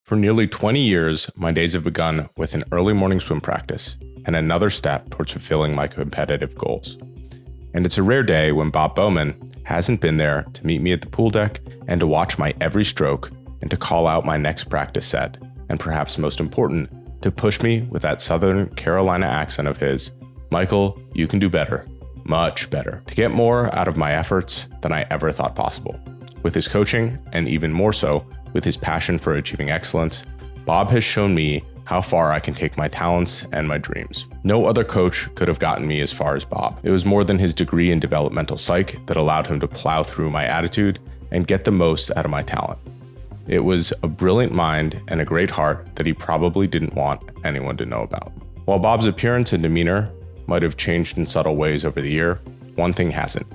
For nearly 20 years, my days have begun with an early morning swim practice and another step towards fulfilling my competitive goals. And it's a rare day when Bob Bowman hasn't been there to meet me at the pool deck and to watch my every stroke and to call out my next practice set, and perhaps most important, to push me with that Southern Carolina accent of his, "Michael, you can do better, much better," to get more out of my efforts than I ever thought possible. With his coaching, and even more so, with his passion for achieving excellence, Bob has shown me how far I can take my talents and my dreams. No other coach could have gotten me as far as Bob. It was more than his degree in developmental psych that allowed him to plow through my attitude and get the most out of my talent. It was a brilliant mind and a great heart that he probably didn't want anyone to know about. While Bob's appearance and demeanor might have changed in subtle ways over the year, one thing hasn't.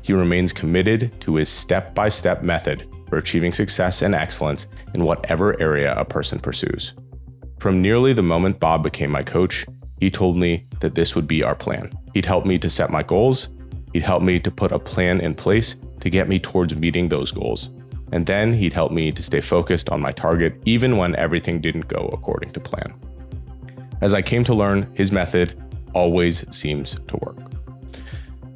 He remains committed to his step-by-step method for achieving success and excellence in whatever area a person pursues. From nearly the moment Bob became my coach, he told me that this would be our plan. He'd help me to set my goals. He'd help me to put a plan in place to get me towards meeting those goals. And then he'd help me to stay focused on my target even when everything didn't go according to plan. As I came to learn, his method always seems to work.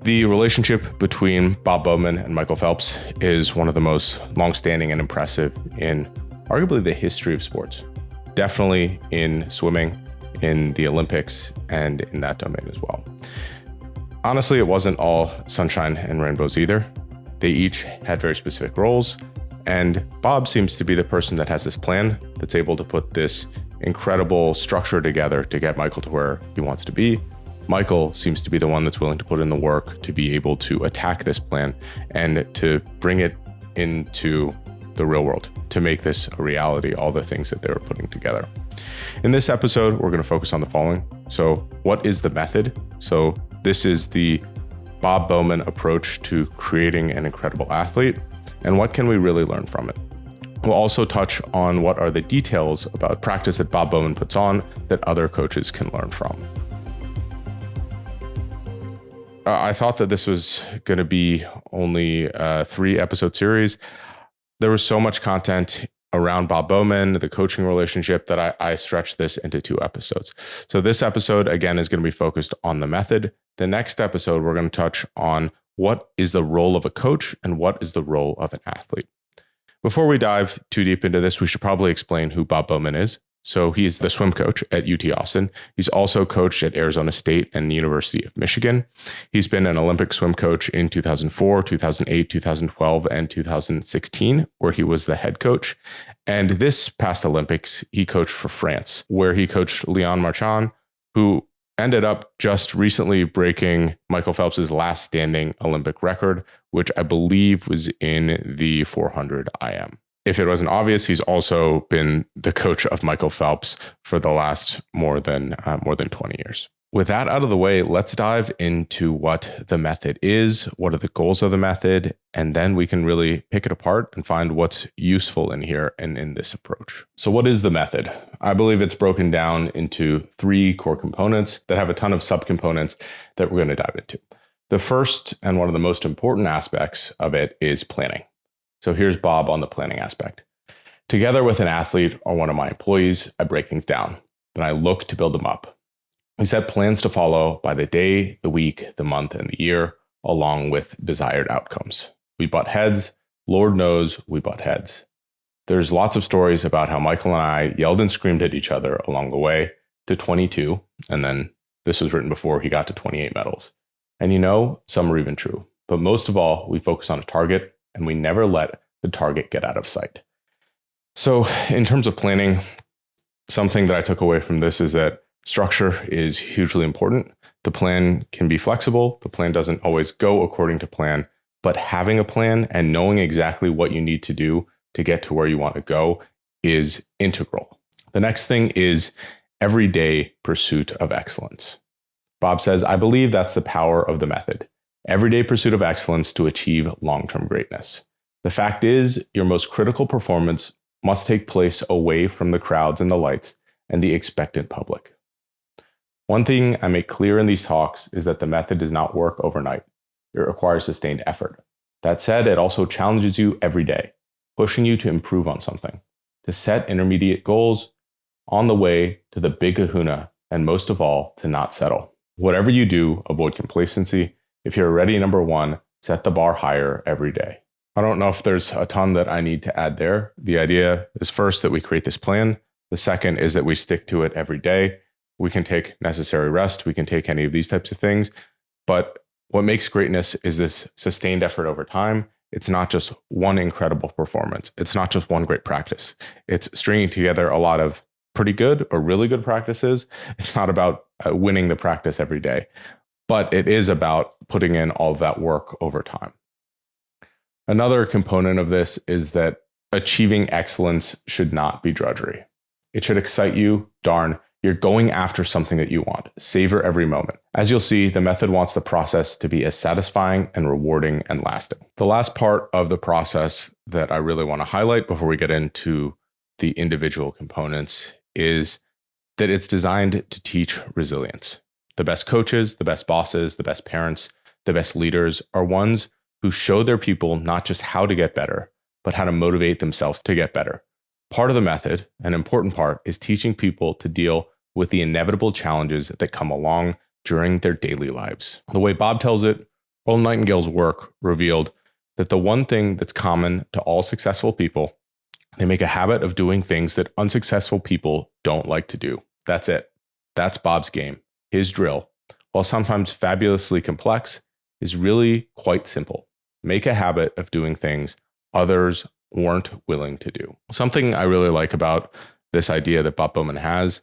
The relationship between Bob Bowman and Michael Phelps is one of the most long-standing and impressive in arguably the history of sports. Definitely in swimming, in the Olympics, and in that domain as well. Honestly, it wasn't all sunshine and rainbows either. They each had very specific roles, and Bob seems to be the person that has this plan that's able to put this incredible structure together to get Michael to where he wants to be. Michael seems to be the one that's willing to put in the work to be able to attack this plan and to bring it into the real world, to make this a reality, all the things that they were putting together. In this episode, we're going to focus on the following. So what is the method? So this is the Bob Bowman approach to creating an incredible athlete, and what can we really learn from it? We'll also touch on what are the details about practice that Bob Bowman puts on that other coaches can learn from. I thought that this was going to be only a 3-episode series. There was so much content around Bob Bowman, the coaching relationship, that I stretched this into 2 episodes. So this episode, again, is going to be focused on the method. The next episode, we're going to touch on what is the role of a coach and what is the role of an athlete. Before we dive too deep into this, we should probably explain who Bob Bowman is. So he's the swim coach at UT Austin. He's also coached at Arizona State and the University of Michigan. He's been an Olympic swim coach in 2004, 2008, 2012, and 2016, where he was the head coach. And this past Olympics, he coached for France, where he coached Leon Marchand, who ended up just recently breaking Michael Phelps' last standing Olympic record, which I believe was in the 400 IM. If it wasn't obvious, he's also been the coach of Michael Phelps for the last more than 20 years. With that out of the way, let's dive into what the method is, what are the goals of the method, and then we can really pick it apart and find what's useful in here and in this approach. So what is the method? I believe it's broken down into 3 core components that have a ton of subcomponents that we're going to dive into. The first and one of the most important aspects of it is planning. So here's Bob on the planning aspect. Together with an athlete or one of my employees, I break things down. Then I look to build them up. We set plans to follow by the day, the week, the month, and the year, along with desired outcomes. We butt heads. Lord knows we butt heads. There's lots of stories about how Michael and I yelled and screamed at each other along the way to 22, and then this was written before he got to 28 medals. And some are even true. But most of all, we focus on a target, and we never let the target get out of sight. So in terms of planning, something that I took away from this is that structure is hugely important. The plan can be flexible. The plan doesn't always go according to plan, but having a plan and knowing exactly what you need to do to get to where you want to go is integral. The next thing is everyday pursuit of excellence. Bob says, I believe that's the power of the method. Everyday pursuit of excellence to achieve long-term greatness. The fact is, your most critical performance must take place away from the crowds and the lights and the expectant public. One thing I make clear in these talks is that the method does not work overnight. It requires sustained effort. That said, it also challenges you every day, pushing you to improve on something. to set intermediate goals on the way to the big kahuna, and most of all, to not settle. Whatever you do, avoid complacency. If you're already number one, set the bar higher every day. I don't know if there's a ton that I need to add there. The idea is first that we create this plan. The second is that we stick to it every day. We can take necessary rest. We can take any of these types of things. But what makes greatness is this sustained effort over time. It's not just one incredible performance. It's not just one great practice. It's stringing together a lot of pretty good or really good practices. It's not about winning the practice every day, but it is about putting in all of that work over time. Another component of this is that achieving excellence should not be drudgery. It should excite you. Darn, you're going after something that you want. Savor every moment. As you'll see, the method wants the process to be as satisfying and rewarding and lasting. The last part of the process that I really want to highlight before we get into the individual components is that it's designed to teach resilience. The best coaches, the best bosses, the best parents, the best leaders are ones who show their people not just how to get better, but how to motivate themselves to get better. Part of the method, an important part, is teaching people to deal with the inevitable challenges that come along during their daily lives. The way Bob tells it, Earl Nightingale's work revealed that the one thing that's common to all successful people, they make a habit of doing things that unsuccessful people don't like to do. That's it. That's Bob's game. His drill, while sometimes fabulously complex, is really quite simple. Make a habit of doing things others weren't willing to do. Something I really like about this idea that Bob Bowman has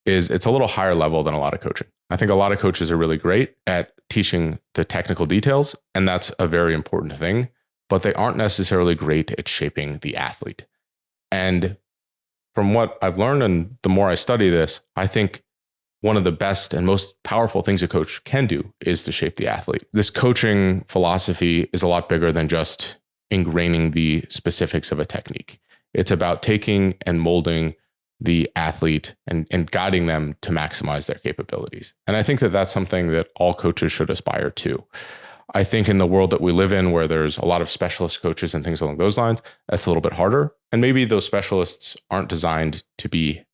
is it's a little higher level than a lot of coaching. I think a lot of coaches are really great at teaching the technical details, and that's a very important thing, but they aren't necessarily great at shaping the athlete. And from what I've learned, and the more I study this, I think one of the best and most powerful things a coach can do is to shape the athlete. This coaching philosophy is a lot bigger than just ingraining the specifics of a technique. It's about taking and molding the athlete and guiding them to maximize their capabilities. And I think that that's something that all coaches should aspire to. I think in the world that we live in, where there's a lot of specialist coaches and things along those lines, that's a little bit harder. And maybe those specialists aren't designed to be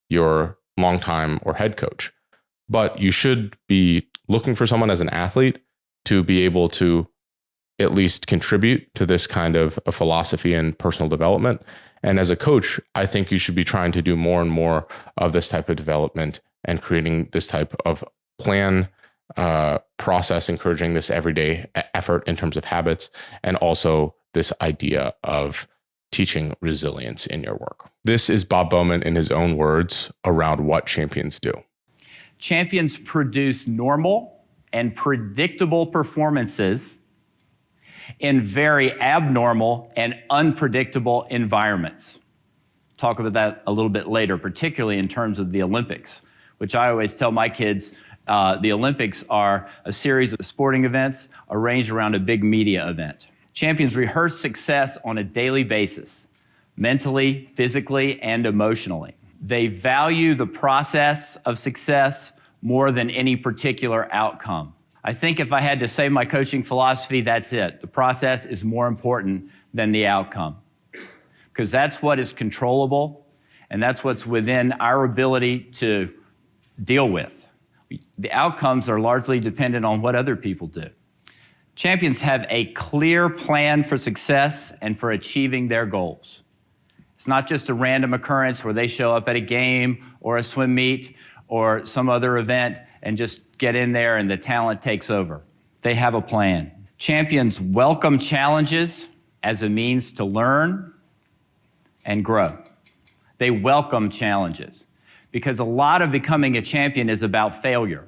your longtime or head coach, but you should be looking for someone as an athlete to be able to at least contribute to this kind of a philosophy and personal development. And as a coach, I think you should be trying to do more and more of this type of development and creating this type of plan, process, encouraging this everyday effort in terms of habits, and also this idea of teaching resilience in your work. This is Bob Bowman in his own words around what champions do. Champions produce normal and predictable performances in very abnormal and unpredictable environments. Talk about that a little bit later, particularly in terms of the Olympics, which I always tell my kids, the Olympics are a series of sporting events arranged around a big media event. Champions rehearse success on a daily basis, mentally, physically, and emotionally. They value the process of success more than any particular outcome. I think if I had to say my coaching philosophy, that's it. The process is more important than the outcome, because that's what is controllable, and that's what's within our ability to deal with. The outcomes are largely dependent on what other people do. Champions have a clear plan for success and for achieving their goals. It's not just a random occurrence where they show up at a game or a swim meet or some other event and just get in there and the talent takes over. They have a plan. Champions welcome challenges as a means to learn and grow. They welcome challenges because a lot of becoming a champion is about failure.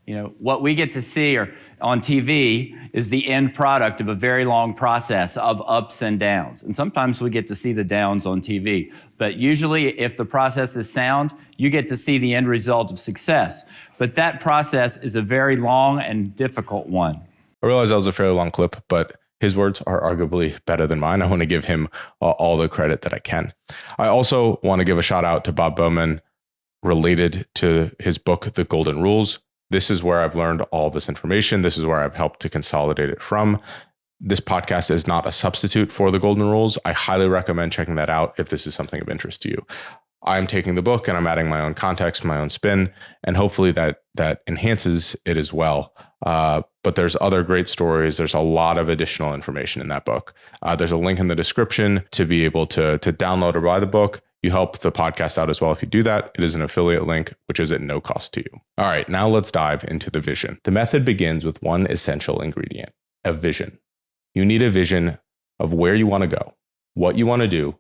You know, what we get to see on TV is the end product of a very long process of ups and downs. And sometimes we get to see the downs on TV. But usually, if the process is sound, you get to see the end result of success. But that process is a very long and difficult one. I realize that was a fairly long clip, but his words are arguably better than mine. I want to give him all the credit that I can. I also want to give a shout out to Bob Bowman related to his book, The Golden Rules. This is where I've learned all this information. This is where I've helped to consolidate it from. This podcast is not a substitute for the golden rules. I highly recommend checking that out if this is something of interest to you. I'm taking the book and I'm adding my own context, my own spin, and hopefully that enhances it as well. But there's other great stories. There's a lot of additional information in that book. There's a link in the description to be able to download or buy the book. You help the podcast out as well if you do that. It is an affiliate link, which is at no cost to you. All right, now let's dive into the vision. The method begins with one essential ingredient, a vision. You need a vision of where you want to go, what you want to do,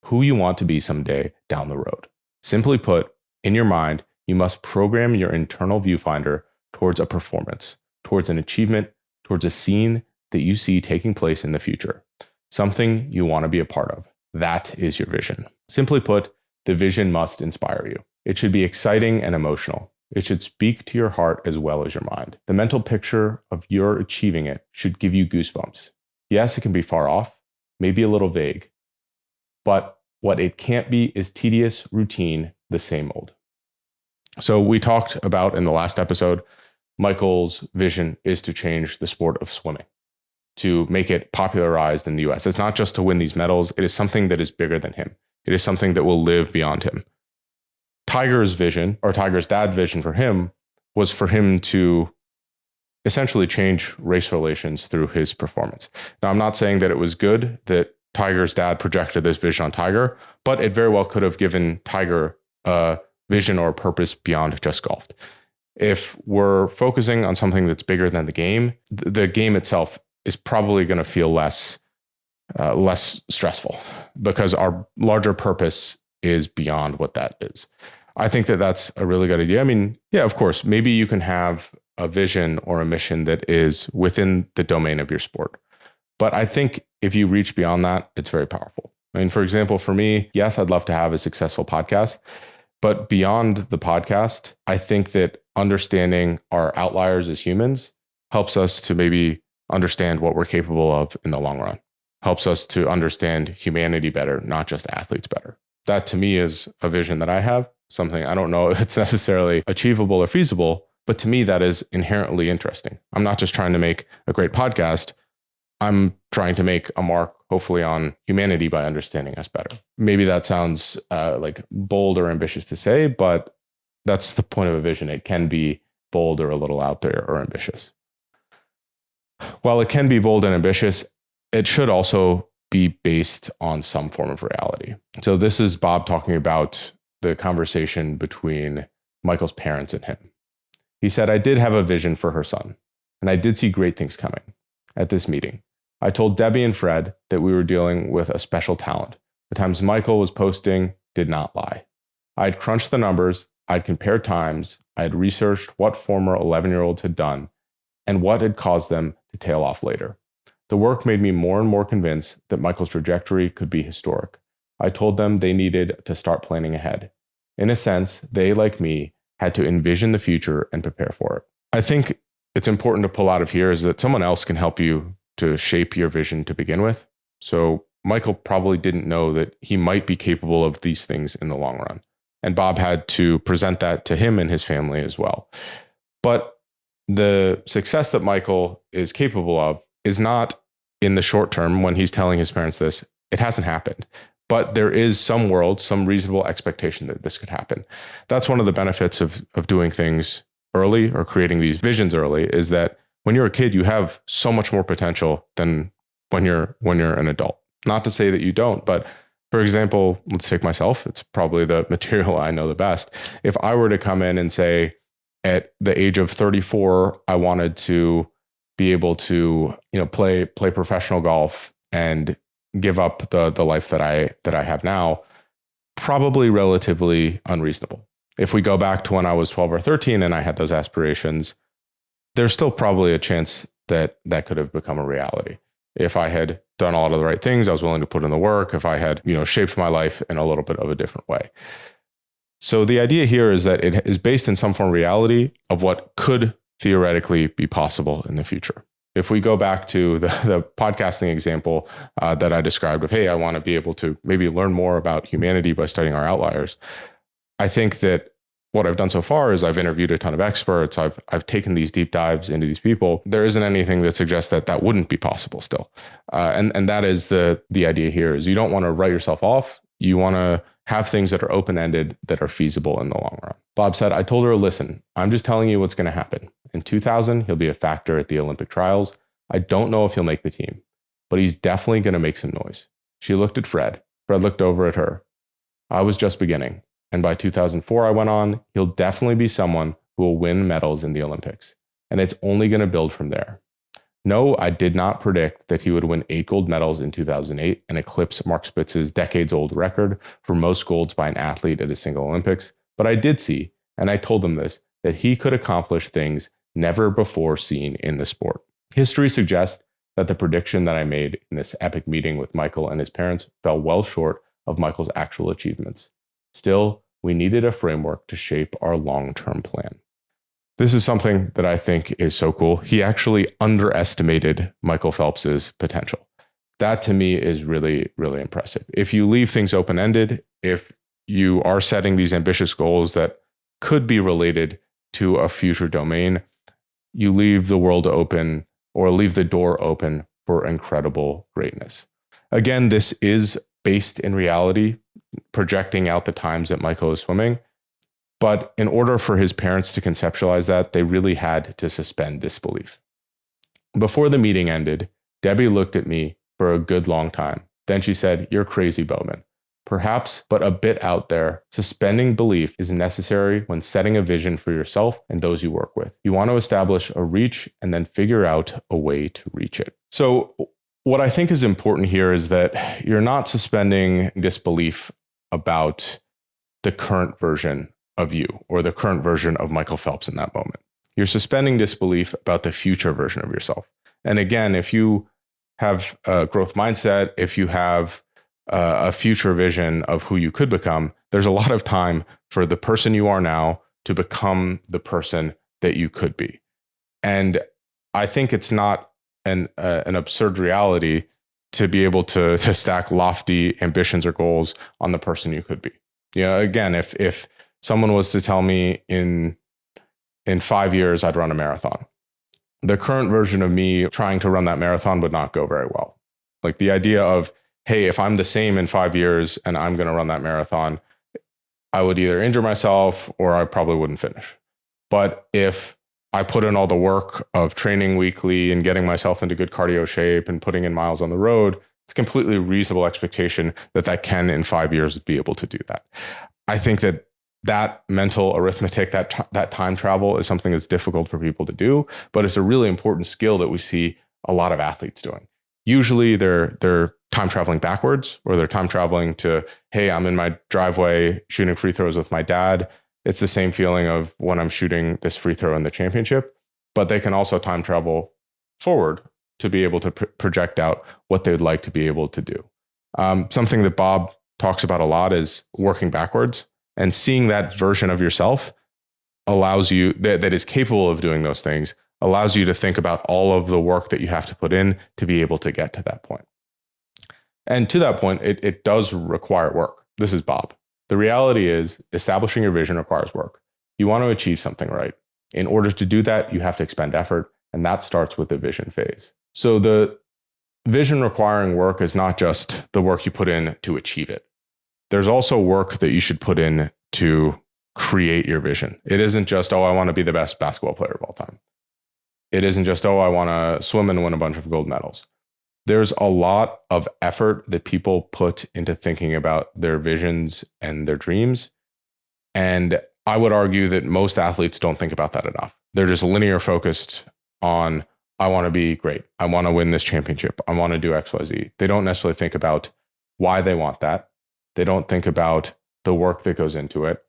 who you want to be someday down the road. Simply put, in your mind, you must program your internal viewfinder towards a performance, towards an achievement, towards a scene that you see taking place in the future, something you want to be a part of. That is your vision. Simply put, the vision must inspire you. It should be exciting and emotional. It should speak to your heart as well as your mind. The mental picture of your achieving it should give you goosebumps. Yes, it can be far off, maybe a little vague, but what it can't be is tedious, routine, the same old. So we talked about in the last episode, Michael's vision is to change the sport of swimming, to make it popularized in the US. It's not just to win these medals. It is something that is bigger than him. It is something that will live beyond him. Tiger's vision, or Tiger's dad's vision for him, was for him to essentially change race relations through his performance. Now, I'm not saying that it was good that Tiger's dad projected this vision on Tiger, but it very well could have given Tiger a vision or a purpose beyond just golf. If we're focusing on something that's bigger than the game itself is probably going to feel less stressful because our larger purpose is beyond what that is. I think that that's a really good idea. I mean, yeah, of course, maybe you can have a vision or a mission that is within the domain of your sport. But I think if you reach beyond that, it's very powerful. I mean, for example, for me, yes, I'd love to have a successful podcast. But beyond the podcast, I think that understanding our outliers as humans helps us to maybe understand what we're capable of in the long run, helps us to understand humanity better, not just athletes better. That to me is a vision that I have, something I don't know if it's necessarily achievable or feasible, but to me, that is inherently interesting. I'm not just trying to make a great podcast. I'm trying to make a mark, hopefully, on humanity by understanding us better. Maybe that sounds like bold or ambitious to say, but that's the point of a vision. It can be bold or a little out there or ambitious. While it can be bold and ambitious, it should also be based on some form of reality. So this is Bob talking about the conversation between Michael's parents and him. He said, "I did have a vision for her son, and I did see great things coming at this meeting. I told Debbie and Fred that we were dealing with a special talent. The times Michael was posting did not lie. I had crunched the numbers, I'd compared times, I had researched what former 11-year-olds had done, and what had caused them to tail off later. The work made me more and more convinced that Michael's trajectory could be historic. I told them they needed to start planning ahead. In a sense, they, like me, had to envision the future and prepare for it." I think it's important to pull out of here is that someone else can help you to shape your vision to begin with. So Michael probably didn't know that he might be capable of these things in the long run. And Bob had to present that to him and his family as well. But the success that Michael is capable of is not in the short term when he's telling his parents this. It hasn't happened. But there is some reasonable expectation that this could happen. That's one of the benefits of doing things early or creating these visions early, is that when you're a kid, you have so much more potential than when you're an adult. Not to say that you don't, but for example, let's take myself. It's probably the material I know the best. If I were to come in and say at the age of 34, I wanted to be able to, play professional golf and give up the life that I have now, probably relatively unreasonable. If we go back to when I was 12 or 13 and I had those aspirations, there's still probably a chance that that could have become a reality. If I had done a lot of the right things, I was willing to put in the work, if I had, shaped my life in a little bit of a different way. So the idea here is that it is based in some form of reality of what could theoretically be possible in the future. If we go back to the podcasting example that I described of, hey, I want to be able to maybe learn more about humanity by studying our outliers. I think that what I've done so far is I've interviewed a ton of experts. I've taken these deep dives into these people. There isn't anything that suggests that that wouldn't be possible still. And that is the idea here is you don't want to write yourself off. You want to have things that are open-ended that are feasible in the long run. Bob said, I told her, listen, I'm just telling you what's going to happen. In 2000, he'll be a factor at the Olympic trials. I don't know if he'll make the team, but he's definitely going to make some noise. She looked at Fred. Fred looked over at her. I was just beginning. And by 2004, I went on, he'll definitely be someone who will win medals in the Olympics. And it's only going to build from there. No, I did not predict that he would win 8 gold medals in 2008 and eclipse Mark Spitz's decades-old record for most golds by an athlete at a single Olympics. But I did see, and I told him this, that he could accomplish things never before seen in the sport. History suggests that the prediction that I made in this epic meeting with Michael and his parents fell well short of Michael's actual achievements. Still, we needed a framework to shape our long-term plan. This is something that I think is so cool. He actually underestimated Michael Phelps's potential. That to me is really, really impressive. If you leave things open-ended, if you are setting these ambitious goals that could be related to a future domain, you leave the world open or leave the door open for incredible greatness. Again, this is based in reality, projecting out the times that Michael is swimming. But in order for his parents to conceptualize that, they really had to suspend disbelief. Before the meeting ended, Debbie looked at me for a good long time. Then she said, "You're crazy, Bowman. Perhaps, but a bit out there, suspending belief is necessary when setting a vision for yourself and those you work with. You want to establish a reach and then figure out a way to reach it." So what I think is important here is that you're not suspending disbelief about the current version of you or the current version of Michael Phelps in that moment. You're suspending disbelief about the future version of yourself. And again, if you have a growth mindset, if you have a future vision of who you could become, there's a lot of time for the person you are now to become the person that you could be. And I think it's not an absurd reality to be able to stack lofty ambitions or goals on the person you could be. You know, again, if someone was to tell me in 5 years I'd run a marathon, the current version of me trying to run that marathon would not go very well. Like the idea of, hey, if I'm the same in 5 years and I'm going to run that marathon, I would either injure myself or I probably wouldn't finish. But if I put in all the work of training weekly and getting myself into good cardio shape and putting in miles on the road, it's a completely reasonable expectation that can in 5 years be able to do that. I think that mental arithmetic, that time travel is something that's difficult for people to do, but it's a really important skill that we see a lot of athletes doing. Usually they're time traveling backwards, or they're time traveling to, hey, I'm in my driveway shooting free throws with my dad. It's the same feeling of when I'm shooting this free throw in the championship, but they can also time travel forward to be able to project out what they'd like to be able to do. Something that Bob talks about a lot is working backwards. And seeing that version of yourself allows you, that is capable of doing those things, allows you to think about all of the work that you have to put in to be able to get to that point. And to that point, it does require work. This is Bob. The reality is establishing your vision requires work. You want to achieve something, right? In order to do that, you have to expend effort, and that starts with the vision phase. So the vision requiring work is not just the work you put in to achieve it. There's also work that you should put in to create your vision. It isn't just, oh, I want to be the best basketball player of all time. It isn't just, oh, I want to swim and win a bunch of gold medals. There's a lot of effort that people put into thinking about their visions and their dreams. And I would argue that most athletes don't think about that enough. They're just linear focused on, I want to be great. I want to win this championship. I want to do X, Y, Z. They don't necessarily think about why they want that. They don't think about the work that goes into it.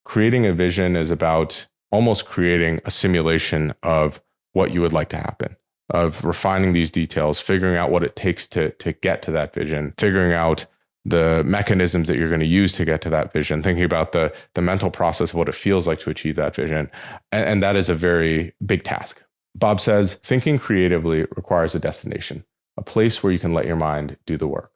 Creating a vision is about almost creating a simulation of what you would like to happen, of refining these details, figuring out what it takes to get to that vision, figuring out the mechanisms that you're going to use to get to that vision, thinking about the mental process of what it feels like to achieve that vision. And that is a very big task. Bob says, thinking creatively requires a destination, a place where you can let your mind do the work.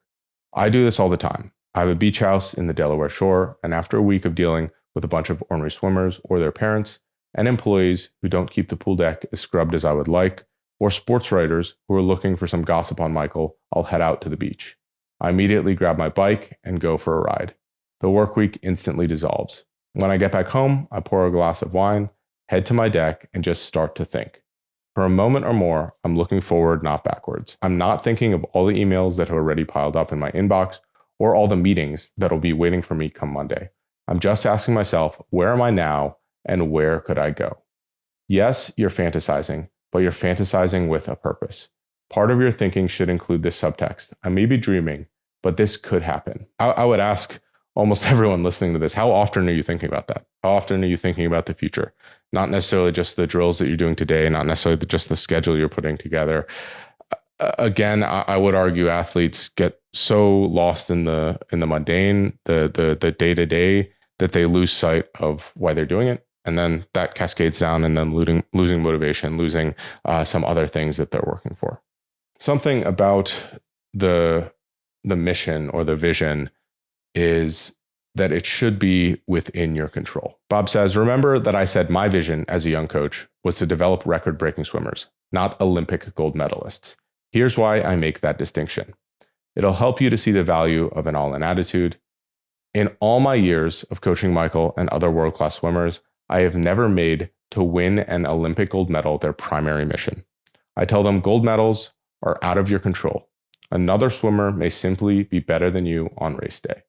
I do this all the time. I have a beach house in the Delaware Shore, and after a week of dealing with a bunch of ornery swimmers or their parents, and employees who don't keep the pool deck as scrubbed as I would like, or sports writers who are looking for some gossip on Michael, I'll head out to the beach. I immediately grab my bike and go for a ride. The work week instantly dissolves. When I get back home, I pour a glass of wine, head to my deck, and just start to think. For a moment or more, I'm looking forward, not backwards. I'm not thinking of all the emails that have already piled up in my inbox or all the meetings that'll be waiting for me come Monday. I'm just asking myself, where am I now and where could I go? Yes, you're fantasizing, but you're fantasizing with a purpose. Part of your thinking should include this subtext. I may be dreaming, but this could happen. I would ask almost everyone listening to this, how often are you thinking about that? How often are you thinking about the future? Not necessarily just the drills that you're doing today, not necessarily just the schedule you're putting together. Again, I would argue athletes get so lost in the mundane, the day-to-day, that they lose sight of why they're doing it. And then that cascades down and then losing motivation, losing some other things that they're working for. Something about the mission or the vision is that it should be within your control. Bob says, remember that I said my vision as a young coach was to develop record-breaking swimmers, not Olympic gold medalists. Here's why I make that distinction. It'll help you to see the value of an all-in attitude. In all my years of coaching Michael and other world-class swimmers, I have never made to win an Olympic gold medal their primary mission. I tell them gold medals are out of your control. Another swimmer may simply be better than you on race day.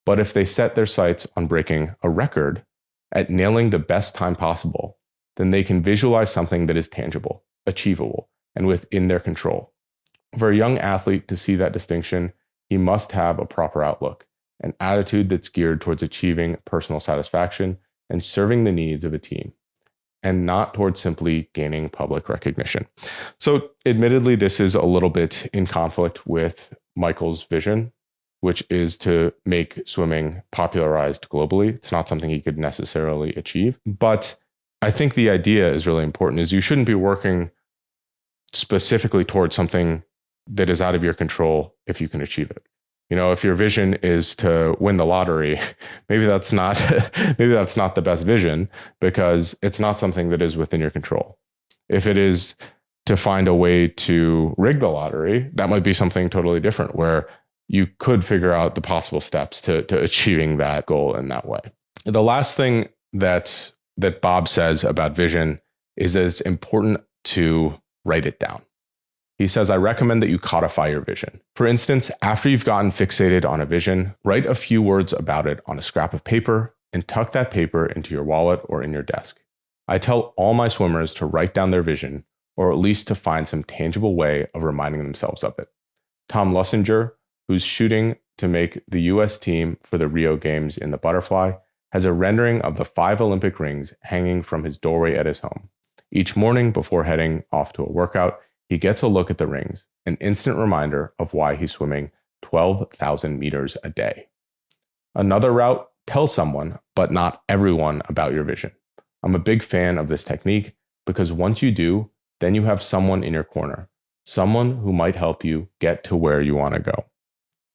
But if they set their sights on breaking a record, at nailing the best time possible, then they can visualize something that is tangible, achievable, and within their control. For a young athlete to see that distinction, he must have a proper outlook, an attitude that's geared towards achieving personal satisfaction and serving the needs of a team, and not towards simply gaining public recognition. So admittedly, this is a little bit in conflict with Michael's vision, which is to make swimming popularized globally. It's not something he could necessarily achieve. But I think the idea is really important, is you shouldn't be working specifically towards something that is out of your control if you can achieve it. You know, if your vision is to win the lottery, maybe that's not the best vision, because it's not something that is within your control. If it is to find a way to rig the lottery, that might be something totally different, where you could figure out the possible steps to achieving that goal in that way. The last thing that Bob says about vision is that it's important to write it down. He says, I recommend that you codify your vision. For instance, after you've gotten fixated on a vision, write a few words about it on a scrap of paper and tuck that paper into your wallet or in your desk. I tell all my swimmers to write down their vision, or at least to find some tangible way of reminding themselves of it. Tom Lussinger, who's shooting to make the US team for the Rio Games in the butterfly, has a rendering of the 5 Olympic rings hanging from his doorway at his home. Each morning before heading off to a workout, he gets a look at the rings, an instant reminder of why he's swimming 12,000 meters a day. Another route, tell someone, but not everyone, about your vision. I'm a big fan of this technique because once you do, then you have someone in your corner, someone who might help you get to where you want to go.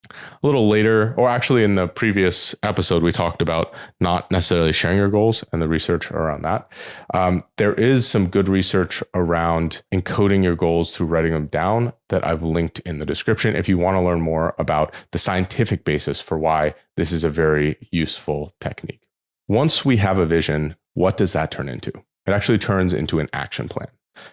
A little later, or actually in the previous episode, we talked about not necessarily sharing your goals and the research around that. There is some good research around encoding your goals through writing them down that I've linked in the description if you want to learn more about the scientific basis for why this is a very useful technique. Once we have a vision, what does that turn into? It actually turns into an action plan.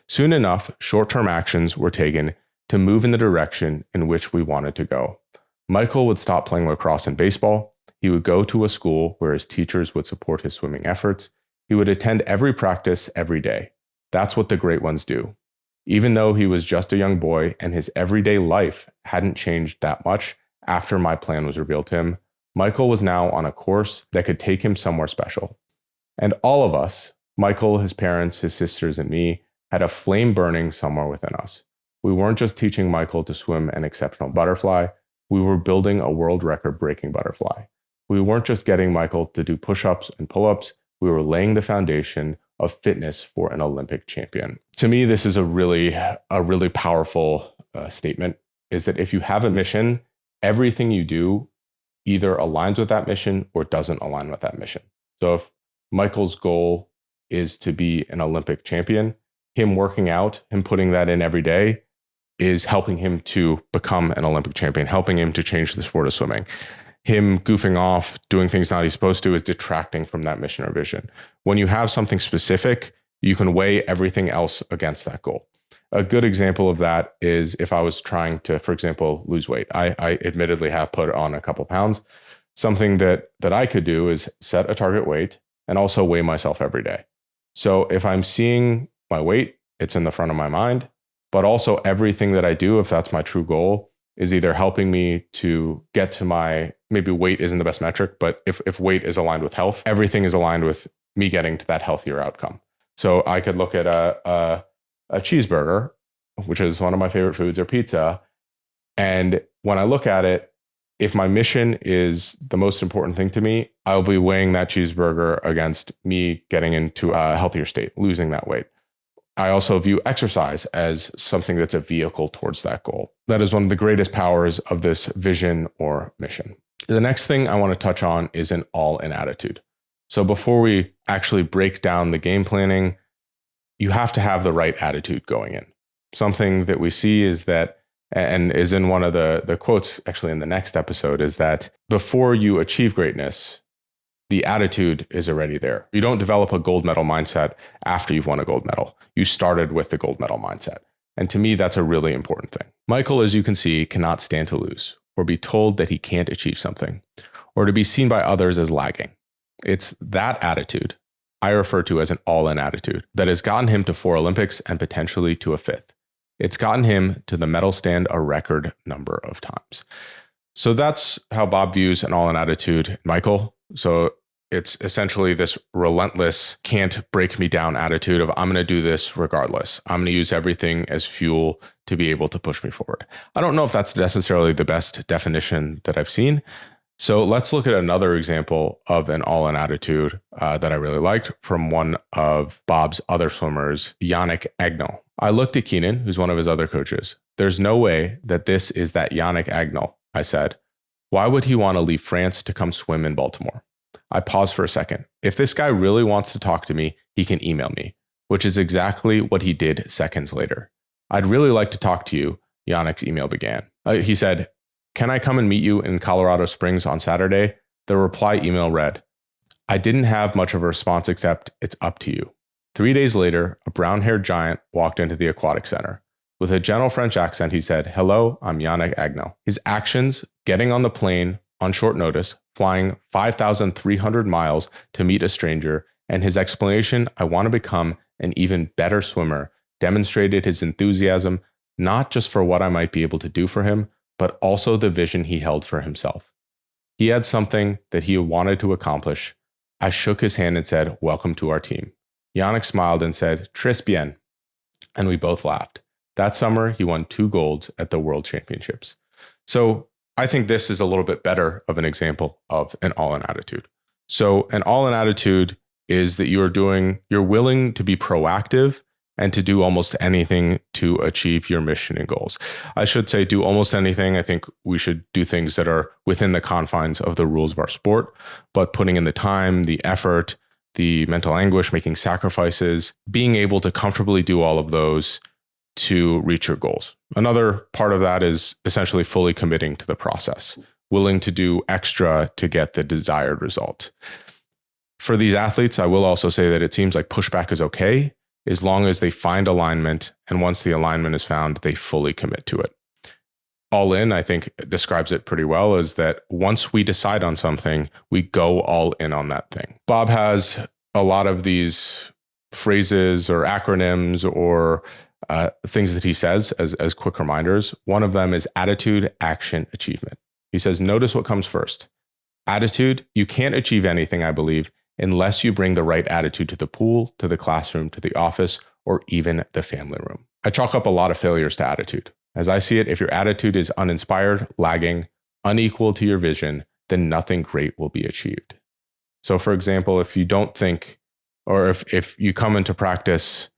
Soon enough, short-term actions were taken to move in the direction in which we wanted to go. Michael would stop playing lacrosse and baseball. He would go to a school where his teachers would support his swimming efforts. He would attend every practice every day. That's what the great ones do. Even though he was just a young boy and his everyday life hadn't changed that much after my plan was revealed to him, Michael was now on a course that could take him somewhere special. And all of us, Michael, his parents, his sisters, and me, had a flame burning somewhere within us. We weren't just teaching Michael to swim an exceptional butterfly. We were building a world record-breaking butterfly. We weren't just getting Michael to do push-ups and pull-ups. We were laying the foundation of fitness for an Olympic champion. To me, this is a really powerful statement, is that if you have a mission, everything you do either aligns with that mission or doesn't align with that mission. So if Michael's goal is to be an Olympic champion, him working out, him putting that in every day is helping him to become an Olympic champion, helping him to change the sport of swimming. Him goofing off, doing things not he's supposed to is detracting from that mission or vision. When you have something specific, you can weigh everything else against that goal. A good example of that is if I was trying to, for example, lose weight. I admittedly have put on a couple pounds. Something that I could do is set a target weight and also weigh myself every day. So if I'm seeing my weight, it's in the front of my mind, but also everything that I do, if that's my true goal, is either helping me to get to my, maybe weight isn't the best metric, but if weight is aligned with health, everything is aligned with me getting to that healthier outcome. So I could look at a cheeseburger, which is one of my favorite foods, or pizza. And when I look at it, if my mission is the most important thing to me, I'll be weighing that cheeseburger against me getting into a healthier state, losing that weight. I also view exercise as something that's a vehicle towards that goal. That is one of the greatest powers of this vision or mission. The next thing I want to touch on is an all-in attitude. So before we actually break down the game planning, you have to have the right attitude going in. Something that we see is that, and is in one of the quotes actually in the next episode, is that before you achieve greatness, the attitude is already there. You don't develop a gold medal mindset after you've won a gold medal. You started with the gold medal mindset. And to me, that's a really important thing. Michael, as you can see, cannot stand to lose or be told that he can't achieve something or to be seen by others as lagging. It's that attitude I refer to as an all-in attitude that has gotten him to 4 Olympics and potentially to a 5th. It's gotten him to the medal stand a record number of times. So that's how Bob views an all-in attitude, Michael. So it's essentially this relentless, can't break me down attitude of I'm going to do this regardless. I'm going to use everything as fuel to be able to push me forward. I don't know if that's necessarily the best definition that I've seen. So let's look at another example of an all-in attitude that I really liked from one of Bob's other swimmers, Yannick Agnel. I looked at Keenan, who's one of his other coaches. There's no way that this is that Yannick Agnel, I said. Why would he want to leave France to come swim in Baltimore? I paused for a second. If this guy really wants to talk to me, he can email me, which is exactly what he did seconds later. I'd really like to talk to you, Yannick's email began. He said, can I come and meet you in Colorado Springs on Saturday? The reply email read, I didn't have much of a response except it's up to you. 3 days later, a brown-haired giant walked into the aquatic center. With a gentle French accent, he said, hello, I'm Yannick Agnel. His actions, getting on the plane on short notice, flying 5,300 miles to meet a stranger, and his explanation, I want to become an even better swimmer, demonstrated his enthusiasm, not just for what I might be able to do for him, but also the vision he held for himself. He had something that he wanted to accomplish. I shook his hand and said, welcome to our team. Yannick smiled and said, Très bien. And we both laughed. That summer, he won 2 golds at the World Championships. So I think this is a little bit better of an example of an all-in attitude. So an all-in attitude is that you're willing to be proactive and to do almost anything to achieve your mission and goals. I should say do almost anything. I think we should do things that are within the confines of the rules of our sport, but putting in the time, the effort, the mental anguish, making sacrifices, being able to comfortably do all of those to reach your goals. Another part of that is essentially fully committing to the process, willing to do extra to get the desired result. For these athletes, I will also say that it seems like pushback is okay, as long as they find alignment, and once the alignment is found, they fully commit to it. All in, I think, describes it pretty well, is that once we decide on something, we go all in on that thing. Bob has a lot of these phrases or acronyms or things that he says as quick reminders. One of them is attitude, action, achievement. He says, notice what comes first. Attitude, you can't achieve anything, I believe, unless you bring the right attitude to the pool, to the classroom, to the office, or even the family room. I chalk up a lot of failures to attitude. As I see it, if your attitude is uninspired, lagging, unequal to your vision, then nothing great will be achieved. So for example, if you don't think, or if you come into practice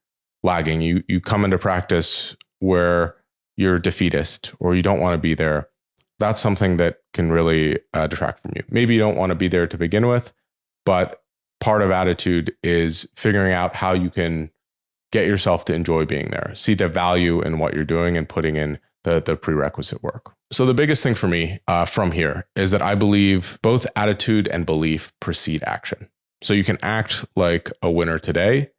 lagging, you come into practice where you're defeatist or you don't want to be there, that's something that can really detract from you. Maybe you don't want to be there to begin with, but part of attitude is figuring out how you can get yourself to enjoy being there, see the value in what you're doing and putting in the prerequisite work. So the biggest thing for me from here is that I believe both attitude and belief precede action. So you can act like a winner today.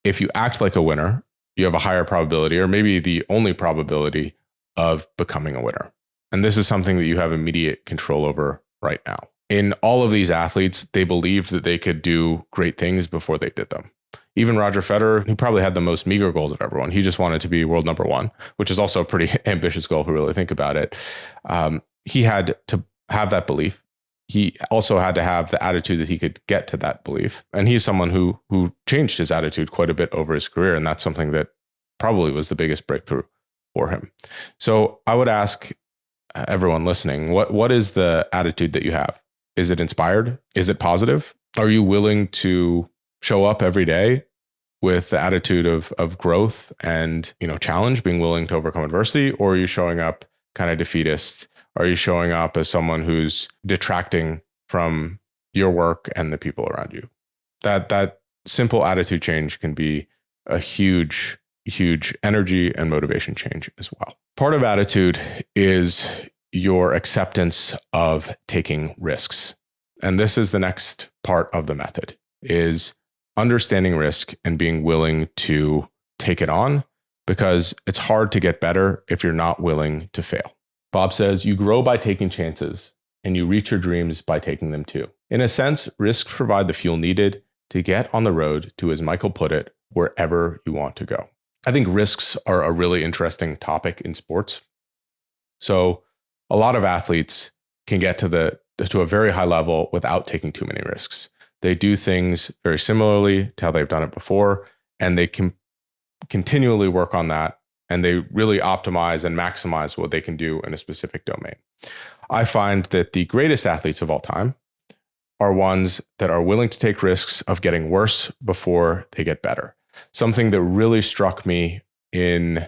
If you act like a winner, you have a higher probability, or maybe the only probability, of becoming a winner. And this is something that you have immediate control over right now. In all of these athletes, they believed that they could do great things before they did them. Even Roger Federer, who probably had the most meager goals of everyone, he just wanted to be world number one, which is also a pretty ambitious goal if we really think about it. He had to have that belief. He also had to have the attitude that he could get to that belief. And he's someone who changed his attitude quite a bit over his career. And that's something that probably was the biggest breakthrough for him. So I would ask everyone listening, what is the attitude that you have? Is it inspired? Is it positive? Are you willing to show up every day with the attitude of growth and, challenge, being willing to overcome adversity? Or are you showing up kind of defeatist? Are you showing up as someone who's detracting from your work and the people around you? That simple attitude change can be a huge energy and motivation change as well. Part of attitude is your acceptance of taking risks. And this is the next part of the method, is understanding risk and being willing to take it on, because it's hard to get better if you're not willing to fail. Bob says, you grow by taking chances and you reach your dreams by taking them too. In a sense, risks provide the fuel needed to get on the road to, as Michael put it, wherever you want to go. I think risks are a really interesting topic in sports. So a lot of athletes can get to a very high level without taking too many risks. They do things very similarly to how they've done it before, and they can continually work on that, and they really optimize and maximize what they can do in a specific domain. I find that the greatest athletes of all time are ones that are willing to take risks of getting worse before they get better. Something that really struck me in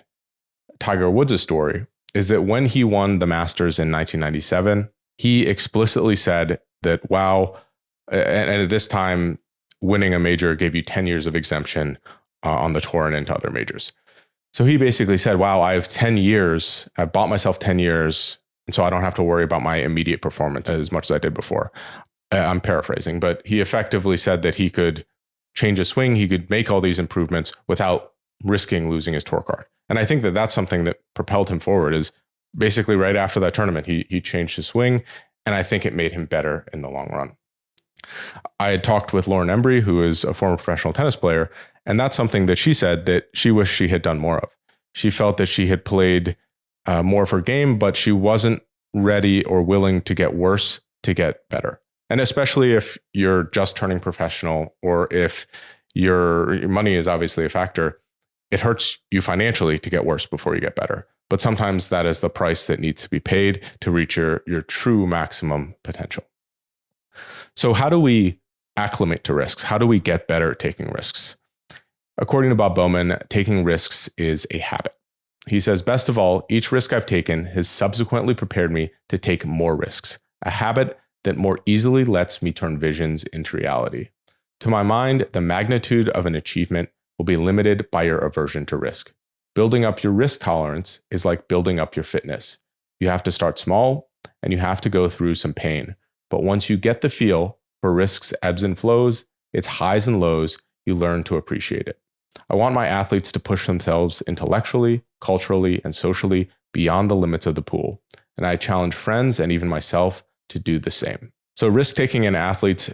Tiger Woods' story is that when he won the Masters in 1997, he explicitly said that, wow, and at this time, winning a major gave you 10 years of exemption on the tour and into other majors. So he basically said, wow, I have 10 years. I bought myself 10 years. And so I don't have to worry about my immediate performance as much as I did before. I'm paraphrasing, but he effectively said that he could change his swing. He could make all these improvements without risking losing his tour card. And I think that that's something that propelled him forward. Is basically right after that tournament, he changed his swing. And I think it made him better in the long run. I had talked with Lauren Embry, who is a former professional tennis player, and that's something that she said that she wished she had done more of. She felt that she had played more of her game, but she wasn't ready or willing to get worse to get better. And especially if you're just turning professional, or if your money is obviously a factor, it hurts you financially to get worse before you get better. But sometimes that is the price that needs to be paid to reach your true maximum potential. So how do we acclimate to risks? How do we get better at taking risks? According to Bob Bowman, taking risks is a habit. He says, best of all, each risk I've taken has subsequently prepared me to take more risks, a habit that more easily lets me turn visions into reality. To my mind, the magnitude of an achievement will be limited by your aversion to risk. Building up your risk tolerance is like building up your fitness. You have to start small and you have to go through some pain. But once you get the feel for risk's ebbs and flows, its highs and lows, you learn to appreciate it. I want my athletes to push themselves intellectually, culturally, and socially beyond the limits of the pool. And I challenge friends and even myself to do the same. So risk-taking in athletes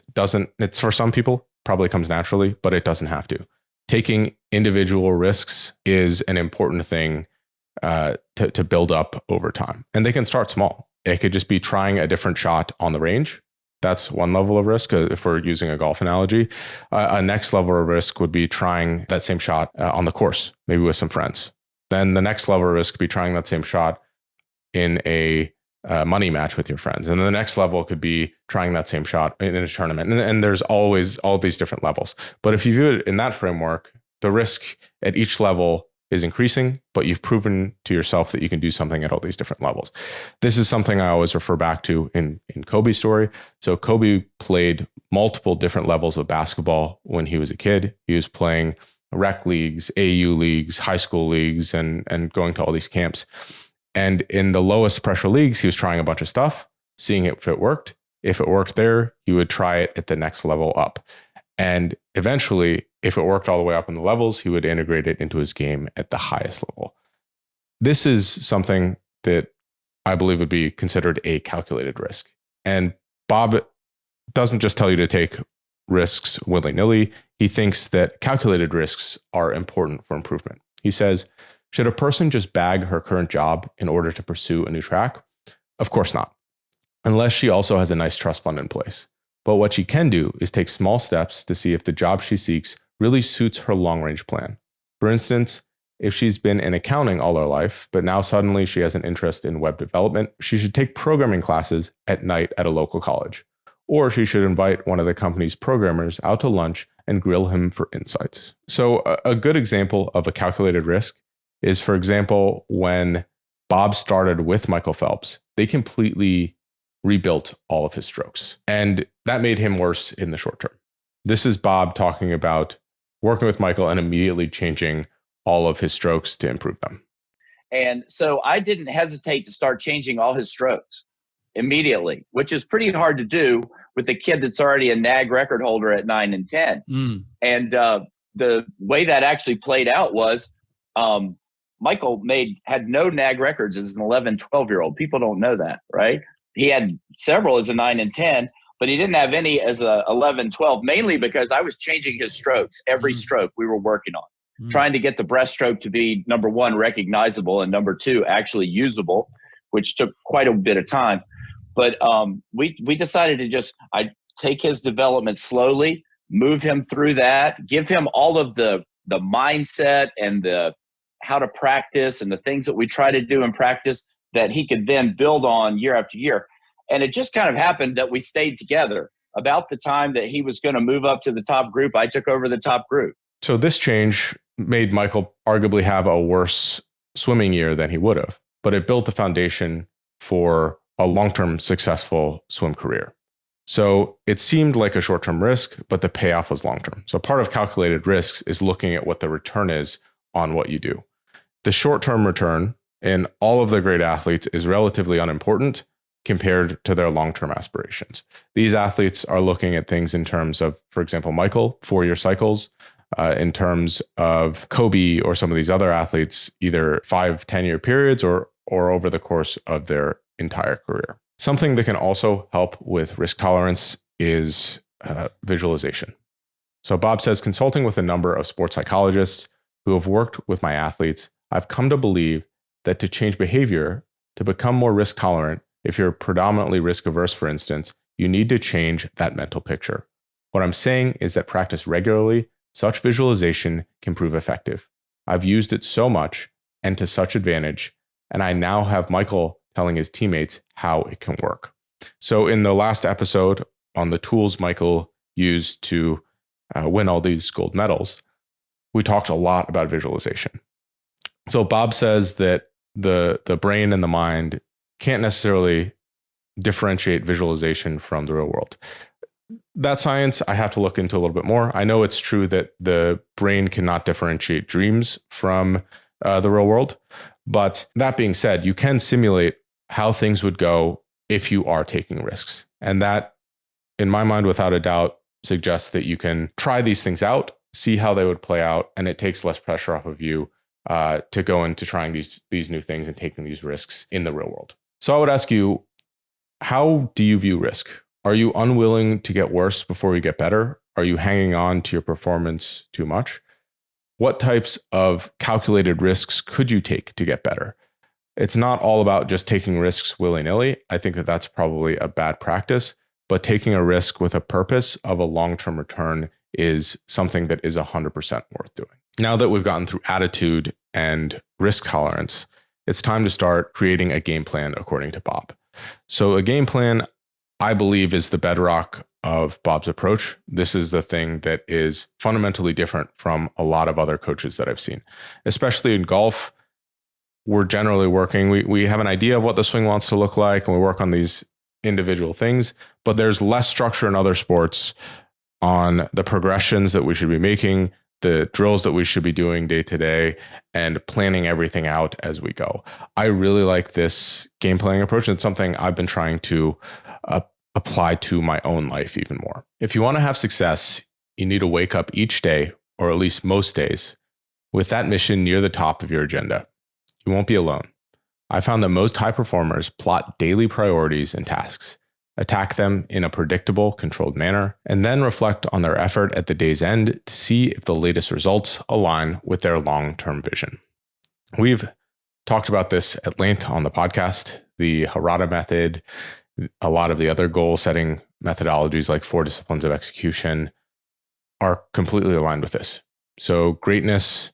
it's for some people, probably comes naturally, but it doesn't have to. Taking individual risks is an important thing to build up over time. And they can start small. It could just be trying a different shot on the range. That's one level of risk, if we're using a golf analogy. A next level of risk would be trying that same shot on the course, maybe with some friends. Then the next level of risk could be trying that same shot in a money match with your friends. And then the next level could be trying that same shot in a tournament. And there's always all these different levels. But if you view it in that framework, the risk at each level is increasing, but you've proven to yourself that you can do something at all these different levels. This is something I always refer back to in Kobe's story. So Kobe played multiple different levels of basketball when he was a kid. He was playing rec leagues, AU leagues, high school leagues, and going to all these camps. And in the lowest pressure leagues, he was trying a bunch of stuff, seeing if it worked. If it worked there, he would try it at the next level up. And eventually, if it worked all the way up in the levels, he would integrate it into his game at the highest level. This is something that I believe would be considered a calculated risk. And Bob doesn't just tell you to take risks willy-nilly. He thinks that calculated risks are important for improvement. He says, should a person just bag her current job in order to pursue a new track? Of course not, unless she also has a nice trust fund in place. But what she can do is take small steps to see if the job she seeks really suits her long-range plan. For instance, if she's been in accounting all her life, but now suddenly she has an interest in web development, she should take programming classes at night at a local college. Or she should invite one of the company's programmers out to lunch and grill him for insights. So a good example of a calculated risk is, for example, when Bob started with Michael Phelps, they completely rebuilt all of his strokes. And that made him worse in the short term. This is Bob talking about working with Michael and immediately changing all of his strokes to improve them. And so I didn't hesitate to start changing all his strokes immediately, which is pretty hard to do with a kid that's already a NAG record holder at 9 and 10. And the way that actually played out was Michael had no NAG records as an 11, 12-year-old. People don't know that, right? He had several as a 9 and 10, but he didn't have any as a 11, 12, mainly because I was changing his strokes. Every stroke we were working on, trying to get the breaststroke to be, number one, recognizable, and number two, actually usable, which took quite a bit of time. But we decided to I take his development slowly, move him through that, give him all of the mindset and the how to practice and the things that we try to do in practice that he could then build on year after year. And it just kind of happened that we stayed together. About the time that he was going to move up to the top group, I took over the top group. So this change made Michael arguably have a worse swimming year than he would have, but it built the foundation for a long-term successful swim career. So it seemed like a short-term risk, but the payoff was long-term. So part of calculated risks is looking at what the return is on what you do. The short-term return in all of the great athletes is relatively unimportant compared to their long-term aspirations. These athletes are looking at things in terms of, for example, Michael, 4-year cycles, in terms of Kobe or some of these other athletes, either 5, 10-year periods or over the course of their entire career. Something that can also help with risk tolerance is visualization. So Bob says, consulting with a number of sports psychologists who have worked with my athletes, I've come to believe that to change behavior, to become more risk tolerant, if you're predominantly risk averse, for instance, you need to change that mental picture. What I'm saying is that practice regularly, such visualization can prove effective. I've used it so much and to such advantage, and I now have Michael telling his teammates how it can work. So in the last episode on the tools Michael used to win all these gold medals, we talked a lot about visualization. So Bob says that the brain and the mind can't necessarily differentiate visualization from the real world. That science I have to look into a little bit more. I know it's true that the brain cannot differentiate dreams from the real world. But that being said, you can simulate how things would go if you are taking risks. And that, in my mind, without a doubt, suggests that you can try these things out, see how they would play out, and it takes less pressure off of you to go into trying these new things and taking these risks in the real world. So I would ask you, how do you view risk? Are you unwilling to get worse before you get better? Are you hanging on to your performance too much? What types of calculated risks could you take to get better? It's not all about just taking risks willy-nilly. I think that that's probably a bad practice, but taking a risk with a purpose of a long-term return is something that is 100% worth doing. Now that we've gotten through attitude and risk tolerance, it's time to start creating a game plan according to Bob. So a game plan, I believe, is the bedrock of Bob's approach. This is the thing that is fundamentally different from a lot of other coaches that I've seen, especially in golf. We're generally working, we have an idea of what the swing wants to look like, and we work on these individual things, but there's less structure in other sports on the progressions that we should be making, the drills that we should be doing day to day, and planning everything out as we go. I really like this game planning approach, and it's something I've been trying to apply to my own life even more. If you want to have success, you need to wake up each day, or at least most days, with that mission near the top of your agenda. You won't be alone. I found that most high performers plot daily priorities and tasks, attack them in a predictable, controlled manner, and then reflect on their effort at the day's end to see if the latest results align with their long-term vision. We've talked about this at length on the podcast, the Harada method, a lot of the other goal-setting methodologies like 4 disciplines of execution are completely aligned with this. So greatness,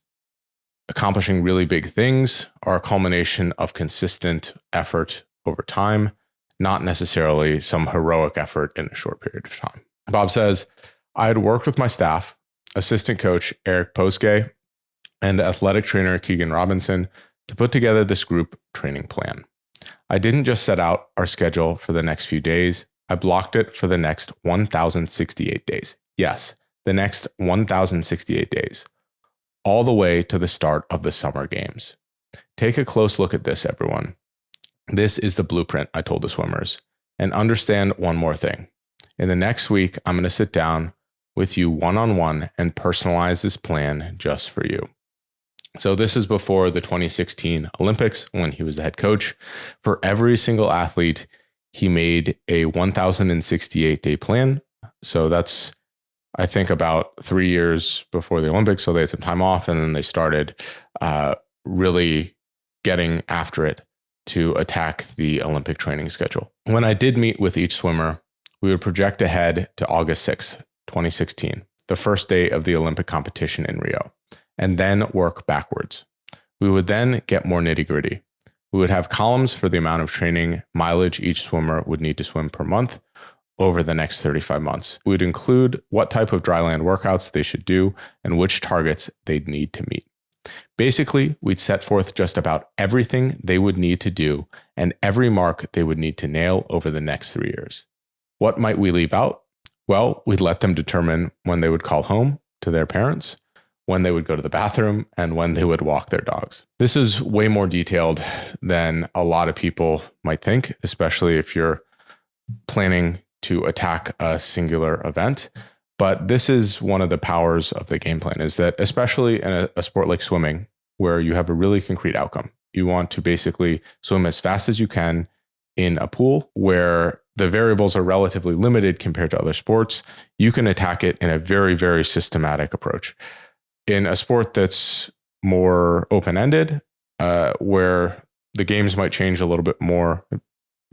accomplishing really big things, are a culmination of consistent effort over time, not necessarily some heroic effort in a short period of time. Bob says, I had worked with my staff, assistant coach Eric Poske, and athletic trainer Keegan Robinson to put together this group training plan. I didn't just set out our schedule for the next few days. I blocked it for the next 1,068 days. Yes, the next 1,068 days, all the way to the start of the summer games. Take a close look at this, everyone. This is the blueprint, I told the swimmers. And understand one more thing. In the next week, I'm going to sit down with you one-on-one and personalize this plan just for you. So this is before the 2016 Olympics when he was the head coach. For every single athlete, he made a 1,068-day plan. So that's, I think, about 3 years before the Olympics. So they had some time off, and then they started really getting after it to attack the Olympic training schedule. When I did meet with each swimmer, we would project ahead to August 6th, 2016, the first day of the Olympic competition in Rio, and then work backwards. We would then get more nitty-gritty. We would have columns for the amount of training mileage each swimmer would need to swim per month over the next 35 months. We would include what type of dryland workouts they should do and which targets they'd need to meet. Basically, we'd set forth just about everything they would need to do and every mark they would need to nail over the next 3 years. What might we leave out? Well, we'd let them determine when they would call home to their parents, when they would go to the bathroom, and when they would walk their dogs. This is way more detailed than a lot of people might think, especially if you're planning to attack a singular event. But this is one of the powers of the game plan, is that especially in a sport like swimming, where you have a really concrete outcome, you want to basically swim as fast as you can in a pool where the variables are relatively limited compared to other sports. You can attack it in a very, very systematic approach. In a sport that's more open-ended, where the games might change a little bit more,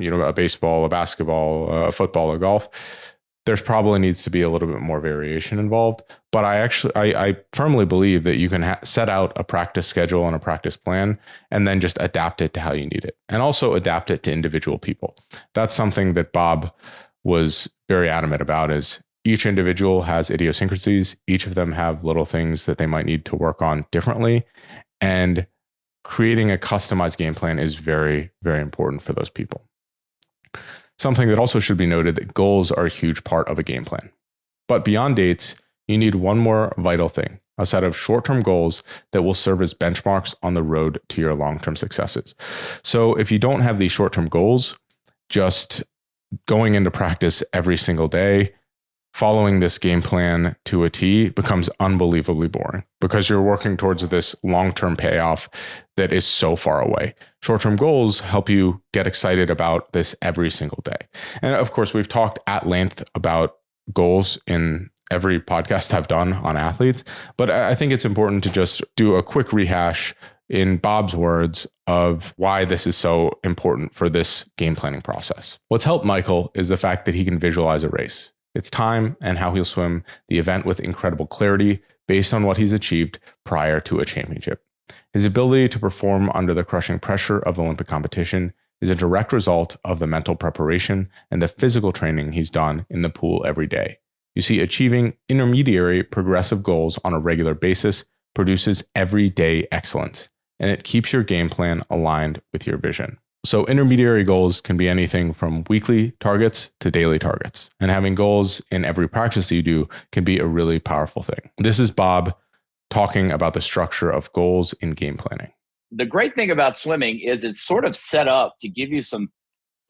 a baseball, a basketball, a football, a golf, there's probably needs to be a little bit more variation involved. But I firmly believe that you can set out a practice schedule and a practice plan and then just adapt it to how you need it, and also adapt it to individual people. That's something that Bob was very adamant about, is each individual has idiosyncrasies. Each of them have little things that they might need to work on differently. And creating a customized game plan is very, very important for those people. Something that also should be noted, that goals are a huge part of a game plan. But beyond dates, you need one more vital thing, a set of short-term goals that will serve as benchmarks on the road to your long-term successes. So if you don't have these short-term goals, just going into practice every single day, following this game plan to a T becomes unbelievably boring, because you're working towards this long-term payoff that is so far away. Short-term goals help you get excited about this every single day. And of course, we've talked at length about goals in every podcast I've done on athletes, but I think it's important to just do a quick rehash in Bob's words of why this is so important for this game planning process. What's helped Michael is the fact that he can visualize a race, its time, and how he'll swim the event with incredible clarity based on what he's achieved prior to a championship. His ability to perform under the crushing pressure of Olympic competition is a direct result of the mental preparation and the physical training he's done in the pool every day. You see, achieving intermediary progressive goals on a regular basis produces everyday excellence, and it keeps your game plan aligned with your vision. So intermediary goals can be anything from weekly targets to daily targets. And having goals in every practice you do can be a really powerful thing. This is Bob talking about the structure of goals in game planning. The great thing about swimming is it's sort of set up to give you some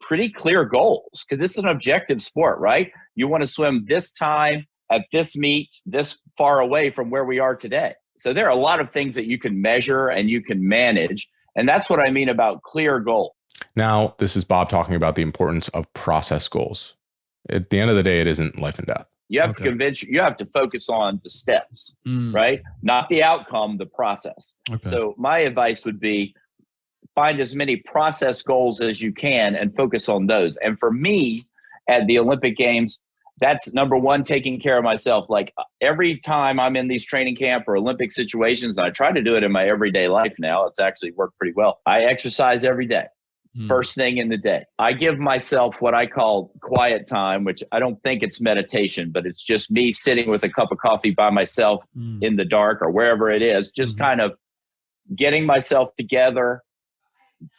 pretty clear goals because it's an objective sport, right? You want to swim this time at this meet, this far away from where we are today. So there are a lot of things that you can measure and you can manage. And that's what I mean about clear goals. Now, this is Bob talking about the importance of process goals. At the end of the day, it isn't life and death. You have you have to focus on the steps, right? Not the outcome, the process. Okay. So my advice would be find as many process goals as you can and focus on those. And for me at the Olympic Games, that's number one, taking care of myself. Like every time I'm in these training camp or Olympic situations, and I try to do it in my everyday life now, it's actually worked pretty well. I exercise every day. First thing in the day. I give myself what I call quiet time, which I don't think it's meditation, but it's just me sitting with a cup of coffee by myself in the dark or wherever it is, just kind of getting myself together,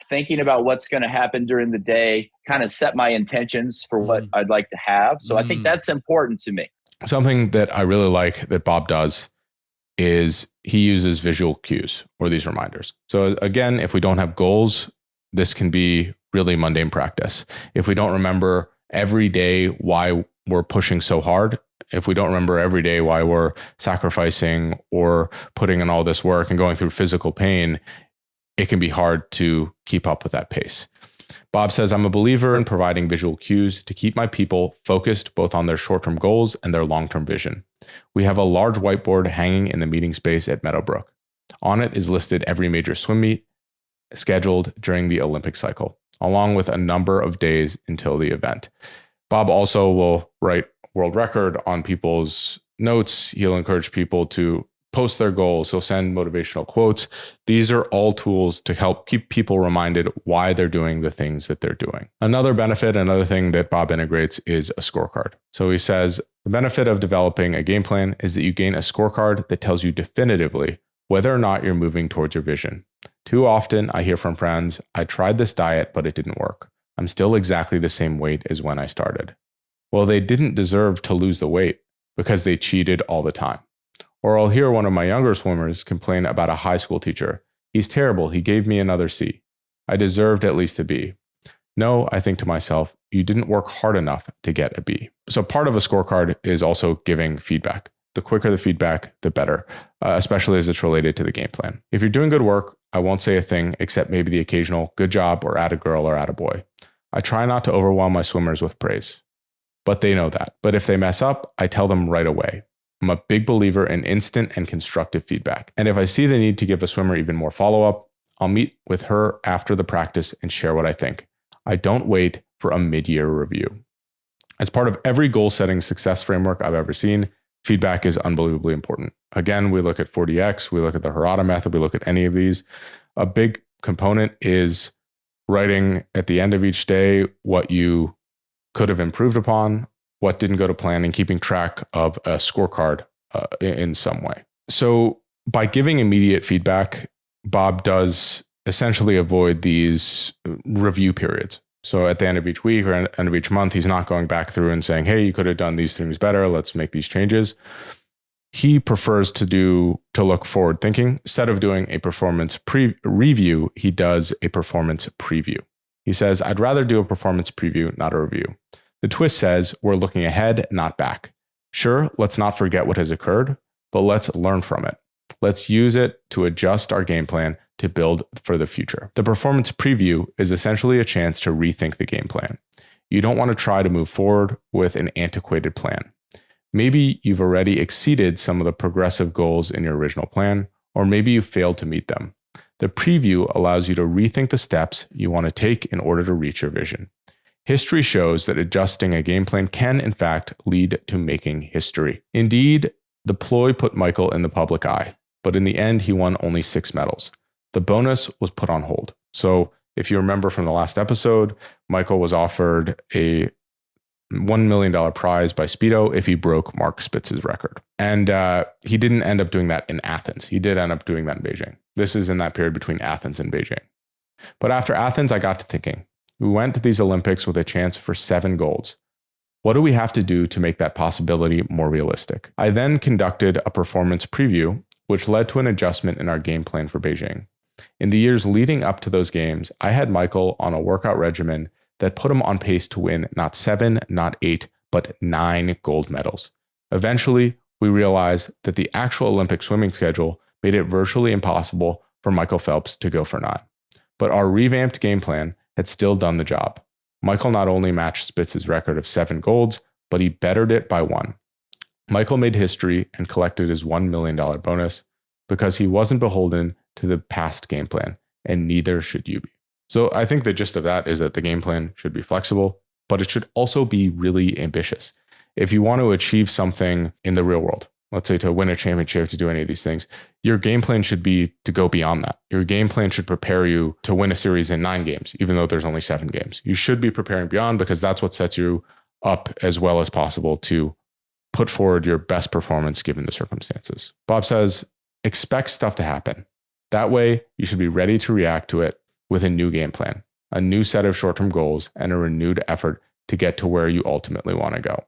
thinking about what's going to happen during the day, kind of set my intentions for what I'd like to have. So I think that's important to me. Something that I really like that Bob does is he uses visual cues or these reminders. So again, if we don't have goals, this can be really mundane practice. If we don't remember every day why we're pushing so hard, if we don't remember every day why we're sacrificing or putting in all this work and going through physical pain, it can be hard to keep up with that pace. Bob says, I'm a believer in providing visual cues to keep my people focused both on their short-term goals and their long-term vision. We have a large whiteboard hanging in the meeting space at Meadowbrook. On it is listed every major swim meet scheduled during the Olympic cycle, along with a number of days until the event. Bob also will write world record on people's notes. He'll encourage people to post their goals. He'll send motivational quotes. These are all tools to help keep people reminded why they're doing the things that they're doing. Another benefit, another thing that Bob integrates is a scorecard. So he says, the benefit of developing a game plan is that you gain a scorecard that tells you definitively whether or not you're moving towards your vision. Too often, I hear from friends, I tried this diet, but it didn't work. I'm still exactly the same weight as when I started. Well, they didn't deserve to lose the weight because they cheated all the time. Or I'll hear one of my younger swimmers complain about a high school teacher. He's terrible. He gave me another C. I deserved at least a B. No, I think to myself, you didn't work hard enough to get a B. So part of a scorecard is also giving feedback. The quicker the feedback, the better, especially as it's related to the game plan. If you're doing good work, I won't say a thing except maybe the occasional good job or atta girl or atta boy. I try not to overwhelm my swimmers with praise, but they know that. But if they mess up, I tell them right away. I'm a big believer in instant and constructive feedback. And if I see the need to give a swimmer even more follow-up, I'll meet with her after the practice and share what I think. I don't wait for a mid-year review. As part of every goal-setting success framework I've ever seen, feedback is unbelievably important. Again, we look at 40X, we look at the Harada method, we look at any of these. A big component is writing at the end of each day what you could have improved upon, what didn't go to plan, and keeping track of a scorecard in some way. So by giving immediate feedback, Bob does essentially avoid these review periods. So at the end of each week or end of each month, he's not going back through and saying, hey, you could have done these things better. Let's make these changes. He prefers to look forward thinking. Instead of doing a performance review, he does a performance preview. He says, I'd rather do a performance preview, not a review. The twist says we're looking ahead, not back. Sure, let's not forget what has occurred, but let's learn from it. Let's use it to adjust our game plan to build for the future. The performance preview is essentially a chance to rethink the game plan. You don't want to try to move forward with an antiquated plan. Maybe you've already exceeded some of the progressive goals in your original plan, or maybe you failed to meet them. The preview allows you to rethink the steps you want to take in order to reach your vision. History shows that adjusting a game plan can, in fact, lead to making history. Indeed, the ploy put Michael in the public eye, but in the end, he won only 6 medals. The bonus was put on hold. So If you remember from the last episode, Michael was offered a $1 million prize by Speedo if he broke Mark Spitz's record. And he didn't end up doing that in Athens. He did end up doing that in Beijing. This is in that period between Athens and Beijing. But after Athens, I got to thinking, we went to these Olympics with a chance for 7 golds. What do we have to do to make that possibility more realistic? I then conducted a performance preview, which led to an adjustment in our game plan for Beijing. In the years leading up to those games, I had Michael on a workout regimen that put him on pace to win not 7, not 8, but 9 gold medals. Eventually, we realized that the actual Olympic swimming schedule made it virtually impossible for Michael Phelps to go for 9. But our revamped game plan had still done the job. Michael not only matched Spitz's record of 7 golds, but he bettered it by 1. Michael made history and collected his $1 million bonus because he wasn't beholden to the past game plan, and neither should you be. So I think the gist of that is that the game plan should be flexible, but it should also be really ambitious. If you want to achieve something in the real world, let's say to win a championship, to do any of these things, your game plan should be to go beyond that. Your game plan should prepare you to win a series in 9 games, even though there's only 7 games. You should be preparing beyond, because that's what sets you up as well as possible to put forward your best performance given the circumstances. Bob says, expect stuff to happen. That way, you should be ready to react to it with a new game plan, a new set of short-term goals, and a renewed effort to get to where you ultimately want to go.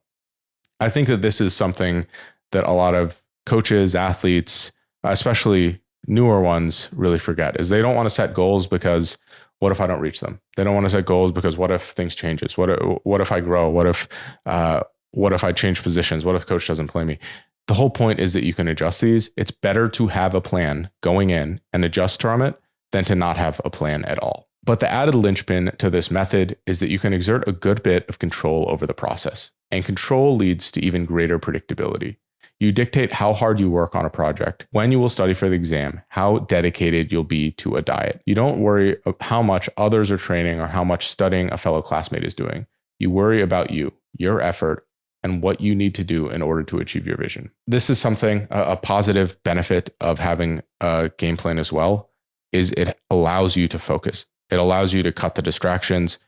I think that this is something that a lot of coaches, athletes, especially newer ones, really forget, is they don't want to set goals because what if I don't reach them? They don't want to set goals because what if things changes? What if I grow? What if I change positions? What if coach doesn't play me? The whole point is that you can adjust these. It's better to have a plan going in and adjust from it than to not have a plan at all. But the added linchpin to this method is that you can exert a good bit of control over the process, and control leads to even greater predictability. You dictate how hard you work on a project, when you will study for the exam, how dedicated you'll be to a diet. You don't worry about how much others are training or how much studying a fellow classmate is doing. You worry about you, your effort, and what you need to do in order to achieve your vision. This is something, a positive benefit of having a game plan as well, is it allows you to focus. It allows you to cut the distractions.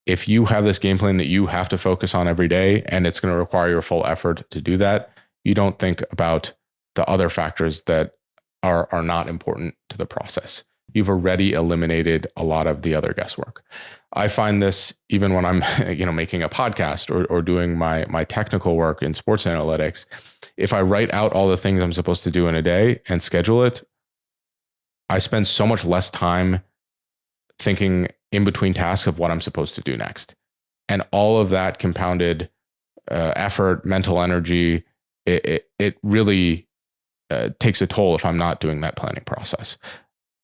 If you have this game plan that you have to focus on every day, and it's going to require your full effort to do that, you don't think about the other factors that are not important to the process. You've already eliminated a lot of the other guesswork. I find this even when I'm making a podcast or doing my technical work in sports analytics. If I write out all the things I'm supposed to do in a day and schedule it, I spend so much less time thinking in between tasks of what I'm supposed to do next. And all of that compounded effort, mental energy, it really takes a toll if I'm not doing that planning process.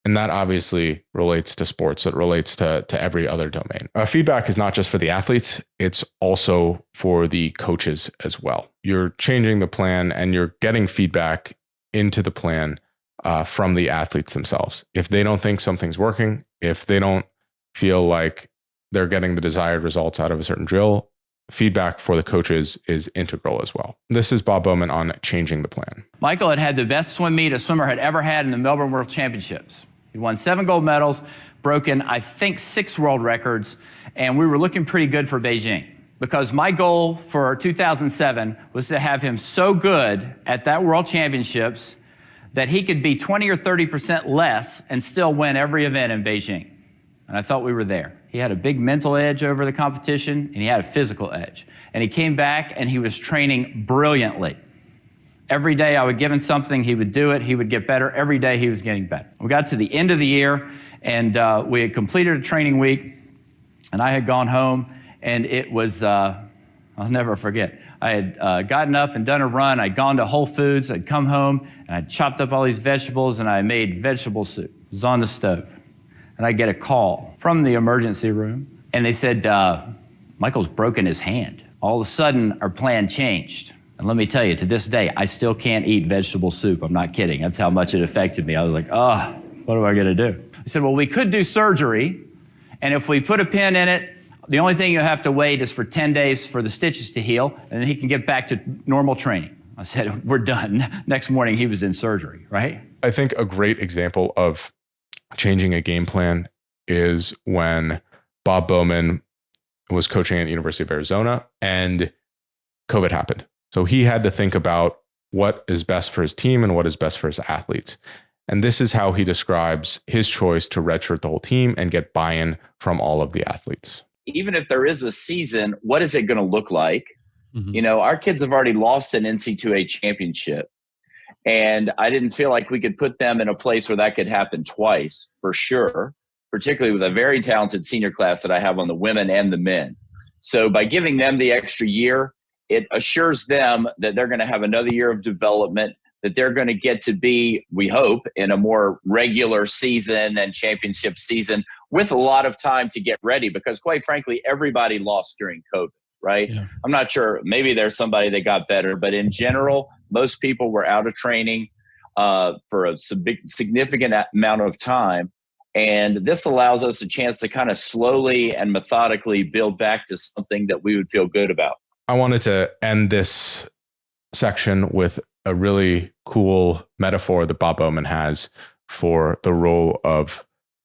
And that obviously relates to sports. It relates to every other domain. Feedback is not just for the athletes. It's also for the coaches as well. You're changing the plan and you're getting feedback into the plan from the athletes themselves. If they don't think something's working, if they don't feel like they're getting the desired results out of a certain drill, feedback for the coaches is integral as well. This is Bob Bowman on changing the plan. Michael had the best swim meet a swimmer had ever had in the Melbourne World Championships. He won 7 gold medals, broken, I think, 6 world records, and we were looking pretty good for Beijing. Because my goal for 2007 was to have him so good at that World Championships that he could be 20 or 30% less and still win every event in Beijing. And I thought we were there. He had a big mental edge over the competition, and he had a physical edge. And he came back, and he was training brilliantly. Every day I would give him something, he would do it, he would get better. Every day he was getting better. We got to the end of the year, and we had completed a training week, and I had gone home, and it was, I'll never forget. I had gotten up and done a run. I'd gone to Whole Foods. I'd come home, and I'd chopped up all these vegetables, and I made vegetable soup. It was on the stove. And I get a call from the emergency room, and they said, Michael's broken his hand. All of a sudden, our plan changed. And let me tell you, to this day, I still can't eat vegetable soup. I'm not kidding. That's how much it affected me. I was like, what am I going to do? They said, well, we could do surgery, and if we put a pin in it, the only thing you have to wait is for 10 days for the stitches to heal, and then he can get back to normal training. I said, we're done. Next morning, he was in surgery, right? I think a great example of changing a game plan is when Bob Bowman was coaching at the University of Arizona and COVID happened. So he had to think about what is best for his team and what is best for his athletes. And this is how he describes his choice to redshirt the whole team and get buy-in from all of the athletes. Even if there is a season, what is it going to look like? Mm-hmm. Our kids have already lost an NC2A championship. And I didn't feel like we could put them in a place where that could happen twice, for sure, particularly with a very talented senior class that I have on the women and the men. So by giving them the extra year, it assures them that they're going to have another year of development, that they're going to get to be, we hope, in a more regular season and championship season with a lot of time to get ready, because quite frankly, everybody lost during COVID, right? Yeah. I'm not sure. Maybe there's somebody that got better, but in general, most people were out of training for a significant amount of time. And this allows us a chance to kind of slowly and methodically build back to something that we would feel good about. I wanted to end this section with a really cool metaphor that Bob Bowman has for the role of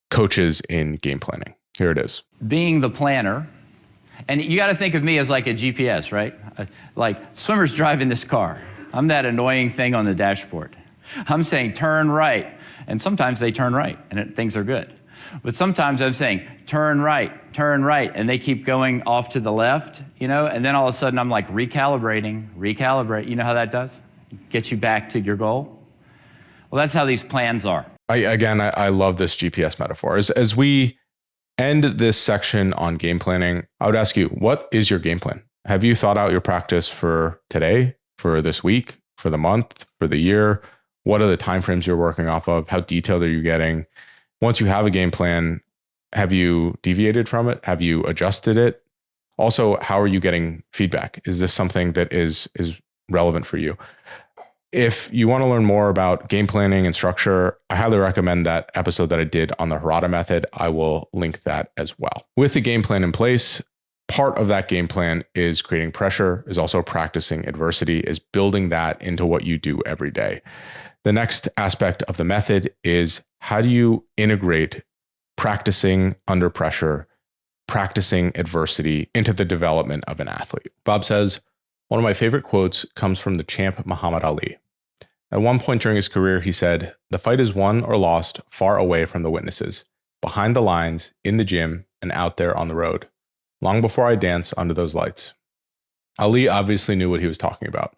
coaches in game planning. Here it is. Being the planner, and you got to think of me as like a GPS, right? Like swimmers driving this car. I'm that annoying thing on the dashboard. I'm saying turn right, and sometimes they turn right, and things are good. But sometimes I'm saying turn right, and they keep going off to the left, and then all of a sudden I'm like recalibrate. You know how that does? Get you back to your goal. Well, that's how these plans are. I love this GPS metaphor. As we end this section on game planning, I would ask you, what is your game plan? Have you thought out your practice for today, for this week, for the month, for the year? What are the timeframes you're working off of? How detailed are you getting? Once you have a game plan, have you deviated from it? Have you adjusted it? Also, how are you getting feedback? Is this something that is relevant for you? If you want to learn more about game planning and structure, I highly recommend that episode that I did on the Harada method. I will link that as well. With the game plan in place, part of that game plan is creating pressure, is also practicing adversity, is building that into what you do every day. The next aspect of the method is, how do you integrate practicing under pressure, practicing adversity into the development of an athlete? Bob says, one of my favorite quotes comes from the champ Muhammad Ali. At one point during his career, he said, "The fight is won or lost far away from the witnesses, behind the lines, in the gym, and out there on the road, long before I dance under those lights." Ali obviously knew what he was talking about.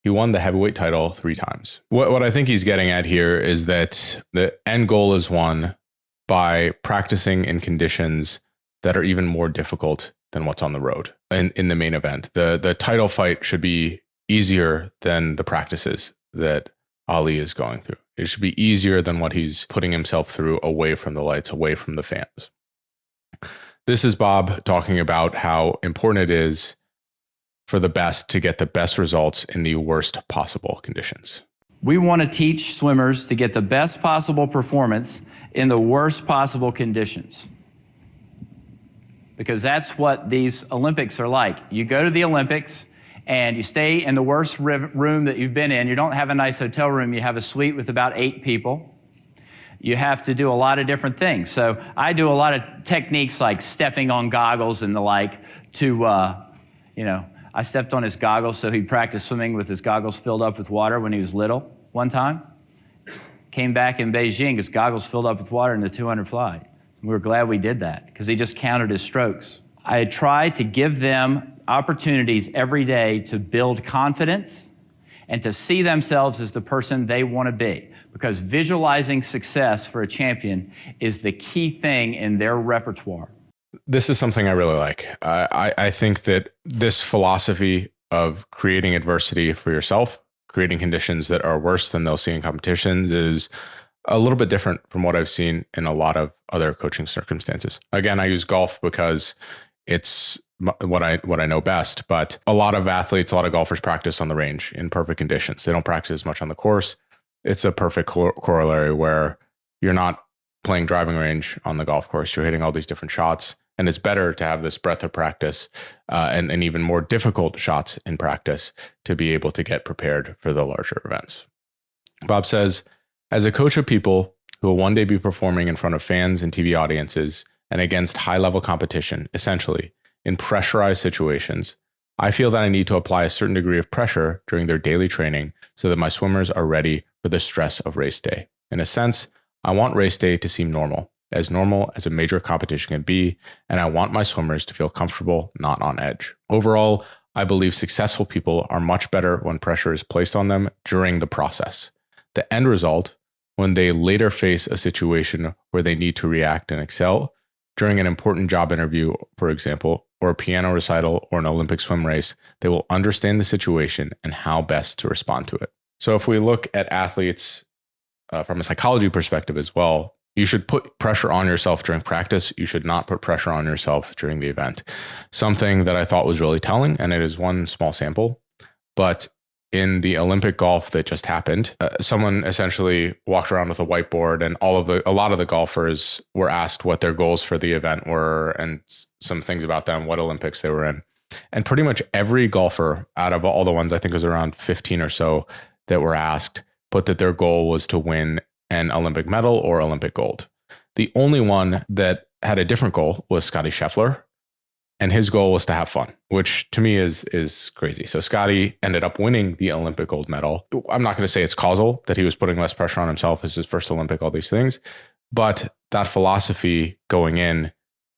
He won the heavyweight title 3 times. What I think he's getting at here is that the end goal is won by practicing in conditions that are even more difficult than what's on the road in the main event. The title fight should be easier than the practices that Ali is going through. It should be easier than what he's putting himself through away from the lights, away from the fans. This is Bob talking about how important it is for the best to get the best results in the worst possible conditions. We want to teach swimmers to get the best possible performance in the worst possible conditions, because that's what these Olympics are like. You go to the Olympics and you stay in the worst room that you've been in. You don't have a nice hotel room. You have a suite with about 8 people. You have to do a lot of different things. So I do a lot of techniques like stepping on goggles and the like to, I stepped on his goggles so he'd practice swimming with his goggles filled up with water when he was little one time. Came back in Beijing, his goggles filled up with water in the 200 fly. We were glad we did that because he just counted his strokes. I try to give them opportunities every day to build confidence and to see themselves as the person they want to be, because visualizing success for a champion is the key thing in their repertoire. This is something I really like. I think that this philosophy of creating adversity for yourself, creating conditions that are worse than they'll see in competitions, is a little bit different from what I've seen in a lot of other coaching circumstances. Again, I use golf because it's what I know best, but a lot of athletes, a lot of golfers practice on the range in perfect conditions. They don't practice as much on the course. It's a perfect corollary where you're not playing driving range on the golf course. You're hitting all these different shots, and it's better to have this breadth of practice and even more difficult shots in practice to be able to get prepared for the larger events. Bob says, as a coach of people who will one day be performing in front of fans and TV audiences and against high-level competition, essentially, in pressurized situations, I feel that I need to apply a certain degree of pressure during their daily training so that my swimmers are ready for the stress of race day. In a sense, I want race day to seem normal as a major competition can be, and I want my swimmers to feel comfortable, not on edge. Overall, I believe successful people are much better when pressure is placed on them during the process. The end result, when they later face a situation where they need to react and excel, during an important job interview, for example, or a piano recital or an Olympic swim race, they will understand the situation and how best to respond to it. So if we look at athletes from a psychology perspective as well, you should put pressure on yourself during practice. You should not put pressure on yourself during the event. Something that I thought was really telling, and it is one small sample, but in the Olympic golf that just happened, someone essentially walked around with a whiteboard, and a lot of the golfers were asked what their goals for the event were and some things about them, what Olympics they were in. And pretty much every golfer out of all the ones, I think it was around 15 or so that were asked, put that their goal was to win an Olympic medal or Olympic gold. The only one that had a different goal was Scotty Scheffler. And his goal was to have fun, which to me is crazy. So Scotty ended up winning the Olympic gold medal. I'm not going to say it's causal that he was putting less pressure on himself as his first Olympic, all these things. But that philosophy going in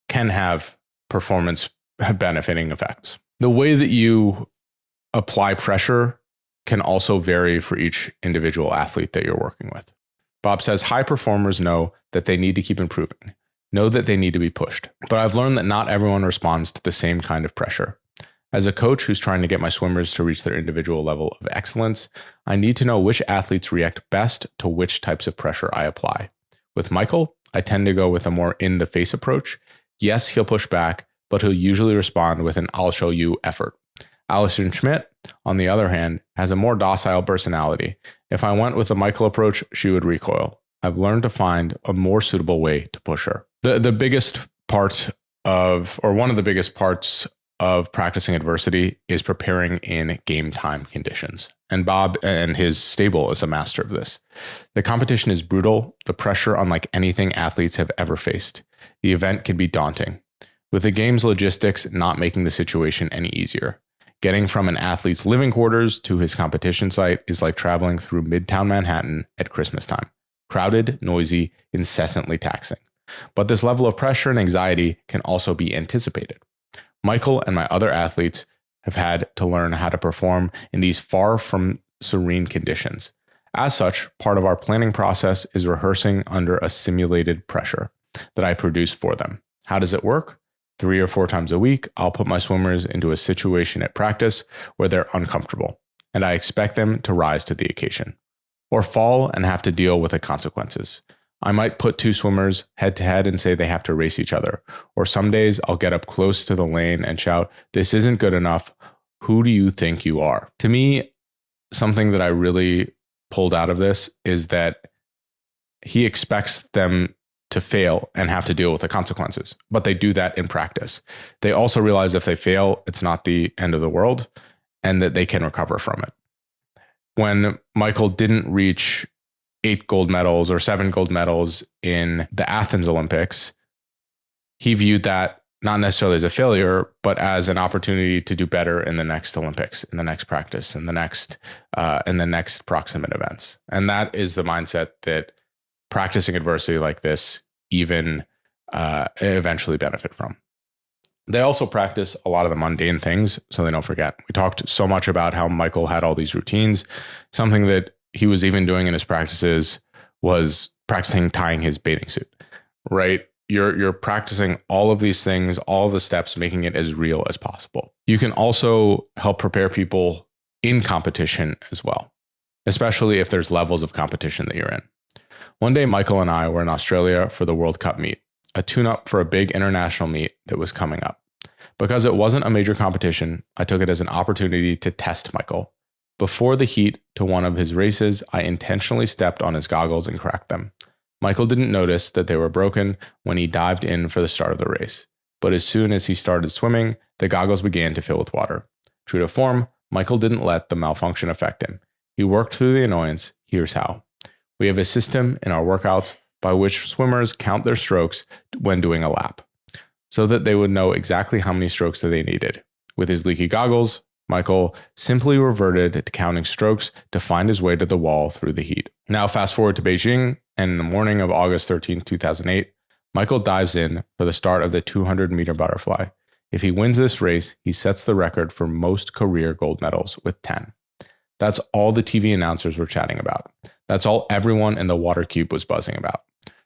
can have performance benefiting effects. The way that you apply pressure can also vary for each individual athlete that you're working with. Bob says high performers know that they need to keep improving. Know that they need to be pushed. But I've learned that not everyone responds to the same kind of pressure. As a coach who's trying to get my swimmers to reach their individual level of excellence, I need to know which athletes react best to which types of pressure I apply. With Michael, I tend to go with a more in-the-face approach. Yes, he'll push back, but he'll usually respond with an I'll show you effort. Allison Schmidt, on the other hand, has a more docile personality. If I went with the Michael approach, she would recoil. I've learned to find a more suitable way to push her. The biggest part of, or one of the biggest parts of practicing adversity is preparing in game time conditions. And Bob and his stable is a master of this. The competition is brutal, the pressure unlike anything athletes have ever faced. The event can be daunting, with the game's logistics not making the situation any easier. Getting from an athlete's living quarters to his competition site is like traveling through Midtown Manhattan at Christmas time. Crowded, noisy, incessantly taxing. But this level of pressure and anxiety can also be anticipated. Michael and my other athletes have had to learn how to perform in these far from serene conditions. As such, part of our planning process is rehearsing under a simulated pressure that I produce for them. How does it work? 3 or 4 times a week, I'll put my swimmers into a situation at practice where they're uncomfortable, and I expect them to rise to the occasion, or fall and have to deal with the consequences. I might put 2 swimmers head to head and say they have to race each other. Or some days I'll get up close to the lane and shout, "This isn't good enough. Who do you think you are?" To me, something that I really pulled out of this is that he expects them to fail and have to deal with the consequences, but they do that in practice. They also realize if they fail, it's not the end of the world and that they can recover from it. When Michael didn't reach 8 gold medals or 7 gold medals in the Athens Olympics, he viewed that not necessarily as a failure, but as an opportunity to do better in the next Olympics, in the next practice, in the next proximate events. And that is the mindset that practicing adversity like this even eventually benefit from. They also practice a lot of the mundane things so they don't forget. We talked so much about how Michael had all these routines. Something that he was even doing in his practices was practicing tying his bathing suit, right? You're practicing all of these things, all of the steps, making it as real as possible. You can also help prepare people in competition as well, especially if there's levels of competition that you're in. One day, Michael and I were in Australia for the World Cup meet, a tune-up for a big international meet that was coming up. Because it wasn't a major competition, I took it as an opportunity to test Michael. Before the heat to one of his races, I intentionally stepped on his goggles and cracked them. Michael didn't notice that they were broken when he dived in for the start of the race. But as soon as he started swimming, the goggles began to fill with water. True to form, Michael didn't let the malfunction affect him. He worked through the annoyance. Here's how. We have a system in our workouts by which swimmers count their strokes when doing a lap, so that they would know exactly how many strokes that they needed. With his leaky goggles, Michael simply reverted to counting strokes to find his way to the wall through the heat. Now fast forward to Beijing, and in the morning of August 13, 2008, Michael dives in for the start of the 200-meter butterfly. If he wins this race, he sets the record for most career gold medals with 10. That's all the TV announcers were chatting about. That's all everyone in the water cube was buzzing about.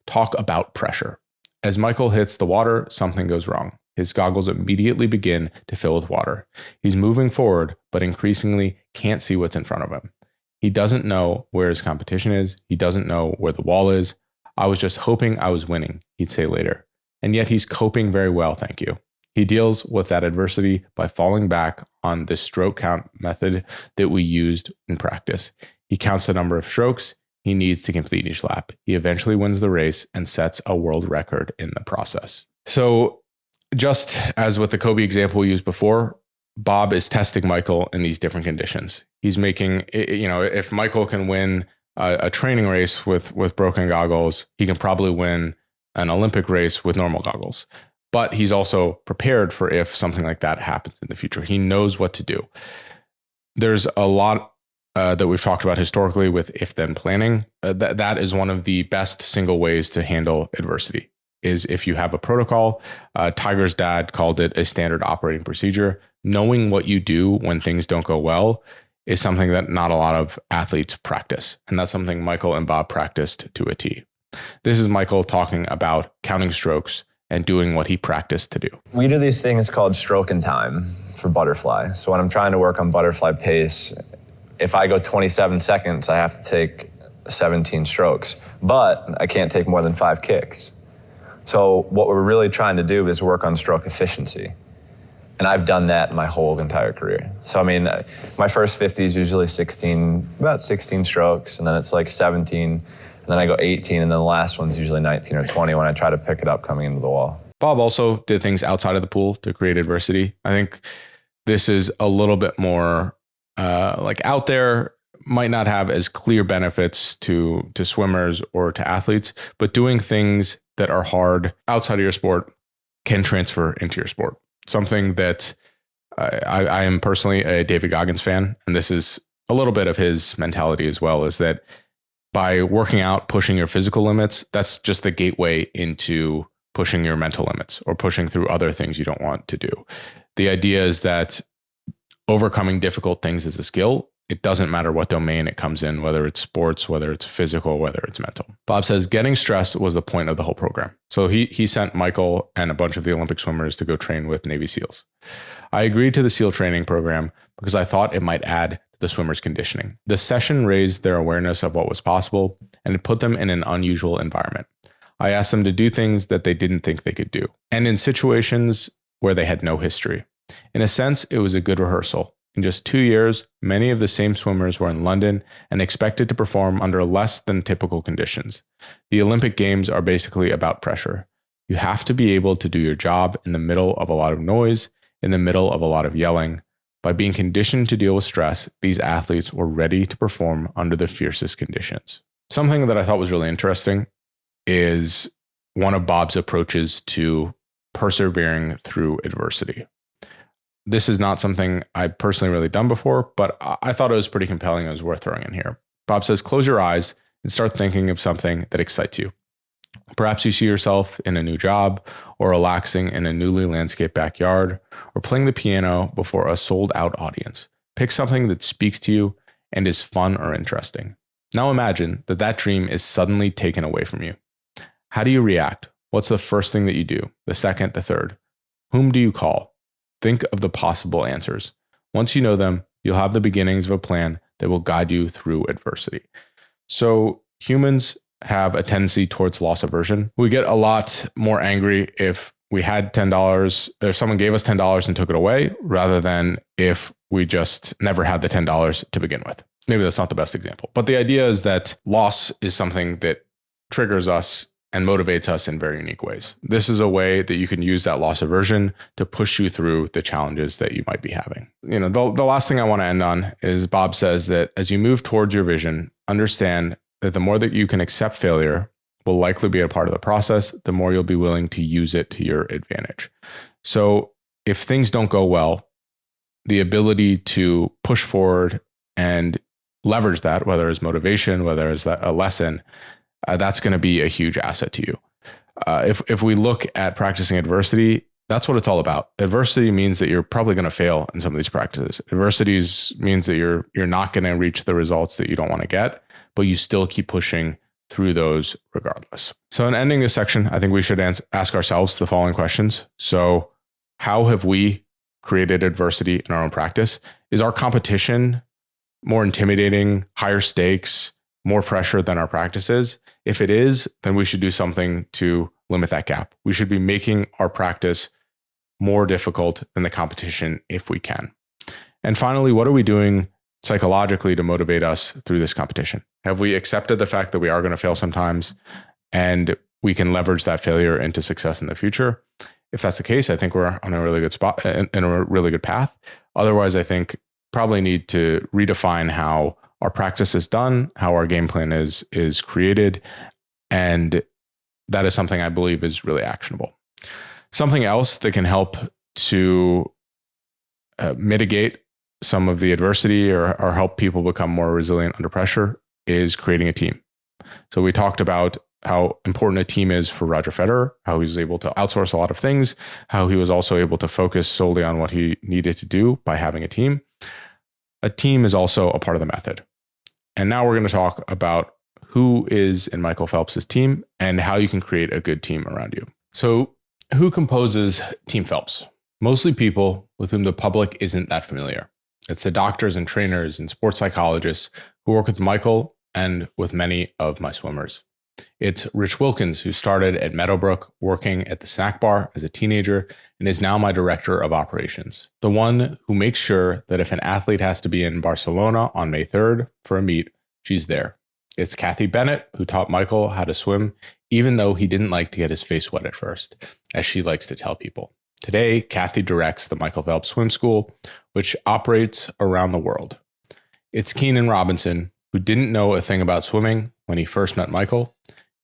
Talk about pressure. As Michael hits the water, something goes wrong. His goggles immediately begin to fill with water. He's moving forward, but increasingly can't see what's in front of him. He doesn't know where his competition is. He doesn't know where the wall is. I was just hoping I was winning, he'd say later. And yet he's coping very well, thank you. He deals with that adversity by falling back on this stroke count method that we used in practice. He counts the number of strokes he needs to complete each lap. He eventually wins the race and sets a world record in the process. So just as with the Kobe example we used before, Bob is testing Michael in these different conditions. He's making, if Michael can win a training race with broken goggles, he can probably win an Olympic race with normal goggles. But he's also prepared for if something like that happens in the future. He knows what to do. There's a lot that we've talked about historically with if-then planning. That is one of the best single ways to handle adversity, is if you have a protocol. Tiger's dad called it a standard operating procedure. Knowing what you do when things don't go well is something that not a lot of athletes practice. And that's something Michael and Bob practiced to a T. This is Michael talking about counting strokes and doing what he practiced to do. We do these things called stroke and time for butterfly. So when I'm trying to work on butterfly pace, if I go 27 seconds, I have to take 17 strokes, but I can't take more than 5 kicks. So what we're really trying to do is work on stroke efficiency. And I've done that my whole entire career. So I mean, my first 50 is usually about 16 strokes, and then it's like 17, and then I go 18, and then the last one's usually 19 or 20 when I try to pick it up coming into the wall. Bob also did things outside of the pool to create adversity. I think this is a little bit more out there, might not have as clear benefits to swimmers or to athletes, but doing things that are hard outside of your sport can transfer into your sport. Something that I am personally a David Goggins fan, and this is a little bit of his mentality as well, is that by working out, pushing your physical limits, that's just the gateway into pushing your mental limits or pushing through other things you don't want to do. The idea is that overcoming difficult things is a skill. It doesn't matter what domain it comes in, whether it's sports, whether it's physical, whether it's mental. Bob says getting stressed was the point of the whole program. So he sent Michael and a bunch of the Olympic swimmers to go train with Navy SEALs. I agreed to the SEAL training program because I thought it might add to the swimmers' conditioning. The session raised their awareness of what was possible, and it put them in an unusual environment. I asked them to do things that they didn't think they could do, and in situations where they had no history. In a sense, it was a good rehearsal. In just 2 years, many of the same swimmers were in London and expected to perform under less than typical conditions. The Olympic Games are basically about pressure. You have to be able to do your job in the middle of a lot of noise, in the middle of a lot of yelling. By being conditioned to deal with stress, these athletes were ready to perform under the fiercest conditions. Something that I thought was really interesting is one of Bob's approaches to persevering through adversity. This is not something I've personally really done before, but I thought it was pretty compelling and it was worth throwing in here. Bob says, close your eyes and start thinking of something that excites you. Perhaps you see yourself in a new job, or relaxing in a newly landscaped backyard, or playing the piano before a sold-out audience. Pick something that speaks to you and is fun or interesting. Now imagine that that dream is suddenly taken away from you. How do you react? What's the first thing that you do? The second, the third? Whom do you call? Think of the possible answers. Once you know them, you'll have the beginnings of a plan that will guide you through adversity. So humans have a tendency towards loss aversion. We get a lot more angry if we had $10, if someone gave us $10 and took it away, rather than if we just never had the $10 to begin with. Maybe that's not the best example, but the idea is that loss is something that triggers us and motivates us in very unique ways. This is a way that you can use that loss aversion to push you through the challenges that you might be having. The last thing I want to end on is Bob says that as you move towards your vision, understand that the more that you can accept failure, will likely be a part of the process, the more you'll be willing to use it to your advantage. So if things don't go well, the ability to push forward and leverage that, whether it's motivation, whether it's a lesson, that's going to be a huge asset to you. If we look at practicing adversity, that's what it's all about. Adversity means that you're probably going to fail in some of these practices. Adversity means that you're not going to reach the results that you don't want to get, but you still keep pushing through those regardless. So in ending this section, I think we should ask ourselves the following questions. So how have we created adversity in our own practice? Is our competition more intimidating, higher stakes, more pressure than our practices? If it is, then we should do something to limit that gap. We should be making our practice more difficult than the competition if we can. And finally, what are we doing psychologically to motivate us through this competition? Have we accepted the fact that we are going to fail sometimes and we can leverage that failure into success in the future? If that's the case, I think we're on a really good spot, in a really good path. Otherwise, I think probably need to redefine how our practice is done, how our game plan is created, and that is something I believe is really actionable. Something else that can help to mitigate some of the adversity or help people become more resilient under pressure is creating a team. So we talked about how important a team is for Roger Federer, how he was able to outsource a lot of things, how he was also able to focus solely on what he needed to do by having a team. A team is also a part of the method. And now we're going to talk about who is in Michael Phelps' team and how you can create a good team around you. So who composes Team Phelps? Mostly people with whom the public isn't that familiar. It's the doctors and trainers and sports psychologists who work with Michael and with many of my swimmers. It's Rich Wilkins, who started at Meadowbrook working at the snack bar as a teenager and is now my director of operations. The one who makes sure that if an athlete has to be in Barcelona on May 3rd for a meet, she's there. It's Kathy Bennett, who taught Michael how to swim, even though he didn't like to get his face wet at first, as she likes to tell people. Today, Kathy directs the Michael Phelps Swim School, which operates around the world. It's Keenan Robinson, who didn't know a thing about swimming when he first met Michael.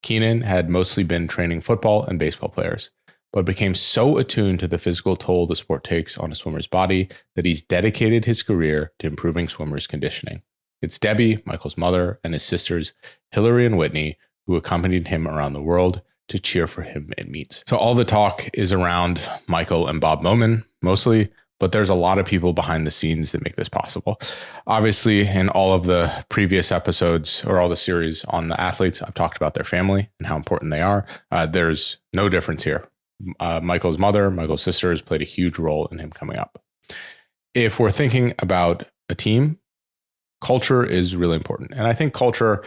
Keenan had mostly been training football and baseball players, but became so attuned to the physical toll the sport takes on a swimmer's body that he's dedicated his career to improving swimmers' conditioning. It's Debbie, Michael's mother, and his sisters, Hillary and Whitney, who accompanied him around the world to cheer for him at meets. So all the talk is around Michael and Bob Bowman, mostly, but there's a lot of people behind the scenes that make this possible. Obviously, in all of the previous episodes or all the series on the athletes, I've talked about their family and how important they are. There's no difference here. Michael's mother, Michael's sisters played a huge role in him coming up. If we're thinking about a team, culture is really important. And I think culture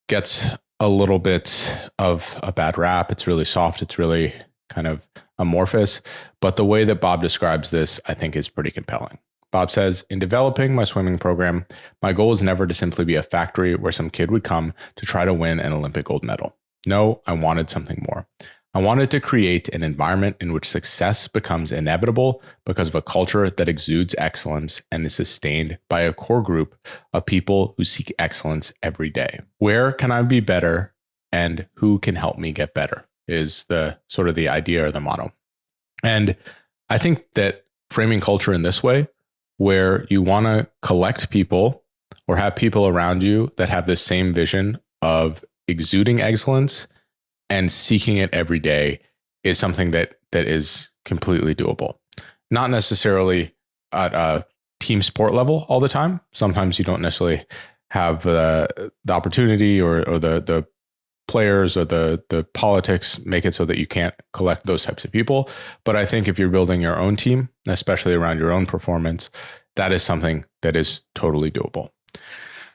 gets a little bit of a bad rap. It's really soft. It's really kind of amorphous. But the way that Bob describes this, I think, is pretty compelling. Bob says, in developing my swimming program, my goal is never to simply be a factory where some kid would come to try to win an Olympic gold medal. No, I wanted something more. I wanted to create an environment in which success becomes inevitable because of a culture that exudes excellence and is sustained by a core group of people who seek excellence every day. Where can I be better and who can help me get better is the sort of the idea or the motto. And I think that framing culture in this way, where you want to collect people or have people around you that have the same vision of exuding excellence and seeking it every day, is something that is completely doable. Not necessarily at a team sport level all the time. Sometimes you don't necessarily have the opportunity or the players or the politics make it so that you can't collect those types of people. But I think if you're building your own team, especially around your own performance, that is something that is totally doable.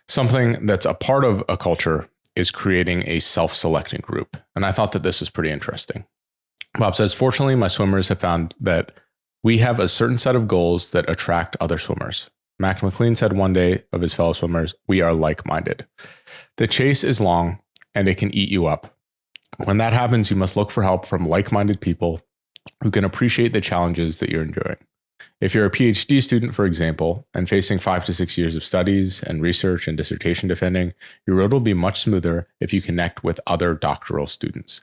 Something that's a part of a culture is creating a self-selecting group. And I thought that this was pretty interesting. Bob says, fortunately, my swimmers have found that we have a certain set of goals that attract other swimmers. Max McLean said one day of his fellow swimmers, we are like-minded. The chase is long and it can eat you up. When that happens, you must look for help from like-minded people who can appreciate the challenges that you're enduring. If you're a PhD student, for example, and facing 5 to 6 years of studies and research and dissertation defending, your road will be much smoother if you connect with other doctoral students.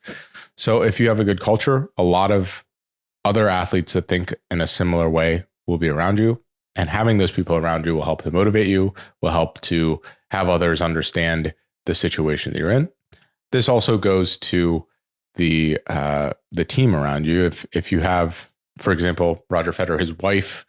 So if you have a good culture, a lot of other athletes that think in a similar way will be around you. And having those people around you will help to motivate you, will help to have others understand the situation that you're in. This also goes to the team around you. If you have, for example, Roger Federer, his wife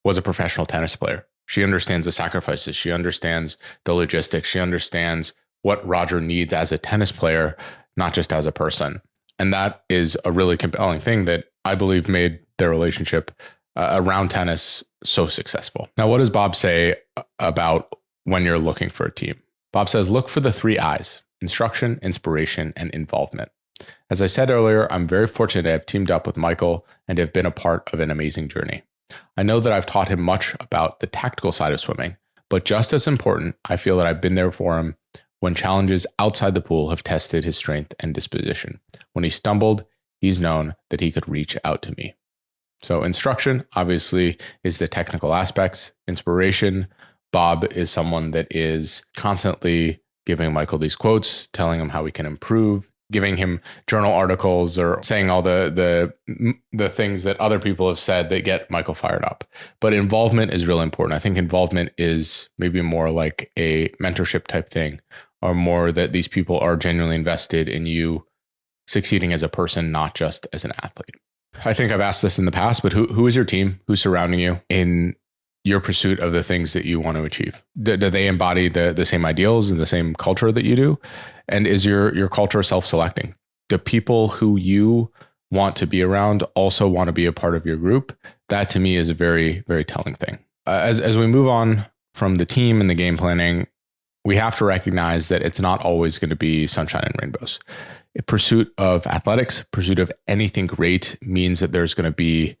was a professional tennis player. She understands the sacrifices. She understands the logistics. She understands what Roger needs as a tennis player, not just as a person. And that is a really compelling thing that I believe made their relationship around tennis so successful. Now, what does Bob say about when you're looking for a team? Bob says, look for the 3 I's: instruction, inspiration, and involvement. As I said earlier, I'm very fortunate to have teamed up with Michael and have been a part of an amazing journey. I know that I've taught him much about the tactical side of swimming, but just as important, I feel that I've been there for him when challenges outside the pool have tested his strength and disposition. When he stumbled, he's known that he could reach out to me. So instruction, obviously, is the technical aspects. Inspiration, Bob is someone that is constantly giving Michael these quotes, telling him how he can improve, giving him journal articles or saying all the things that other people have said that get Michael fired up. But involvement is really important. I think involvement is maybe more like a mentorship type thing, or more that these people are genuinely invested in you succeeding as a person, not just as an athlete. I think I've asked this in the past, but who is your team? Who's surrounding you in your pursuit of the things that you want to achieve? Do they embody the same ideals and the same culture that you do? And is your culture self-selecting? Do people who you want to be around also want to be a part of your group? That to me is a very, very telling thing. As we move on from the team and the game planning, we have to recognize that it's not always going to be sunshine and rainbows. A pursuit of athletics, pursuit of anything great means that there's going to be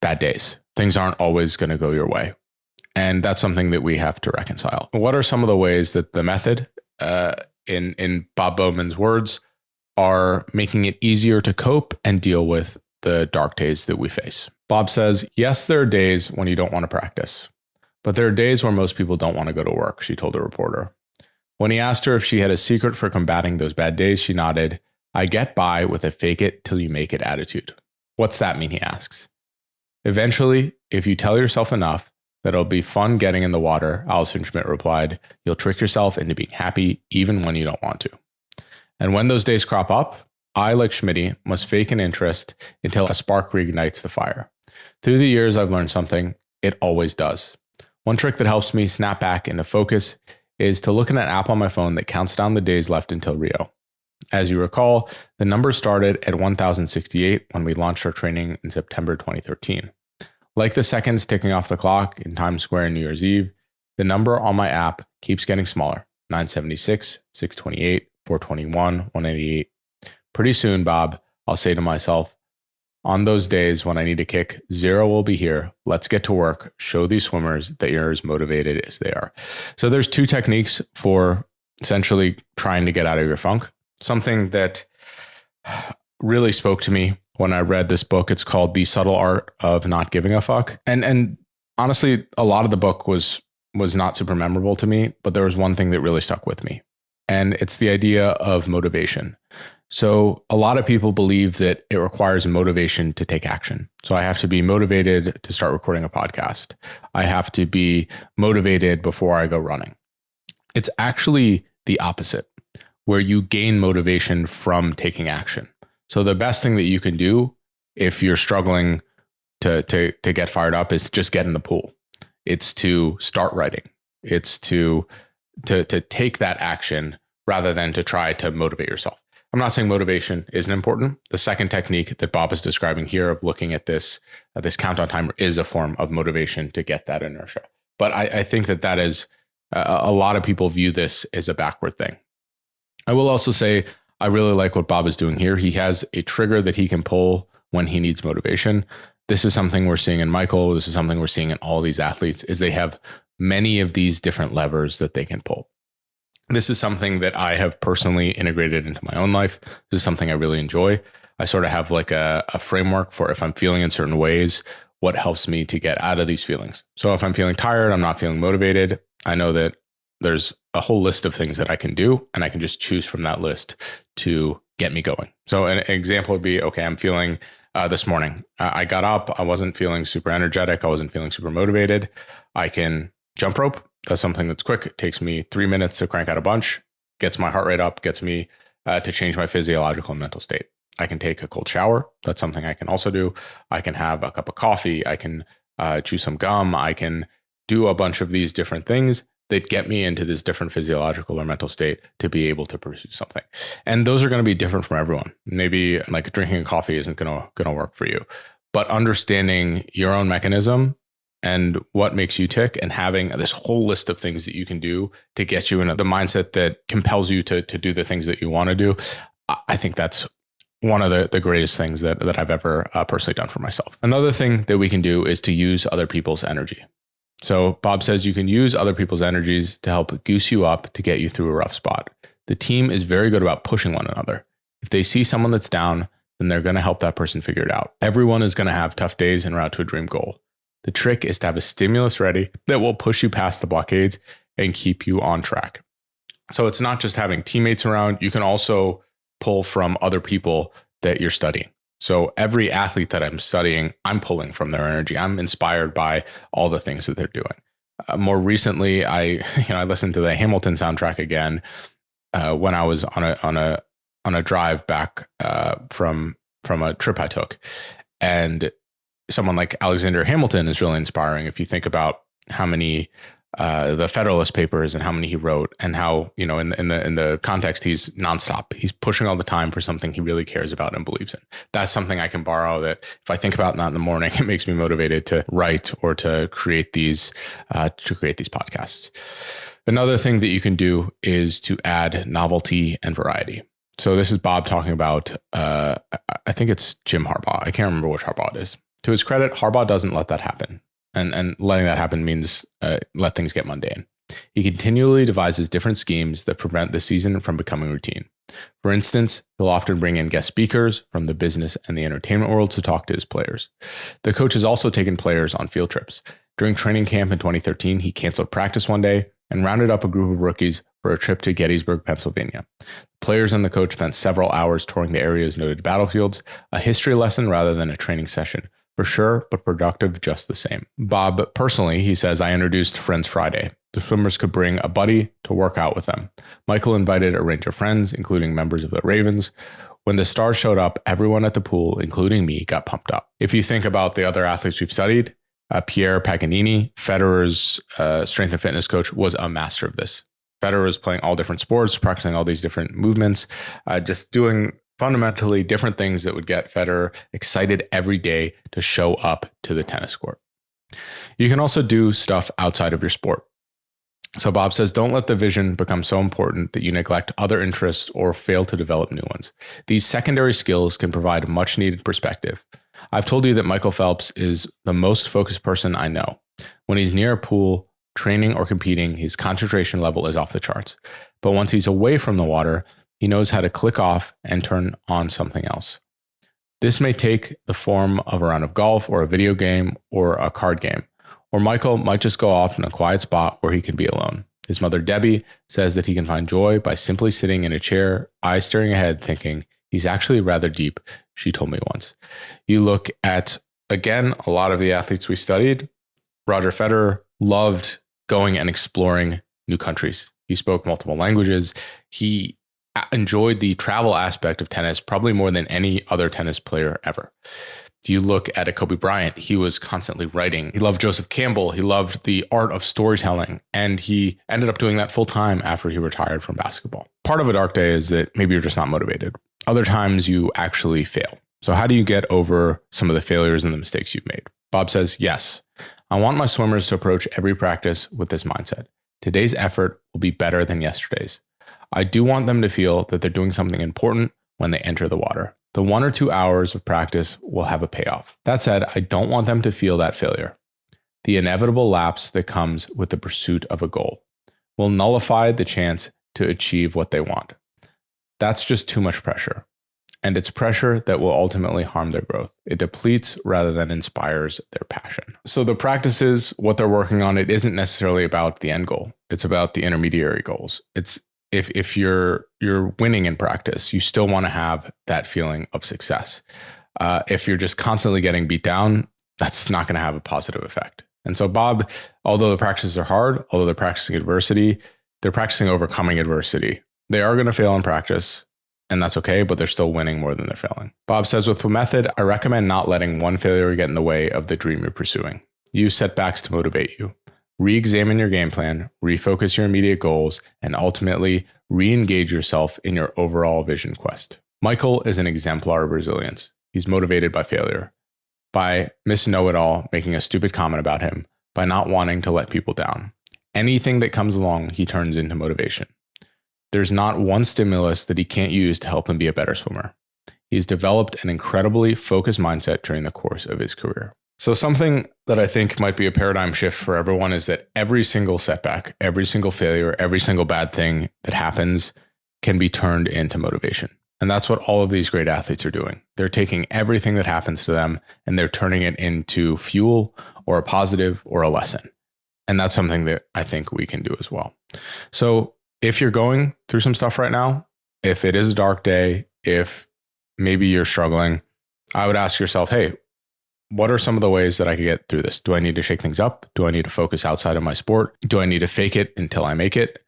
bad days. Things aren't always going to go your way. And that's something that we have to reconcile. What are some of the ways that the method, in Bob Bowman's words, are making it easier to cope and deal with the dark days that we face? Bob says, yes, there are days when you don't want to practice, but there are days where most people don't want to go to work, she told a reporter. When he asked her if she had a secret for combating those bad days, she nodded. I get by with a fake it till you make it attitude. What's that mean, he asks. Eventually, if you tell yourself enough that it'll be fun getting in the water, Alison Schmidt replied, you'll trick yourself into being happy even when you don't want to. And when those days crop up, I, like Schmitty, must fake an interest until a spark reignites the fire. Through the years, I've learned something. It always does. One trick that helps me snap back into focus is to look at an app on my phone that counts down the days left until Rio. As you recall, the number started at 1,068 when we launched our training in September 2013. Like the seconds ticking off the clock in Times Square on New Year's Eve, the number on my app keeps getting smaller. 976, 628, 421, 188. Pretty soon, Bob, I'll say to myself, on those days when I need a kick, 0 will be here. Let's get to work. Show these swimmers that you're as motivated as they are. So there's 2 techniques for essentially trying to get out of your funk. Something that really spoke to me when I read this book. It's called The Subtle Art of Not Giving a Fuck. And honestly, a lot of the book was not super memorable to me, but there was one thing that really stuck with me. And it's the idea of motivation. So a lot of people believe that it requires motivation to take action. So I have to be motivated to start recording a podcast. I have to be motivated before I go running. It's actually the opposite, where you gain motivation from taking action. So the best thing that you can do if you're struggling to get fired up is just get in the pool. It's to start writing. It's to take that action rather than to try to motivate yourself. I'm not saying motivation isn't important. The second technique that Bob is describing here of looking at this countdown timer is a form of motivation to get that inertia. But I think that is a lot of people view this as a backward thing. I will also say I really like what Bob is doing here. He has a trigger that he can pull when he needs motivation. This is something we're seeing in Michael. This is something we're seeing in all these athletes, is they have many of these different levers that they can pull. This is something that I have personally integrated into my own life. This is something I really enjoy. I sort of have like a framework for if I'm feeling in certain ways what helps me to get out of these feelings. So if I'm feeling tired, I'm not feeling motivated, I know that there's a whole list of things that I can do, and I can just choose from that list to get me going. So an example would be, okay, I'm feeling this morning, I got up, I wasn't feeling super energetic, I wasn't feeling super motivated. I can jump rope. That's something that's quick. It takes me 3 minutes to crank out a bunch, gets my heart rate up, gets me to change my physiological and mental state. I can take a cold shower. That's something I can also do. I can have a cup of coffee. I can chew some gum. I can do a bunch of these different things that get me into this different physiological or mental state to be able to pursue something. And those are going to be different from everyone. Maybe like drinking coffee isn't going to work for you, but understanding your own mechanism and what makes you tick and having this whole list of things that you can do to get you in the mindset that compels you to do the things that you want to do. I think that's one of the greatest things that I've ever personally done for myself. Another thing that we can do is to use other people's energy. So Bob says you can use other people's energies to help goose you up to get you through a rough spot. The team is very good about pushing one another. If they see someone that's down, then they're going to help that person figure it out. Everyone is going to have tough days en route to a dream goal. The trick is to have a stimulus ready that will push you past the blockades and keep you on track. So it's not just having teammates around. You can also pull from other people that you're studying. So every athlete that I'm studying, I'm pulling from their energy. I'm inspired by all the things that they're doing. More recently, I listened to the Hamilton soundtrack again when I was on a drive back from a trip I took, and someone like Alexander Hamilton is really inspiring. If you think about how many the Federalist Papers and how many he wrote, and how, in the context, he's nonstop. He's pushing all the time for something he really cares about and believes in. That's something I can borrow, that if I think about that in the morning, it makes me motivated to write or to create these podcasts. Another thing that you can do is to add novelty and variety. So this is Bob talking about, I think it's Jim Harbaugh. I can't remember which Harbaugh it is. To his credit, Harbaugh doesn't let that happen. And letting that happen means let things get mundane. He continually devises different schemes that prevent the season from becoming routine. For instance, he'll often bring in guest speakers from the business and the entertainment world to talk to his players. The coach has also taken players on field trips. During training camp in 2013, he canceled practice one day and rounded up a group of rookies for a trip to Gettysburg, Pennsylvania. Players and the coach spent several hours touring the area's noted battlefields, a history lesson rather than a training session. For sure, but productive just the same. Bob, personally, he says, I introduced Friends Friday. The swimmers could bring a buddy to work out with them. Michael invited a range of friends, including members of the Ravens. When the stars showed up, everyone at the pool, including me, got pumped up. If you think about the other athletes we've studied, Pierre Paganini, Federer's strength and fitness coach, was a master of this. Federer was playing all different sports, practicing all these different movements, just doing fundamentally different things that would get Federer excited every day to show up to the tennis court. You can also do stuff outside of your sport. So Bob says, don't let the vision become so important that you neglect other interests or fail to develop new ones. These secondary skills can provide much needed perspective. I've told you that Michael Phelps is the most focused person I know. When he's near a pool, training or competing, his concentration level is off the charts. But once he's away from the water, he knows how to click off and turn on something else. This may take the form of a round of golf or a video game or a card game. Or Michael might just go off in a quiet spot where he can be alone. His mother, Debbie, says that he can find joy by simply sitting in a chair, eyes staring ahead, thinking, he's actually rather deep, she told me once. You look at, again, a lot of the athletes we studied. Roger Federer loved going and exploring new countries. He spoke multiple languages. He enjoyed the travel aspect of tennis probably more than any other tennis player ever. If you look at a Kobe Bryant, he was constantly writing. He loved Joseph Campbell. He loved the art of storytelling. And he ended up doing that full time after he retired from basketball. Part of a dark day is that maybe you're just not motivated. Other times you actually fail. So how do you get over some of the failures and the mistakes you've made? Bob says, yes, I want my swimmers to approach every practice with this mindset. Today's effort will be better than yesterday's. I do want them to feel that they're doing something important when they enter the water. The 1 or 2 hours of practice will have a payoff. That said, I don't want them to feel that failure. The inevitable lapse that comes with the pursuit of a goal will nullify the chance to achieve what they want. That's just too much pressure. and it's pressure that will ultimately harm their growth. It depletes rather than inspires their passion. So the practices, what they're working on, it isn't necessarily about the end goal. It's about the intermediary goals. It's if you're winning in practice, you still want to have that feeling of success. If you're just constantly getting beat down, that's not going to have a positive effect. And so Bob, although the practices are hard, although they're practicing adversity, they're practicing overcoming adversity. They are going to fail in practice, and that's okay, but they're still winning more than they're failing. Bob says, with the method, I recommend not letting one failure get in the way of the dream you're pursuing. Use setbacks to motivate you. Re-examine your game plan, refocus your immediate goals, and ultimately re-engage yourself in your overall vision quest. Michael is an exemplar of resilience. He's motivated by failure, by Miss Know-It-All making a stupid comment about him, by not wanting to let people down. Anything that comes along, he turns into motivation. There's not one stimulus that he can't use to help him be a better swimmer. He's developed an incredibly focused mindset during the course of his career. So something that I think might be a paradigm shift for everyone is that every single setback, every single failure, every single bad thing that happens can be turned into motivation. And that's what all of these great athletes are doing. They're taking everything that happens to them and they're turning it into fuel or a positive or a lesson. And that's something that I think we can do as well. So if you're going through some stuff right now, if it is a dark day, if maybe you're struggling, I would ask yourself, hey, what are some of the ways that I could get through this? Do I need to shake things up? Do I need to focus outside of my sport? Do I need to fake it until I make it?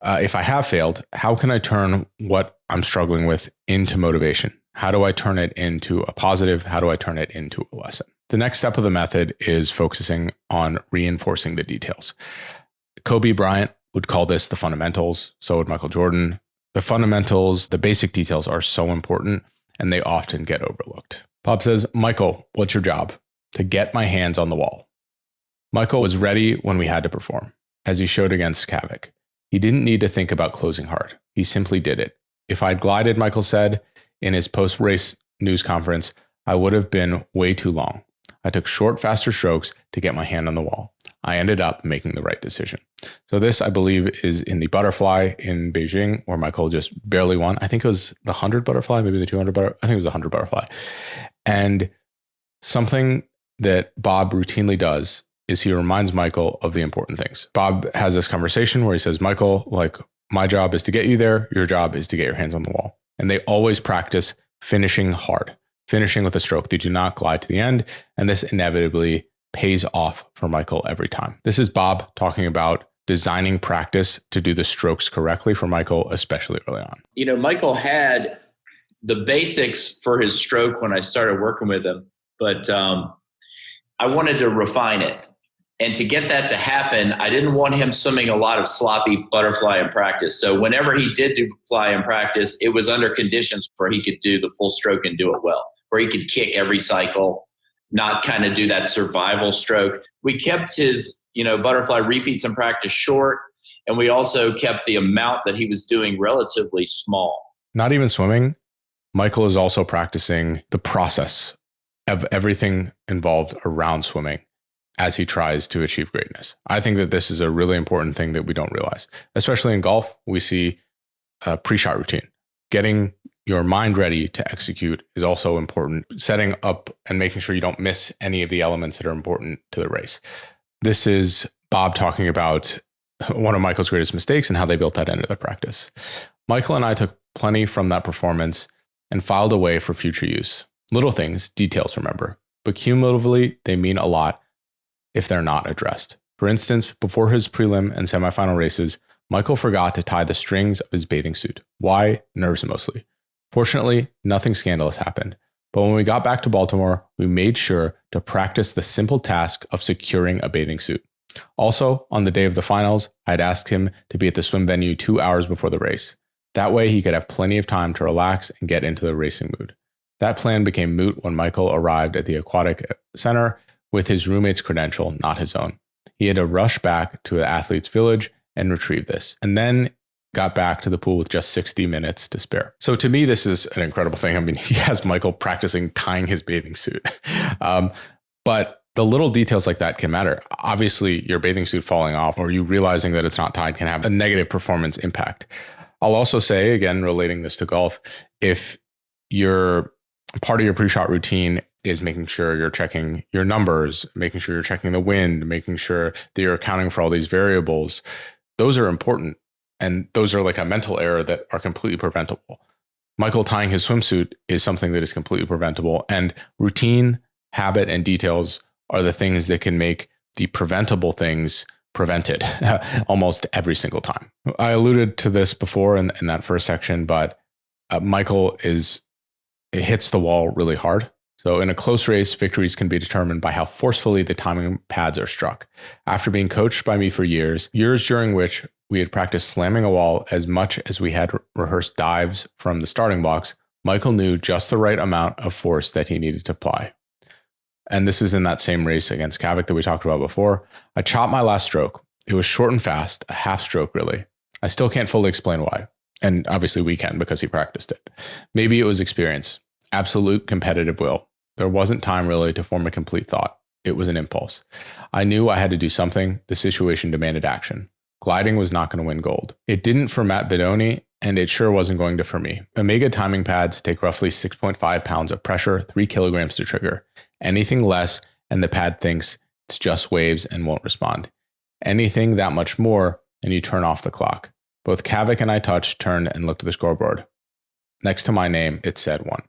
If I have failed, how can I turn what I'm struggling with into motivation? How do I turn it into a positive? How do I turn it into a lesson? The next step of the method is focusing on reinforcing the details. Kobe Bryant would call this the fundamentals. So would Michael Jordan. The fundamentals, the basic details are so important and they often get overlooked. Bob says, Michael, what's your job? To get my hands on the wall. Michael was ready when we had to perform, as he showed against Kavik. He didn't need to think about closing hard. He simply did it. If I'd glided, Michael said in his post-race news conference, I would have been way too long. I took short, faster strokes to get my hand on the wall. I ended up making the right decision. So this, I believe, is in the butterfly in Beijing, where Michael just barely won. I think it was the 100 butterfly, maybe the 200 butterfly. I think it was the 100 butterfly. And something that Bob routinely does is he reminds Michael of the important things. Bob has this conversation where he says, Michael, like, my job is to get you there. Your job is to get your hands on the wall. And they always practice finishing hard, finishing with a stroke. They do not glide to the end. And this inevitably pays off for Michael every time. This is Bob talking about designing practice to do the strokes correctly for Michael, especially early on. You know, Michael had the basics for his stroke when I started working with him, but I wanted to refine it. And to get that to happen, I didn't want him swimming a lot of sloppy butterfly in practice. So whenever he did do fly in practice, it was under conditions where he could do the full stroke and do it well, where he could kick every cycle, not kind of do that survival stroke. We kept his, butterfly repeats in practice short, and we also kept the amount that he was doing relatively small. Not even swimming. Michael is also practicing the process of everything involved around swimming as he tries to achieve greatness. I think that this is a really important thing that we don't realize. Especially in golf, we see a pre-shot routine. Getting your mind ready to execute is also important. Setting up and making sure you don't miss any of the elements that are important to the race. This is Bob talking about one of Michael's greatest mistakes and how they built that into the practice. Michael and I took plenty from that performance and filed away for future use. Little things, details, remember, but cumulatively, they mean a lot if they're not addressed. For instance, before his prelim and semifinal races, Michael forgot to tie the strings of his bathing suit. Why? Nerves mostly. Fortunately, nothing scandalous happened. But when we got back to Baltimore, we made sure to practice the simple task of securing a bathing suit. Also, on the day of the finals, I'd asked him to be at the swim venue 2 hours before the race. That way, he could have plenty of time to relax and get into the racing mood. That plan became moot when Michael arrived at the aquatic center with his roommate's credential, not his own. He had to rush back to the athlete's village and retrieve this, and then got back to the pool with just 60 minutes to spare. So to me, this is an incredible thing. I mean, he has Michael practicing tying his bathing suit. But the little details like that can matter. Obviously, your bathing suit falling off or you realizing that it's not tied can have a negative performance impact. I'll also say, again, relating this to golf, if your part of your pre-shot routine is making sure you're checking your numbers, making sure you're checking the wind, making sure that you're accounting for all these variables. Those are important. And those are like a mental error that are completely preventable. Michael tying his swimsuit is something that is completely preventable. And routine, habit, and details are the things that can make the preventable things prevented almost every single time. I alluded to this before in that first section, but Michael hits the wall really hard. So in a close race, victories can be determined by how forcefully the timing pads are struck. After being coached by me for years during which we had practiced slamming a wall as much as we had rehearsed dives from the starting blocks, Michael knew just the right amount of force that he needed to apply. And this is in that same race against Kavik that we talked about before. I chopped my last stroke. It was short and fast, a half stroke really. I still can't fully explain why. And obviously we can because he practiced it. Maybe it was experience, absolute competitive will. There wasn't time really to form a complete thought. It was an impulse. I knew I had to do something. The situation demanded action. Gliding was not going to win gold. It didn't for Matt Bidoni, and it sure wasn't going to for me. Omega timing pads take roughly 6.5 pounds of pressure, 3 kilograms to trigger. Anything less, and the pad thinks it's just waves and won't respond. Anything that much more, and you turn off the clock. Both Kavik and I touched, turned, and looked at the scoreboard. Next to my name, it said 1.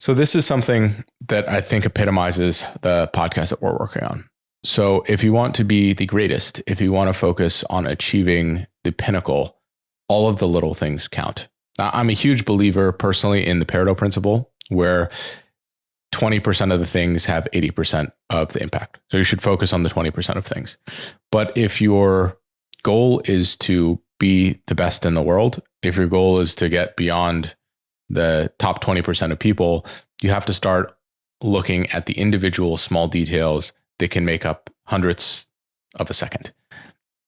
So this is something that I think epitomizes the podcast that we're working on. So if you want to be the greatest, if you want to focus on achieving the pinnacle, all of the little things count. I'm a huge believer personally in the Pareto principle, where 20% of the things have 80% of the impact. So you should focus on the 20% of things. But if your goal is to be the best in the world, if your goal is to get beyond the top 20% of people, you have to start looking at the individual small details that can make up hundredths of a second.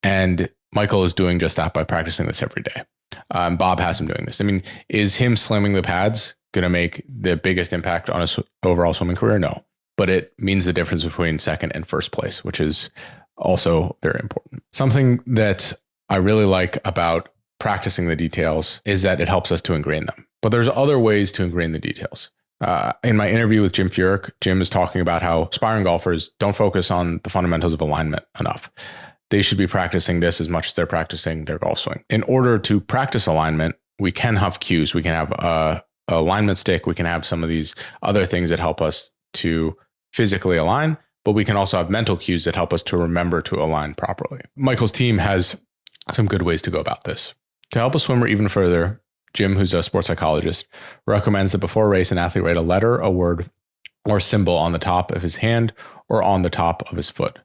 And Michael is doing just that by practicing this every day. Bob has him doing this. I mean, is him slamming the pads going to make the biggest impact on his overall swimming career? No, but it means the difference between second and first place, which is also very important. Something that I really like about practicing the details is that it helps us to ingrain them. But there's other ways to ingrain the details. In my interview with Jim Furyk, Jim is talking about how aspiring golfers don't focus on the fundamentals of alignment enough. They should be practicing this as much as they're practicing their golf swing. In order to practice alignment, we can have cues. We can have a alignment stick. We can have some of these other things that help us to physically align, but we can also have mental cues that help us to remember to align properly. Michael's team has some good ways to go about this. To help a swimmer even further, Jim, who's a sports psychologist, recommends that before a race, an athlete write a letter, a word, or symbol on the top of his hand or on the top of his foot,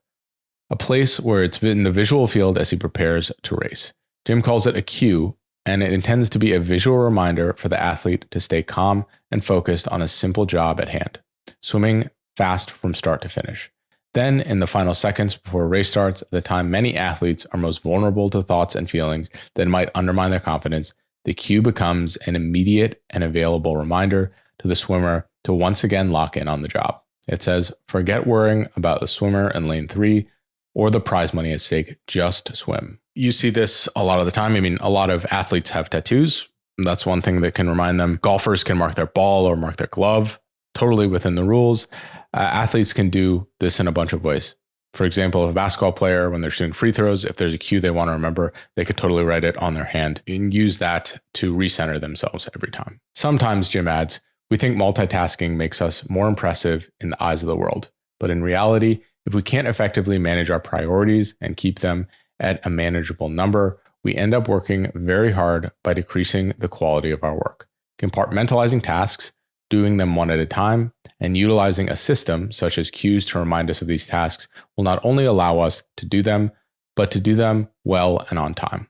a place where it's in the visual field as he prepares to race. Jim calls it a cue, and it intends to be a visual reminder for the athlete to stay calm and focused on a simple job at hand, swimming fast from start to finish. Then, in the final seconds before a race starts, the time many athletes are most vulnerable to thoughts and feelings that might undermine their confidence, the cue becomes an immediate and available reminder to the swimmer to once again lock in on the job. It says, forget worrying about the swimmer in lane 3 or the prize money at stake, just swim. You see this a lot of the time. I mean, a lot of athletes have tattoos. That's one thing that can remind them. Golfers can mark their ball or mark their glove, totally within the rules. Athletes can do this in a bunch of ways. For example, if a basketball player, when they're shooting free throws, if there's a cue they want to remember, they could totally write it on their hand and use that to recenter themselves every time. Sometimes, Jim adds, we think multitasking makes us more impressive in the eyes of the world. But in reality, if we can't effectively manage our priorities and keep them at a manageable number, we end up working very hard by decreasing the quality of our work. Compartmentalizing tasks, doing them one at a time, and utilizing a system such as cues to remind us of these tasks will not only allow us to do them, but to do them well and on time.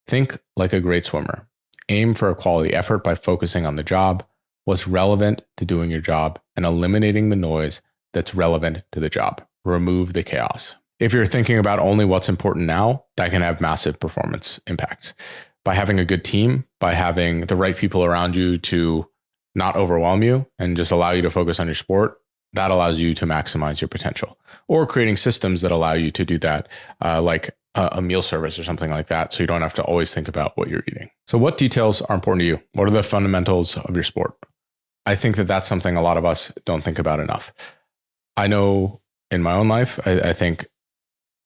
Think like a great swimmer. Aim for a quality effort by focusing on the job, what's relevant to doing your job, and eliminating the noise that's relevant to the job. Remove the chaos. If you're thinking about only what's important now, that can have massive performance impacts. By having a good team, by having the right people around you to not overwhelm you and just allow you to focus on your sport, that allows you to maximize your potential. Or creating systems that allow you to do that, like a meal service or something like that, so you don't have to always think about what you're eating. So what details are important to you? What are the fundamentals of your sport? I think that that's something a lot of us don't think about enough. I know in my own life, I think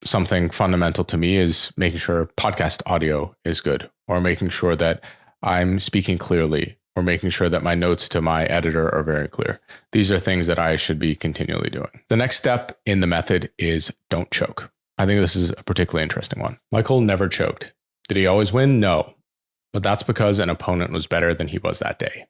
something fundamental to me is making sure podcast audio is good, or making sure that I'm speaking clearly, or making sure that my notes to my editor are very clear. These are things that I should be continually doing. The next step in the method is don't choke. I think this is a particularly interesting one. Michael never choked. Did he always win? No. But that's because an opponent was better than he was that day.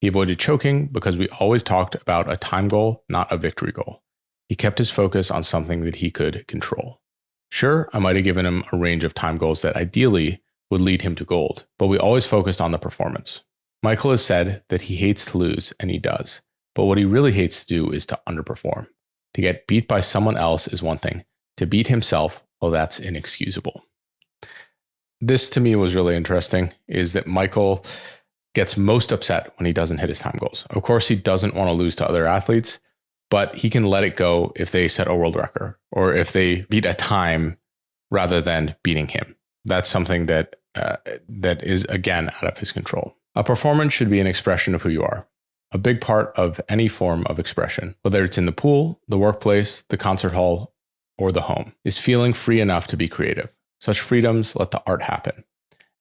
He avoided choking because we always talked about a time goal, not a victory goal. He kept his focus on something that he could control. Sure, I might have given him a range of time goals that ideally would lead him to gold, but we always focused on the performance. Michael has said that he hates to lose, and he does. But what he really hates to do is to underperform. To get beat by someone else is one thing. To beat himself, well, that's inexcusable. This to me was really interesting, is that Michael gets most upset when he doesn't hit his time goals. Of course, he doesn't want to lose to other athletes, but he can let it go if they set a world record or if they beat a time rather than beating him. That's something that is, again, out of his control. A performance should be an expression of who you are. A big part of any form of expression, whether it's in the pool, the workplace, the concert hall, or the home, is feeling free enough to be creative. Such freedoms let the art happen.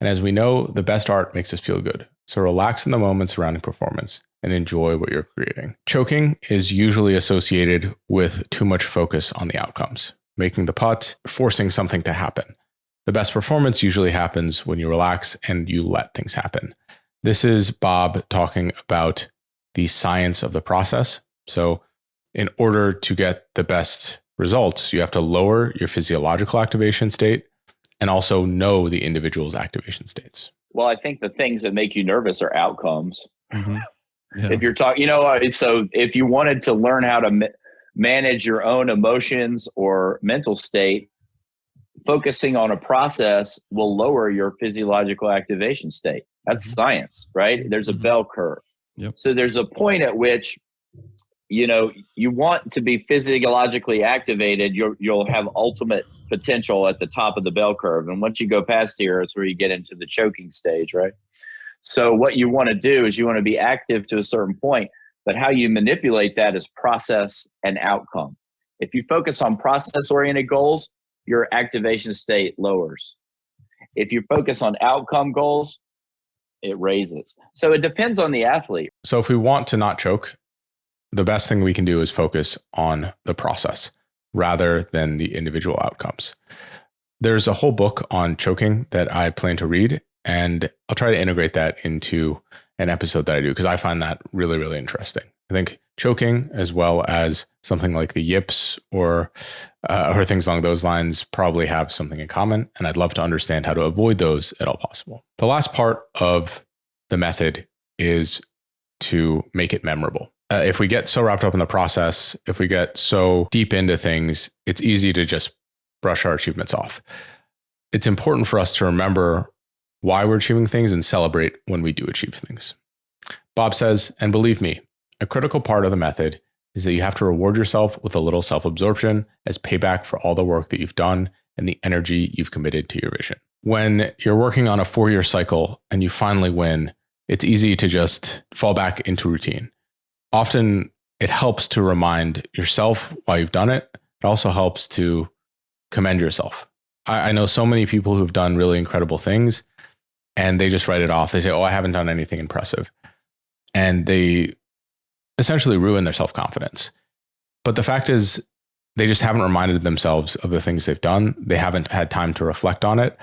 And as we know, the best art makes us feel good. So relax in the moment surrounding performance and enjoy what you're creating. Choking is usually associated with too much focus on the outcomes, making the putt, forcing something to happen. The best performance usually happens when you relax and you let things happen. This is Bob talking about the science of the process. So in order to get the best results, you have to lower your physiological activation state and also know the individual's activation states. Well, I think the things that make you nervous are outcomes. Mm-hmm. Yeah. If you're talking, so if you wanted to learn how to manage your own emotions or mental state, focusing on a process will lower your physiological activation state. That's science, right? There's a bell curve. Yep. So there's a point at which, you want to be physiologically activated. You'll have ultimate potential at the top of the bell curve. And once you go past here, it's where you get into the choking stage, right? So what you want to do is you want to be active to a certain point, but how you manipulate that is process and outcome. If you focus on process-oriented goals, your activation state lowers. If you focus on outcome goals, it raises. So it depends on the athlete. So if we want to not choke, the best thing we can do is focus on the process rather than the individual outcomes. There's a whole book on choking that I plan to read, and I'll try to integrate that into an episode that I do because I find that really, really interesting. I think choking, as well as something like the yips or things along those lines, probably have something in common, and I'd love to understand how to avoid those at all possible. The last part of the method is to make it memorable. If we get so wrapped up in the process, if we get so deep into things, it's easy to just brush our achievements off. It's important for us to remember why we're achieving things and celebrate when we do achieve things. Bob says, and believe me, a critical part of the method is that you have to reward yourself with a little self-absorption as payback for all the work that you've done and the energy you've committed to your vision. When you're working on a 4-year cycle and you finally win, it's easy to just fall back into routine. Often it helps to remind yourself why you've done it. It also helps to commend yourself. I know so many people who've done really incredible things and they just write it off. They say, I haven't done anything impressive. And they essentially ruin their self-confidence. But the fact is, they just haven't reminded themselves of the things they've done. They haven't had time to reflect on it.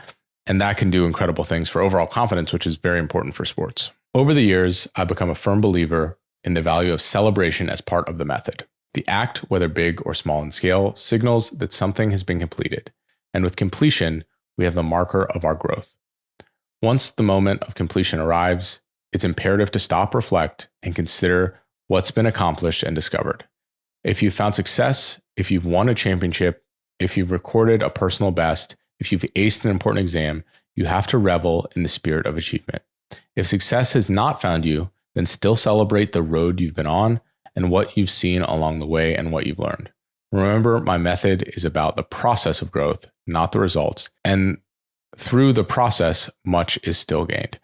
And that can do incredible things for overall confidence, which is very important for sports. Over the years, I've become a firm believer in the value of celebration as part of the method. The act, whether big or small in scale, signals that something has been completed. And with completion, we have the marker of our growth. Once the moment of completion arrives, it's imperative to stop, reflect, and consider what's been accomplished and discovered. If you've found success, if you've won a championship, if you've recorded a personal best, if you've aced an important exam, you have to revel in the spirit of achievement. If success has not found you, then still celebrate the road you've been on and what you've seen along the way and what you've learned. Remember, my method is about the process of growth, not the results. And through the process, much is still gained.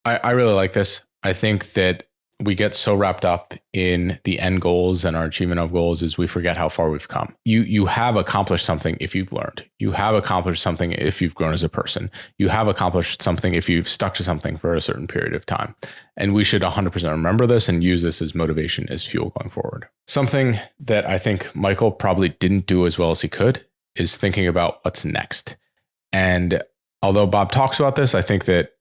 I really like this. I think that we get so wrapped up in the end goals and our achievement of goals is we forget how far we've come. You have accomplished something if you've learned. You have accomplished something if you've grown as a person. You have accomplished something if you've stuck to something for a certain period of time. And we should 100% remember this and use this as motivation, as fuel going forward. Something that I think Michael probably didn't do as well as he could is thinking about what's next. And although Bob talks about this, I think that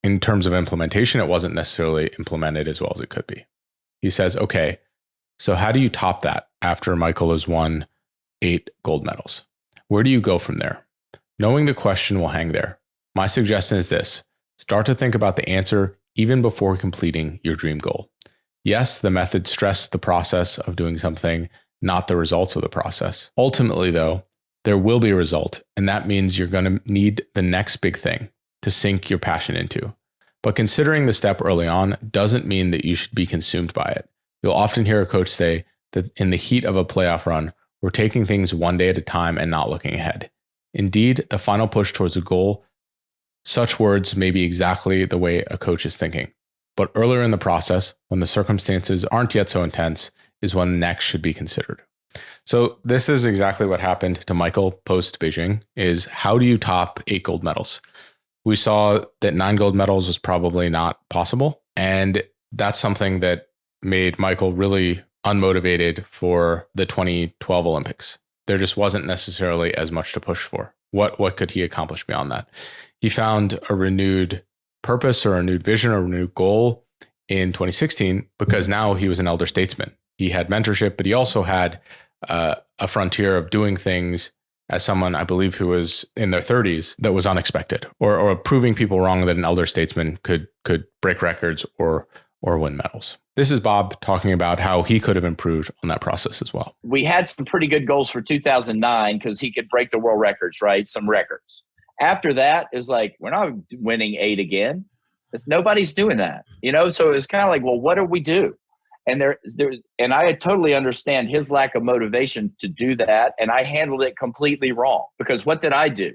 in terms of implementation, it wasn't necessarily implemented as well as it could be. He says, okay, so how do you top that after Michael has won 8 gold medals? Where do you go from there? Knowing the question will hang there. My suggestion is this: start to think about the answer even before completing your dream goal. Yes, the method stressed the process of doing something, not the results of the process. Ultimately, though, there will be a result, and that means you're going to need the next big thing to sink your passion into. But considering the step early on doesn't mean that you should be consumed by it. You'll often hear a coach say that in the heat of a playoff run, we're taking things one day at a time and not looking ahead. Indeed, the final push towards a goal, such words may be exactly the way a coach is thinking. But earlier in the process, when the circumstances aren't yet so intense, is when next should be considered. So this is exactly what happened to Michael post Beijing, is how do you top 8 gold medals? We saw that 9 gold medals was probably not possible. And that's something that made Michael really unmotivated for the 2012 Olympics. There just wasn't necessarily as much to push for. What could he accomplish beyond that? He found a renewed purpose or a renewed vision or a renewed goal in 2016 because now he was an elder statesman. He had mentorship, but he also had a frontier of doing things as someone, I believe, who was in their 30s that was unexpected, or proving people wrong that an elder statesman could break records or win medals. This is Bob talking about how he could have improved on that process as well. We had some pretty good goals for 2009 because he could break the world records, right? Some records. After that, it's like, we're not winning 8 again. Nobody's doing that, So it's kind of like, well, what do we do? And and I totally understand his lack of motivation to do that. And I handled it completely wrong because what did I do?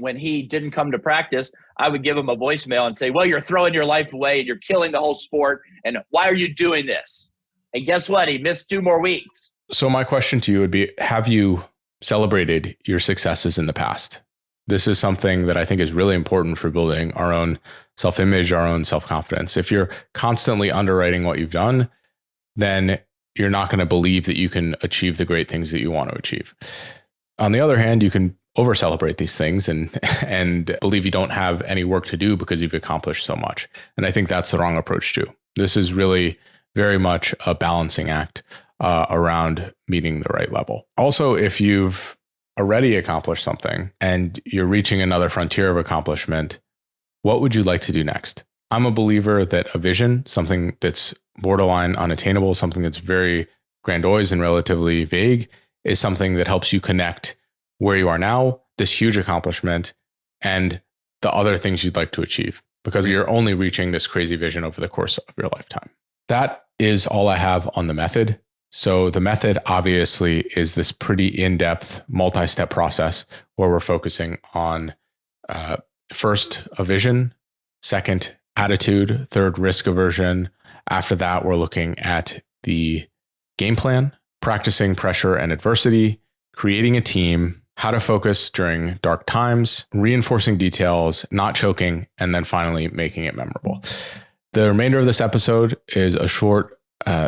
When he didn't come to practice, I would give him a voicemail and say, well, you're throwing your life away and you're killing the whole sport. And why are you doing this? And guess what? He missed 2 more weeks. So my question to you would be, have you celebrated your successes in the past? This is something that I think is really important for building our own self-image, our own self-confidence. If you're constantly underwriting what you've done, then you're not going to believe that you can achieve the great things that you want to achieve. On the other hand, you can over-celebrate these things and believe you don't have any work to do because you've accomplished so much. And I think that's the wrong approach too. This is really very much a balancing act around meeting the right level. Also, if you've already accomplished something and you're reaching another frontier of accomplishment, what would you like to do next? I'm a believer that a vision, something that's borderline unattainable, something that's very grandiose and relatively vague, is something that helps you connect where you are now, this huge accomplishment, and the other things you'd like to achieve, because you're only reaching this crazy vision over the course of your lifetime. That is all I have on the method. So the method obviously is this pretty in-depth multi-step process where we're focusing on first, a vision, second, attitude, third, risk aversion. After that, we're looking at the game plan, practicing pressure and adversity, creating a team, how to focus during dark times, reinforcing details, not choking, and then finally making it memorable. The remainder of this episode is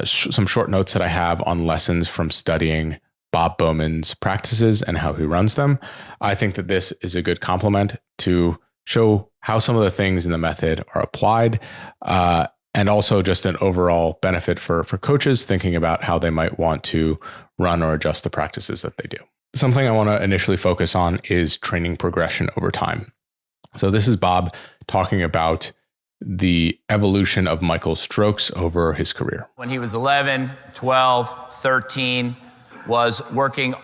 some short notes that I have on lessons from studying Bob Bowman's practices and how he runs them. I think that this is a good complement to show how some of the things in the method are applied, and also just an overall benefit for coaches thinking about how they might want to run or adjust the practices that they do. Something I want to initially focus on is training progression over time. So this is Bob talking about the evolution of Michael's strokes over his career. When he was 11, 12, 13, was working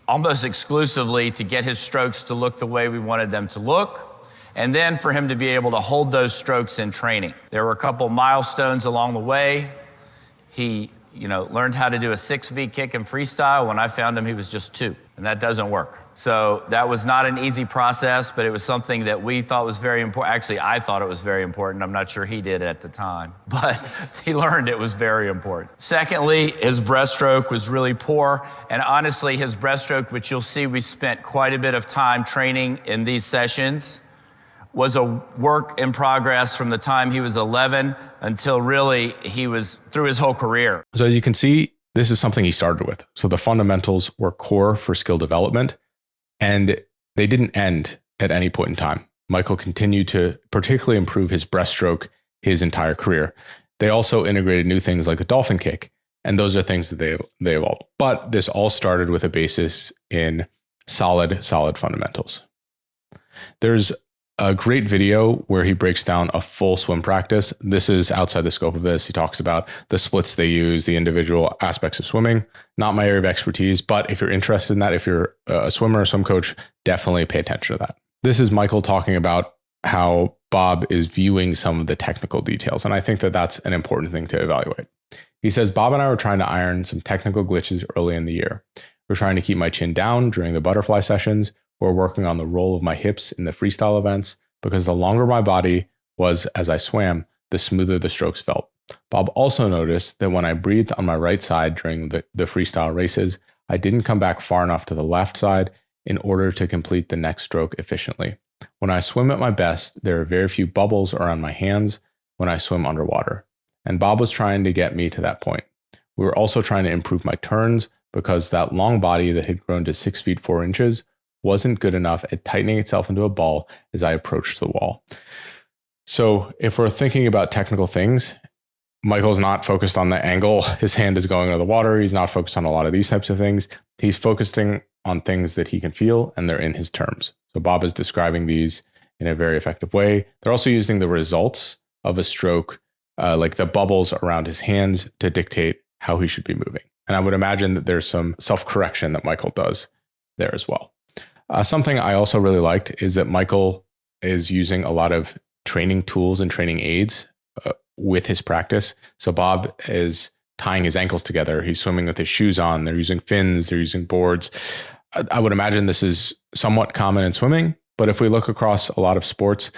almost exclusively to get his strokes to look the way we wanted them to look, and then for him to be able to hold those strokes in training. There were a couple milestones along the way. He learned how to do a 6V kick in freestyle. When I found him, he was just 2. And that doesn't work. So that was not an easy process, but it was something that we thought was very important. Actually, I thought it was very important. I'm not sure he did at the time, but he learned it was very important. Secondly, his breaststroke was really poor. And honestly, his breaststroke, which you'll see we spent quite a bit of time training in these sessions, was a work in progress from the time he was 11 until really he was through his whole career. So as you can see, this is something he started with. So the fundamentals were core for skill development, and they didn't end at any point in time. Michael continued to particularly improve his breaststroke his entire career. They also integrated new things like the dolphin kick, and those are things that they evolved. But this all started with a basis in solid fundamentals. There's a great video where he breaks down a full swim practice. This is outside the scope of this. He talks about the splits they use, the individual aspects of swimming. Not my area of expertise, but if you're interested in that, if you're a swimmer or swim coach, definitely pay attention to that. This is Michael talking about how Bob is viewing some of the technical details. And I think that that's an important thing to evaluate. He says, Bob and I were trying to iron some technical glitches early in the year. We're trying to keep my chin down during the butterfly sessions. We're working on the roll of my hips in the freestyle events, because the longer my body was as I swam, the smoother the strokes felt. Bob also noticed that when I breathed on my right side during the freestyle races, I didn't come back far enough to the left side in order to complete the next stroke efficiently. When I swim at my best, there are very few bubbles around my hands when I swim underwater. And Bob was trying to get me to that point. We were also trying to improve my turns because that long body that had grown to 6 feet 4 inches wasn't good enough at tightening itself into a ball as I approached the wall. So if we're thinking about technical things, Michael's not focused on the angle his hand is going under the water. He's not focused on a lot of these types of things. He's focusing on things that he can feel, and they're in his terms. So Bob is describing these in a very effective way. They're also using the results of a stroke, like the bubbles around his hands, to dictate how he should be moving. And I would imagine that there's some self-correction that Michael does there as well. Something I also really liked is that Michael is using a lot of training tools and training aids with his practice. So Bob is tying his ankles together. He's swimming with his shoes on. They're using fins. They're using boards. I would imagine this is somewhat common in swimming, but if we look across a lot of sports,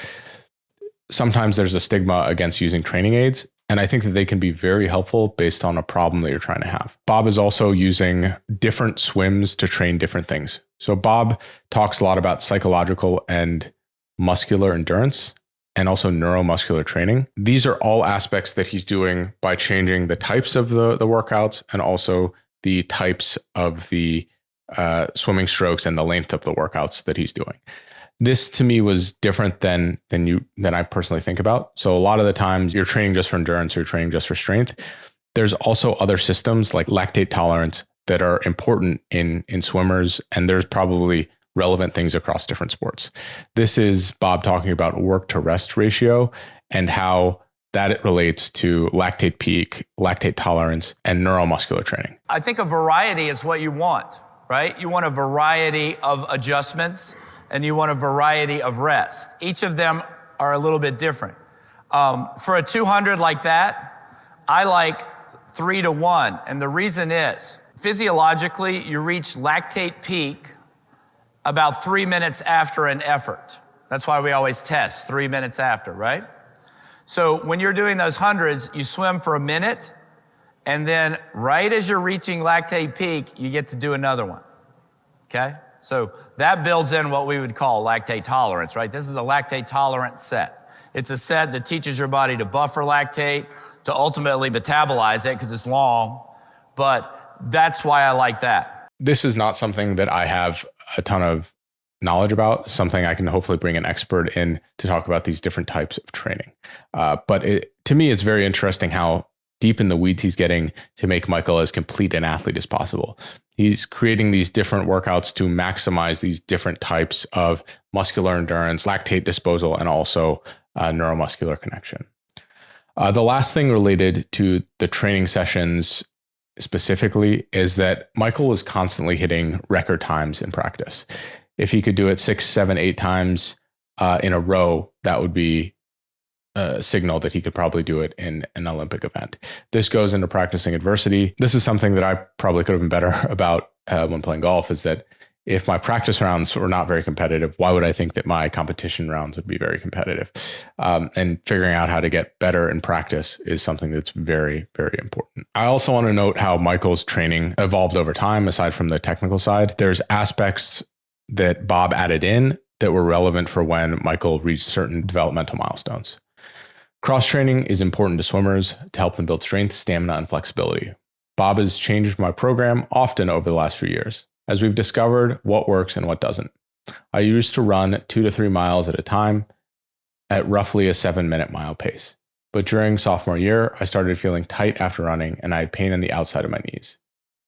sometimes there's a stigma against using training aids. And I think that they can be very helpful based on a problem that you're trying to have. Bob is also using different swims to train different things. So Bob talks a lot about psychological and muscular endurance and also neuromuscular training. These are all aspects that he's doing by changing the types of the workouts and also the types of the swimming strokes and the length of the workouts that he's doing. This to me was different than I personally think about. So a lot of the times you're training just for endurance, or you're training just for strength. There's also other systems like lactate tolerance that are important in swimmers, and there's probably relevant things across different sports. This is Bob talking about work to rest ratio and how that it relates to lactate peak, lactate tolerance, and neuromuscular training. I think a variety is what you want, right? You want a variety of adjustments, and you want a variety of rest. Each of them are a little bit different. For a 200 like that, I like 3 to 1. And the reason is, physiologically, you reach lactate peak about 3 minutes after an effort. That's why we always test 3 minutes after, right? So when you're doing those hundreds, you swim for a minute, and then right as you're reaching lactate peak, you get to do another one, okay? So that builds in what we would call lactate tolerance, right? This is a lactate tolerant set. It's a set that teaches your body to buffer lactate, to ultimately metabolize it because it's long, but that's why I like that. This is not something that I have a ton of knowledge about, something I can hopefully bring an expert in to talk about these different types of training. But to me, it's very interesting how deep in the weeds he's getting to make Michael as complete an athlete as possible. He's creating these different workouts to maximize these different types of muscular endurance, lactate disposal, and also neuromuscular connection. The last thing related to the training sessions specifically is that Michael was constantly hitting record times in practice. If he could do it 6, 7, 8 times in a row, that would be a signal that he could probably do it in an Olympic event. This goes into practicing adversity. This is something that I probably could have been better about when playing golf, is that if my practice rounds were not very competitive, why would I think that my competition rounds would be very competitive? And figuring out how to get better in practice is something that's very, very important. I also want to note how Michael's training evolved over time. Aside from the technical side, there's aspects that Bob added in that were relevant for when Michael reached certain developmental milestones. Cross training is important to swimmers to help them build strength, stamina, and flexibility. Bob has changed my program often over the last few years, as we've discovered what works and what doesn't. I used to run 2 to 3 miles at a time at roughly a 7-minute mile pace. But during sophomore year, I started feeling tight after running and I had pain on the outside of my knees.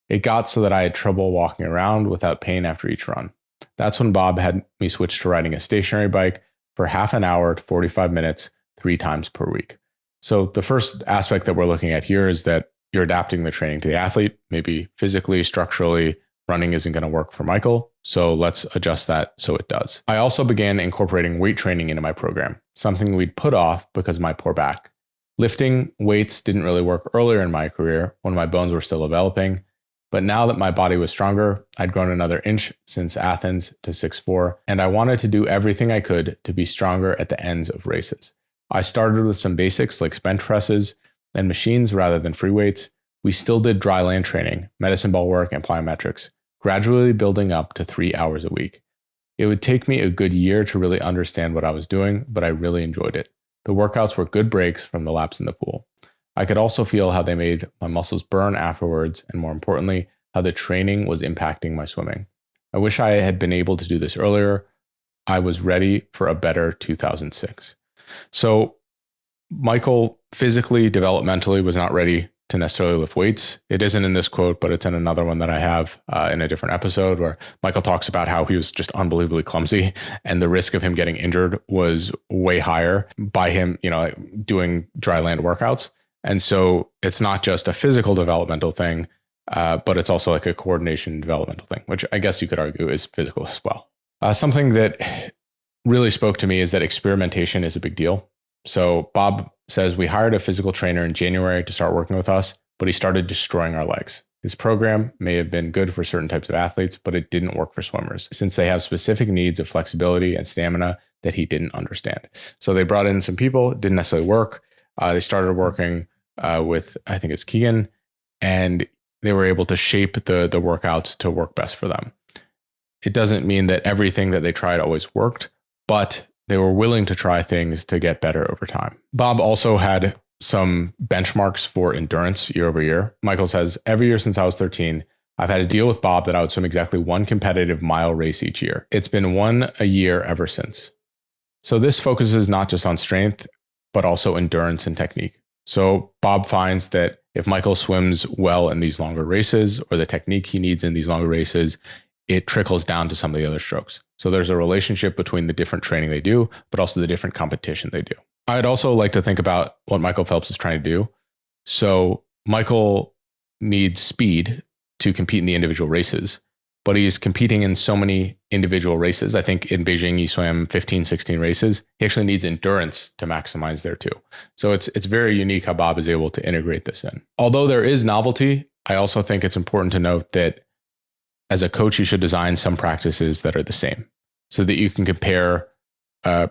It got so that I had trouble walking around without pain after each run. That's when Bob had me switch to riding a stationary bike for half an hour to 45 minutes, 3 times per week. So the first aspect that we're looking at here is that you're adapting the training to the athlete. Maybe physically, structurally, running isn't going to work for Michael, so let's adjust that so it does. I also began incorporating weight training into my program, something we'd put off because of my poor back. Lifting weights didn't really work earlier in my career when my bones were still developing, but now that my body was stronger, I'd grown another inch since Athens to 6'4", and I wanted to do everything I could to be stronger at the ends of races. I started with some basics like bench presses and machines rather than free weights. We still did dry land training, medicine ball work, and plyometrics, gradually building up to 3 hours a week. It would take me a good year to really understand what I was doing, but I really enjoyed it. The workouts were good breaks from the laps in the pool. I could also feel how they made my muscles burn afterwards, and more importantly, how the training was impacting my swimming. I wish I had been able to do this earlier. I was ready for a better 2006. So Michael physically, developmentally was not ready to necessarily lift weights. It isn't in this quote, but it's in another one that I have in a different episode where Michael talks about how he was just unbelievably clumsy and the risk of him getting injured was way higher by him, doing dry land workouts. And so it's not just a physical developmental thing, but it's also like a coordination developmental thing, which I guess you could argue is physical as well. Something that really spoke to me is that experimentation is a big deal. So Bob says we hired a physical trainer in January to start working with us, but he started destroying our legs. His program may have been good for certain types of athletes, but it didn't work for swimmers since they have specific needs of flexibility and stamina that he didn't understand. So they brought in some people, it didn't necessarily work. They started working with, I think it's Keegan, and they were able to shape the workouts to work best for them. It doesn't mean that everything that they tried always worked, but they were willing to try things to get better over time. Bob also had some benchmarks for endurance year over year. Michael says, every year since I was 13, I've had a deal with Bob that I would swim exactly 1 competitive mile race each year. It's been 1 a year ever since. So this focuses not just on strength, but also endurance and technique. So Bob finds that if Michael swims well in these longer races or the technique he needs in these longer races, it trickles down to some of the other strokes. So there's a relationship between the different training they do, but also the different competition they do. I'd also like to think about what Michael Phelps is trying to do. So Michael needs speed to compete in the individual races, but he's competing in so many individual races. I think in Beijing, he swam 15, 16 races. He actually needs endurance to maximize there too. So it's very unique how Bob is able to integrate this in. Although there is novelty, I also think it's important to note that as a coach, you should design some practices that are the same so that you can compare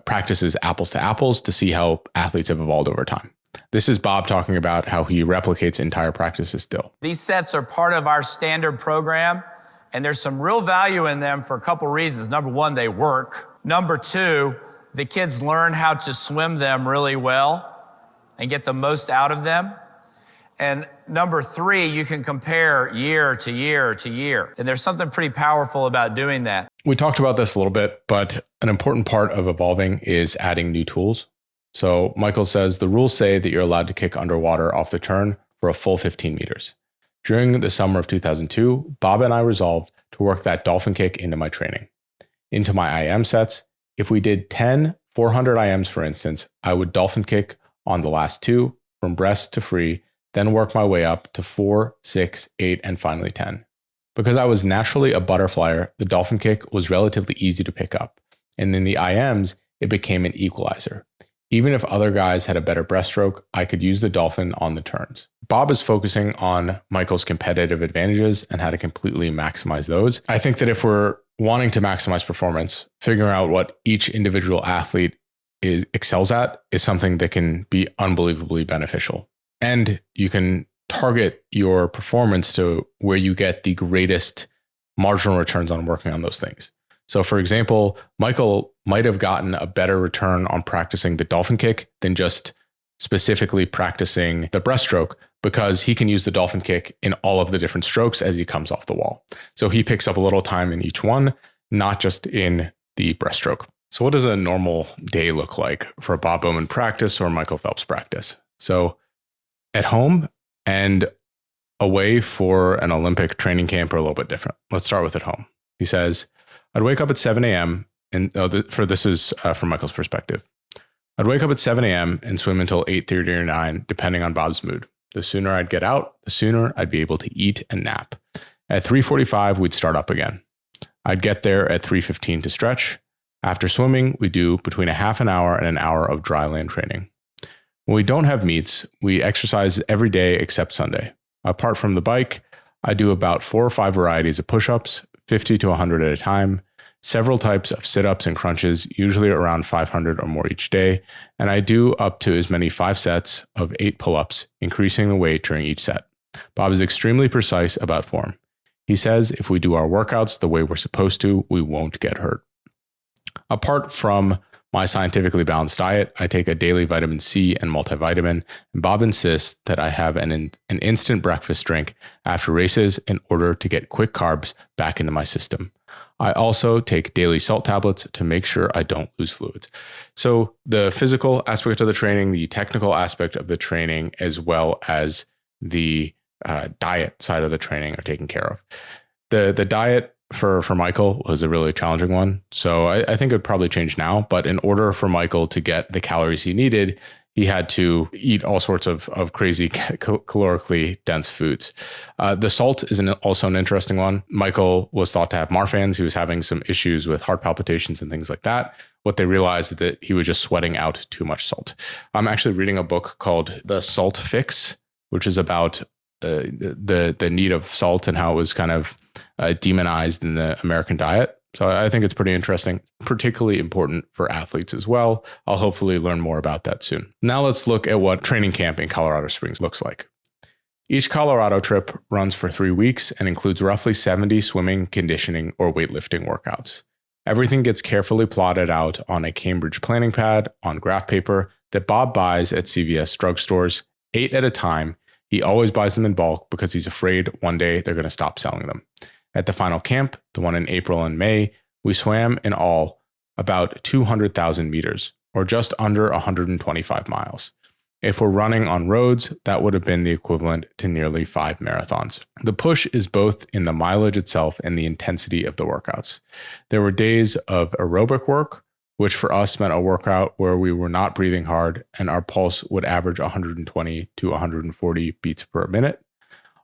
practices apples to apples to see how athletes have evolved over time. This is Bob talking about how he replicates entire practices still. These sets are part of our standard program, and there's some real value in them for a couple reasons. Number one, they work. Number two, the kids learn how to swim them really well and get the most out of them. And number three, you can compare year to year to year. And there's something pretty powerful about doing that. We talked about this a little bit, but an important part of evolving is adding new tools. So Michael says the rules say that you're allowed to kick underwater off the turn for a full 15 meters. During the summer of 2002, Bob and I resolved to work that dolphin kick into my training. Into my IM sets, if we did 10 400 IMs, for instance, I would dolphin kick on the last 2 from breast to free, then work my way up to 4, 6, 8, and finally 10. Because I was naturally a butterflyer, the dolphin kick was relatively easy to pick up. And in the IMs, it became an equalizer. Even if other guys had a better breaststroke, I could use the dolphin on the turns. Bob is focusing on Michael's competitive advantages and how to completely maximize those. I think that if we're wanting to maximize performance, figuring out what each individual athlete excels at is something that can be unbelievably beneficial. And you can target your performance to where you get the greatest marginal returns on working on those things. So for example, Michael might have gotten a better return on practicing the dolphin kick than just specifically practicing the breaststroke, because he can use the dolphin kick in all of the different strokes as he comes off the wall. So he picks up a little time in each one, not just in the breaststroke. So what does a normal day look like for a Bob Bowman practice or Michael Phelps practice? So at home and away for an Olympic training camp are a little bit different. Let's start with at home. He says, I'd wake up at 7 a.m. and this is from Michael's perspective. I'd wake up at 7 a.m. and swim until 8:30 or 9, depending on Bob's mood. The sooner I'd get out, the sooner I'd be able to eat and nap. At 3:45, we'd start up again. I'd get there at 3:15 to stretch. After swimming, we do between a half an hour and an hour of dry land training. When we don't have meets, we exercise every day except Sunday. Apart from the bike, I do about 4 or 5 varieties of push-ups, 50 to 100 at a time, several types of sit-ups and crunches, usually around 500 or more each day, and I do up to as many 5 sets of 8 pull-ups, increasing the weight during each set. Bob is extremely precise about form. He says if we do our workouts the way we're supposed to, we won't get hurt. Apart from my scientifically balanced diet, I take a daily vitamin C and multivitamin, and Bob insists that I have an instant breakfast drink after races in order to get quick carbs back into my system. I also take daily salt tablets to make sure I don't lose fluids. So the physical aspect of the training, the technical aspect of the training, as well as the diet side of the training are taken care of. The diet for Michael was a really challenging one. So I think it would probably change now. But in order for Michael to get the calories he needed, he had to eat all sorts of crazy calorically dense foods. The salt is also an interesting one. Michael was thought to have Marfan's. He was having some issues with heart palpitations and things like that. What they realized is that he was just sweating out too much salt. I'm actually reading a book called The Salt Fix, which is about the need of salt and how it was kind of demonized in the American diet. So I think it's pretty interesting, particularly important for athletes as well. I'll hopefully learn more about that soon. Now let's look at what training camp in Colorado Springs looks like. Each Colorado trip runs for 3 weeks and includes roughly 70 swimming, conditioning, or weightlifting workouts. Everything gets carefully plotted out on a Cambridge planning pad on graph paper that Bob buys at CVS drugstores, 8 at a time. He always buys them in bulk because he's afraid one day they're going to stop selling them. At the final camp, the one in April and May, we swam in all about 200,000 meters, or just under 125 miles. If we're running on roads, that would have been the equivalent to nearly 5 marathons. The push is both in the mileage itself and the intensity of the workouts. There were days of aerobic work, which for us meant a workout where we were not breathing hard and our pulse would average 120 to 140 beats per minute,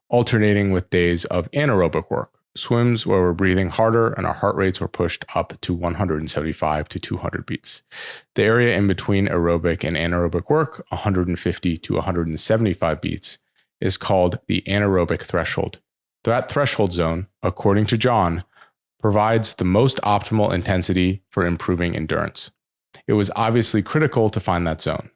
alternating with days of anaerobic work, swims where we're breathing harder and our heart rates were pushed up to 175 to 200 beats. The area in between aerobic and anaerobic work, 150 to 175 beats, is called the anaerobic threshold. That threshold zone, according to John, provides the most optimal intensity for improving endurance. It was obviously critical to find that zone.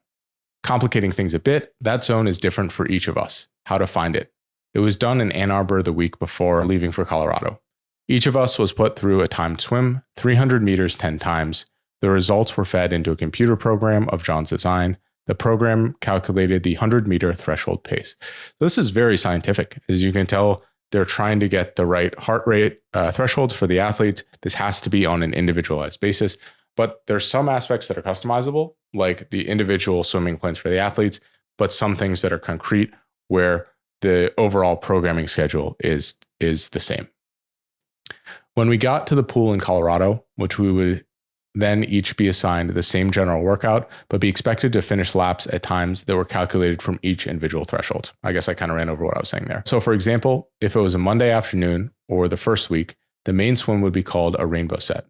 Complicating things a bit, that zone is different for each of us. How to find it? It was done in Ann Arbor the week before leaving for Colorado. Each of us was put through a timed swim, 300 meters 10 times. The results were fed into a computer program of John's design. The program calculated the 100-meter threshold pace. This is very scientific. As you can tell, they're trying to get the right heart rate thresholds for the athletes. This has to be on an individualized basis. But there's some aspects that are customizable, like the individual swimming plans for the athletes, but some things that are concrete where the overall programming schedule is the same. When we got to the pool in Colorado, which we would then each be assigned the same general workout, but be expected to finish laps at times that were calculated from each individual threshold. I guess I kind of ran over what I was saying there. So for example, if it was a Monday afternoon or the first week, the main swim would be called a rainbow set.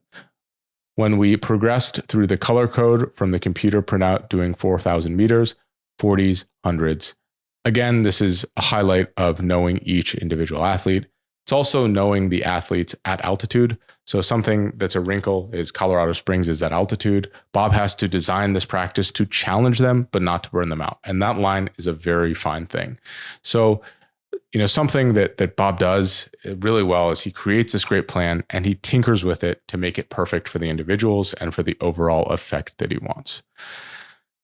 When we progressed through the color code from the computer printout doing 4,000 meters, 40s, 100s, again, this is a highlight of knowing each individual athlete. It's It's also knowing the athletes at altitude. So something that's a wrinkle is Colorado Springs is at altitude. Bob has to design this practice to challenge them, but not to burn them out. And that line is a very fine thing. So, something that Bob does really well is he creates this great plan and he tinkers with it to make it perfect for the individuals and for the overall effect that he wants.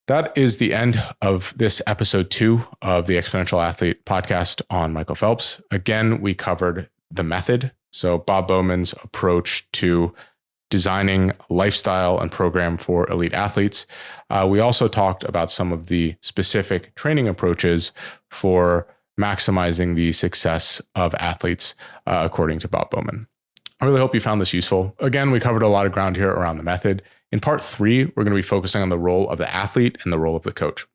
That is the end of this episode 2 of the Exponential Athlete podcast on Michael Phelps. Again, we covered the method. So Bob Bowman's approach to designing a lifestyle and program for elite athletes. We also talked about some of the specific training approaches for maximizing the success of athletes, according to Bob Bowman. I really hope you found this useful. Again, we covered a lot of ground here around the method. In part 3, we're going to be focusing on the role of the athlete and the role of the coach.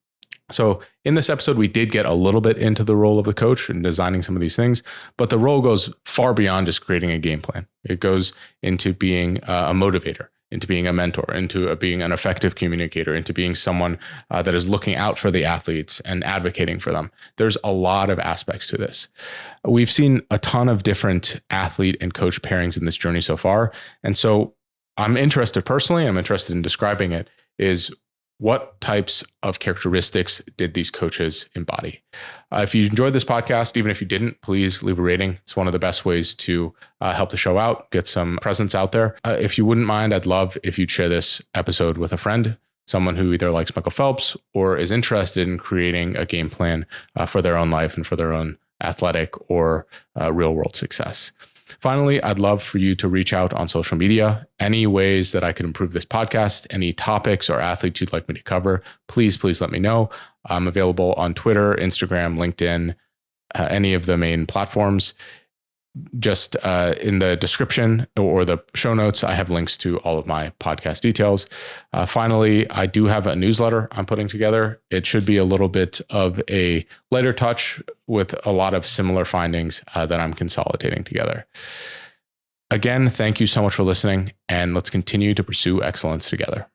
So in this episode, we did get a little bit into the role of the coach and designing some of these things, but the role goes far beyond just creating a game plan. It goes into being a motivator, into being a mentor, into being an effective communicator, into being someone that is looking out for the athletes and advocating for them. There's a lot of aspects to this. We've seen a ton of different athlete and coach pairings in this journey so far. And so I'm interested in describing it, is what types of characteristics did these coaches embody? If you enjoyed this podcast, even if you didn't, please leave a rating. It's one of the best ways to help the show out, get some presence out there. If you wouldn't mind, I'd love if you'd share this episode with a friend, someone who either likes Michael Phelps or is interested in creating a game plan for their own life and for their own athletic or real world success. Finally, I'd love for you to reach out on social media. Any ways that I could improve this podcast, any topics or athletes you'd like me to cover, please let me know. I'm available on Twitter, Instagram, LinkedIn, any of the main platforms. Just in the description or the show notes, I have links to all of my podcast details. Finally, I do have a newsletter I'm putting together. It should be a little bit of a lighter touch with a lot of similar findings that I'm consolidating together. Again, thank you so much for listening, and let's continue to pursue excellence together.